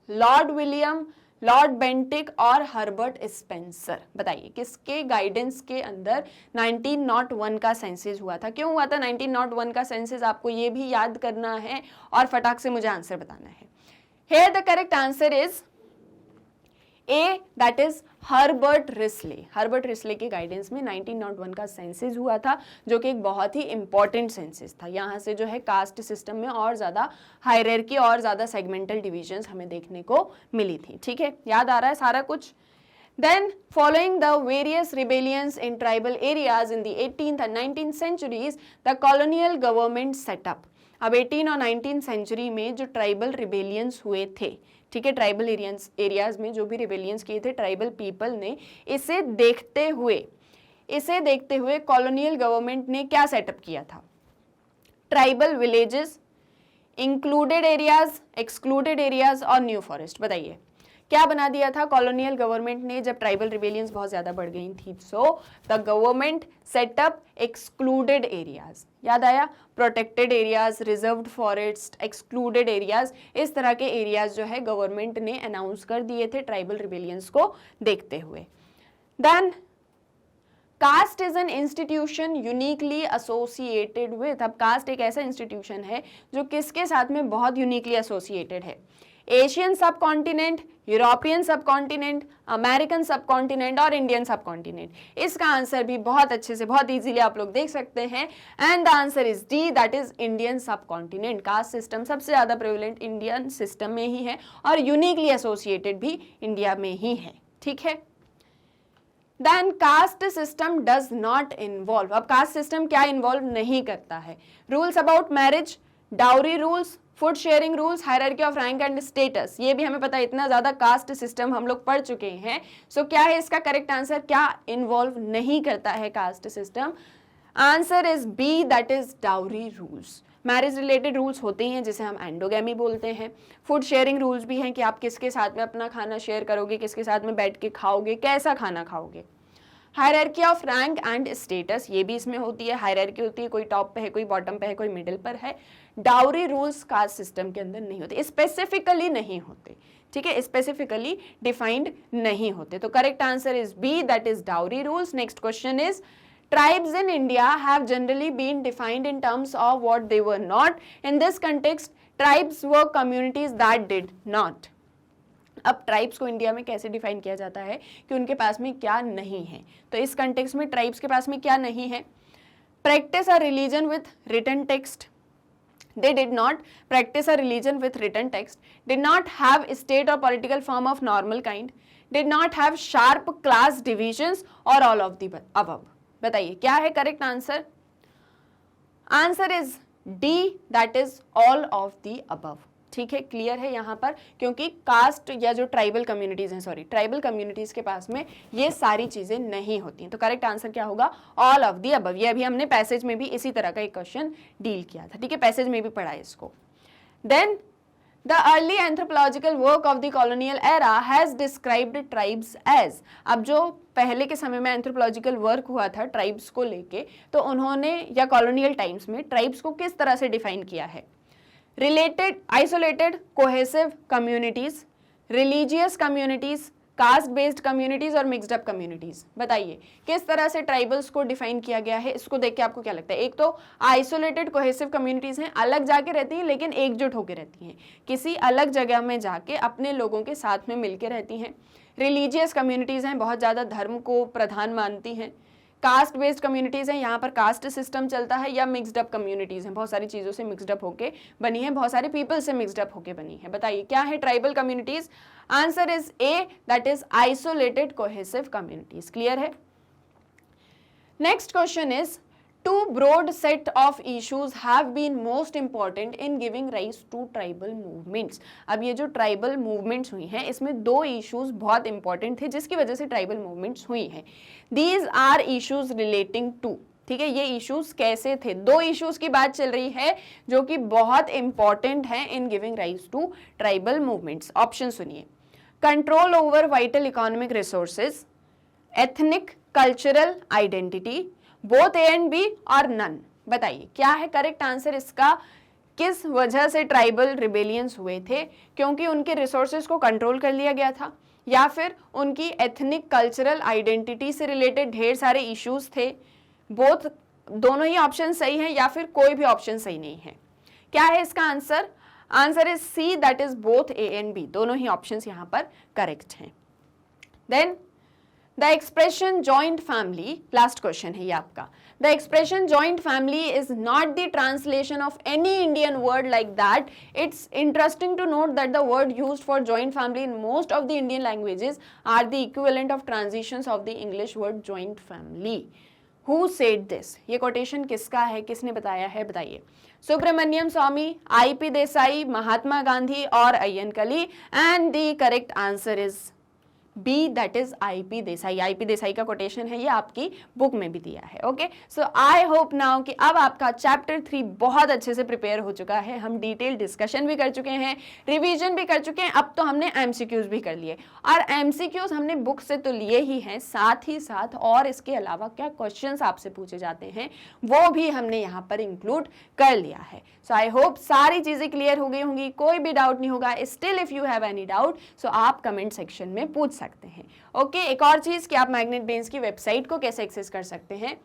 Lord William, Lord Bentinck और हर्बर्ट स्पेंसर। बताइए किसके गाइडेंस के अंदर 1901 का सेंसस हुआ था? क्यों हुआ था 1901 का सेंसस? आपको ये भी याद करना है और फटाक से मुझे आंसर बताना है। Here the correct answer is A, that is Herbert Risley. Herbert Risley के गाइडेंस में 1901 का सेंसस हुआ था जो कि एक बहुत ही इंपॉर्टेंट सेंसस था। यहाँ से जो है कास्ट सिस्टम में और ज़्यादा हायरार्की और ज़्यादा सेगमेंटल डिविजन्स हमें देखने को मिली थी। ठीक है, याद आ रहा है सारा कुछ? Then, following the various rebellions in tribal areas in the 18th and 19th centuries, the colonial government set up। अब 18 और 19 सेंचुरी में जो ट्राइबल रिबेलियंस हुए थे, ठीक है, ट्राइबल एरियाज में जो भी रिबेलियंस किए थे ट्राइबल पीपल ने, इसे देखते हुए कॉलोनियल गवर्नमेंट ने क्या सेटअप किया था? Tribal villages, included areas, excluded areas और न्यू फॉरेस्ट। बताइए क्या बना दिया था कॉलोनियल गवर्नमेंट ने जब ट्राइबल रिबेलियंस बहुत ज्यादा बढ़ गई थी? So the government setup excluded areas. याद आया? Protected areas, reserved forest, excluded areas, इस तरह के एरियाज जो है गवर्नमेंट ने अनाउंस कर दिए थे ट्राइबल रिबेलियंस को देखते हुए। Then caste is an institution uniquely associated with, अब कास्ट एक ऐसा इंस्टीट्यूशन है जो किसके साथ में बहुत यूनिकली एसोसिएटेड है? Asian subcontinent, European subcontinent, American subcontinent और इंडियन सब कॉन्टिनेंट। इसका आंसर भी बहुत अच्छे से, बहुत इजीली आप लोग देख सकते हैं, and the answer is D, that is Indian सब कॉन्टिनेंट। कास्ट सिस्टम सबसे ज्यादा प्रेवलेंट इंडियन सिस्टम में ही है और यूनिकली एसोसिएटेड भी इंडिया में ही है, ठीक है। Then caste system does not involve, अब कास्ट सिस्टम क्या इन्वॉल्व नहीं करता है? Rules about marriage, dowry rules, food sharing rules, hierarchy of rank and status, ये भी हमें पता है, इतना ज्यादा कास्ट सिस्टम हम लोग पढ़ चुके हैं। सो क्या है इसका करेक्ट आंसर? क्या इन्वॉल्व नहीं करता है caste system? Answer is B, that is dowry rules. Marriage related rules होते हैं जिसे हम एंडोगैमी बोलते हैं। फूड शेयरिंग रूल्स भी हैं कि आप किसके साथ में अपना खाना शेयर करोगे, किसके साथ में बैठ के खाओगे, कैसा खाना खाओगे। Hierarchy of rank and status, ये भी इसमें होती है, हायरार्की होती है, कोई टॉप पे है, कोई बॉटम पे है, कोई मिडिल पर है। डाउरी रूल्स कास्ट सिस्टम के अंदर नहीं होते, स्पेसिफिकली नहीं होते, ठीक है, स्पेसिफिकली डिफाइंड नहीं होते। तो correct answer is B, that is dowry rules. Next question is tribes in India have generally been defined in terms of what they were not. In this context, tribes were communities that did not. अब tribes को India में कैसे define किया जाता है कि उनके पास में क्या नहीं है? तो इस कंटेक्स्ट में ट्राइब्स के पास में क्या नहीं है? Practice a religion with written text, they did not practice a religion with written text, did not have state or political form of normal kind, did not have sharp class divisions or all of the above. बताइए क्या है correct answer? Answer is D, that is all of the above, ठीक है, clear है यहाँ पर, क्योंकि cast या जो ट्राइबल कम्युनिटीज हैं, सॉरी ट्राइबल कम्युनिटीज के पास में ये सारी चीजें नहीं होती हैं। तो करेक्ट आंसर क्या होगा? All of the above. ये अभी हमने पैसेज में भी इसी तरह का एक क्वेश्चन डील किया था, ठीक है, पैसेज में भी पढ़ा है इसको। Then the early anthropological work of the colonial era has described tribes as, अब जो पहले के समय में एंथ्रोपोलॉजिकल वर्क हुआ था ट्राइब्स को लेके, तो उन्होंने या कॉलोनियल टाइम्स में ट्राइब्स को किस तरह से डिफाइन किया है? Related, isolated, cohesive communities, religious communities, caste based communities और मिक्स्ड अप कम्युनिटीज। बताइए किस तरह से ट्राइबल्स को डिफाइन किया गया है? इसको देख के आपको क्या लगता है? एक तो आइसोलेटेड कोहेसिव कम्युनिटीज हैं, अलग जाके रहती हैं लेकिन एकजुट होकर रहती हैं, किसी अलग जगह में जाके अपने लोगों के साथ में मिलकर रहती हैं। रिलीजियस कम्युनिटीज हैं, बहुत ज़्यादा धर्म को प्रधान मानती हैं। कास्ट बेस्ड कम्युनिटीज़ हैं, यहाँ पर कास्ट सिस्टम चलता है। या मिक्स्ड अप कम्युनिटीज़ हैं, बहुत सारी चीज़ों से मिक्स्ड अप होके बनी है, बहुत सारे पीपल से मिक्स्ड अप होके बनी है। बताइए क्या है tribal communities? Answer is A, that is isolated cohesive communities. Clear है? Next question is two broad set of issues have been most important in giving rise to tribal movements. अब ये जो ट्राइबल मूवमेंट्स हुई हैं इसमें दो issues बहुत important थे जिसकी वजह से ट्राइबल मूवमेंट्स हुई हैं। These are issues relating to, ठीक है, ये इश्यूज कैसे थे? दो इश्यूज की बात चल रही है जो कि बहुत इंपॉर्टेंट है in giving rise to tribal movements. Option सुनिए, control over vital economic resources, ethnic cultural identity, both A and B और नन। बताइए क्या है करेक्ट आंसर इसका? किस वजह से ट्राइबल रिबेलियंस हुए थे? क्योंकि उनके रिसोर्सेज को कंट्रोल कर लिया गया था, या फिर उनकी एथनिक कल्चरल आइडेंटिटी से रिलेटेड ढेर सारे इश्यूज थे? बोथ, दोनों ही ऑप्शन सही हैं या फिर कोई भी ऑप्शन सही नहीं है? क्या है इसका answer? Answer is C, that is both A and B, दोनों ही ऑप्शंस यहाँ पर करेक्ट हैं। Then The expression joint family, last question है ये आपका। The expression joint family is not the translation of any Indian word like that. It's interesting to note that the word used for joint family in most of the Indian languages are the equivalent of transitions of the English word joint family. Who said this? ये quotation किसका है, किसने बताया है? बताइए। सुब्रमण्यम स्वामी, I.P. Desai, Mahatma Gandhi और Ayyankali. And the correct answer is B, that is I P. Desai. I P. Desai का quotation है, ये आपकी बुक में भी दिया है। Okay, so I hope now कि अब आपका चैप्टर 3 बहुत अच्छे से प्रिपेयर हो चुका है। हम डिटेल डिस्कशन भी कर चुके हैं, रिवीजन भी कर चुके हैं, अब तो हमने एमसीक्यूज भी कर लिए। और एमसीक्यूज हमने बुक से तो लिए ही हैं, साथ ही साथ और इसके अलावा क्या क्वेश्चंस आपसे पूछे जाते हैं वो भी हमने यहाँ पर इंक्लूड कर लिया है। सो आई होप सारी चीज़ें क्लियर हो गई होंगी, कोई भी डाउट नहीं होगा। Still if you have any doubt so आप कमेंट सेक्शन में पूछ सकते हैं। सकते हैं। ओके, एक और चीज़ कि आप मैग्नेट ब्रेन्स की वेबसाइट को कैसे एक्सेस कर सकते हैं।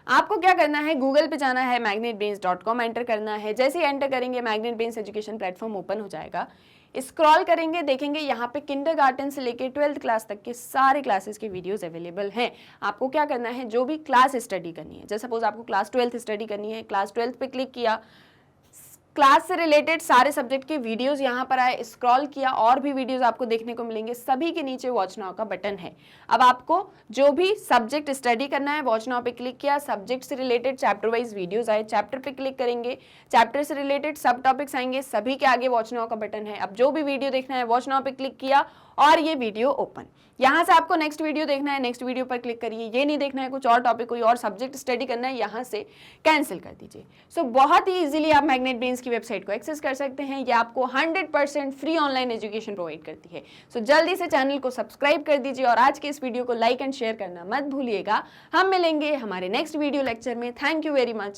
आपको क्या करना है, गूगल पे जाना है, magnetbrains.com एंटर करना है। जैसे ही एंटर करेंगे magnet brains education platform open हो जाएगा। स्क्रॉल करेंगे, देखेंगे यहाँ पे किंडरगार्टन से लेके 12th क्लास तक के सारे क्लासेस के वीडियोस अवेलेबल हैं। आपको क्या करना है, जो भी क्लास स्टडी करनी है, जैसे सपोज आपको क्लास 12th स्टडी करनी है, क्लास 12th पे क्लिक किया, क्लास से रिलेटेड सारे सब्जेक्ट के वीडियोस यहाँ पर आए, स्क्रॉल किया, और भी वीडियोस आपको देखने को मिलेंगे। सभी के नीचे वॉच नाउ का बटन है। अब आपको जो भी सब्जेक्ट स्टडी करना है, वॉच नाउ पे क्लिक किया, सब्जेक्ट से रिलेटेड चैप्टर वाइज वीडियोस आए, चैप्टर पे क्लिक करेंगे, चैप्टर से रिलेटेड सब टॉपिक्स आएंगे, सभी के आगे वॉच नाउ का बटन है। अब जो भी वीडियो देखना है, वॉच नाउ पे क्लिक किया और ये वीडियो ओपन। यहाँ से आपको नेक्स्ट वीडियो देखना है, नेक्स्ट वीडियो पर क्लिक करिए। ये नहीं देखना है कुछ और टॉपिक, कोई और सब्जेक्ट स्टडी करना है, यहाँ से कैंसिल कर दीजिए। सो बहुत ही इजीली आप मैग्नेट ब्रेन्स की वेबसाइट को एक्सेस कर सकते हैं। ये आपको 100% फ्री ऑनलाइन एजुकेशन प्रोवाइड करती है। सो जल्दी से चैनल को सब्सक्राइब कर दीजिए और आज के इस वीडियो को लाइक एंड शेयर करना मत भूलिएगा। हम मिलेंगे हमारे नेक्स्ट वीडियो लेक्चर में। Thank you very much.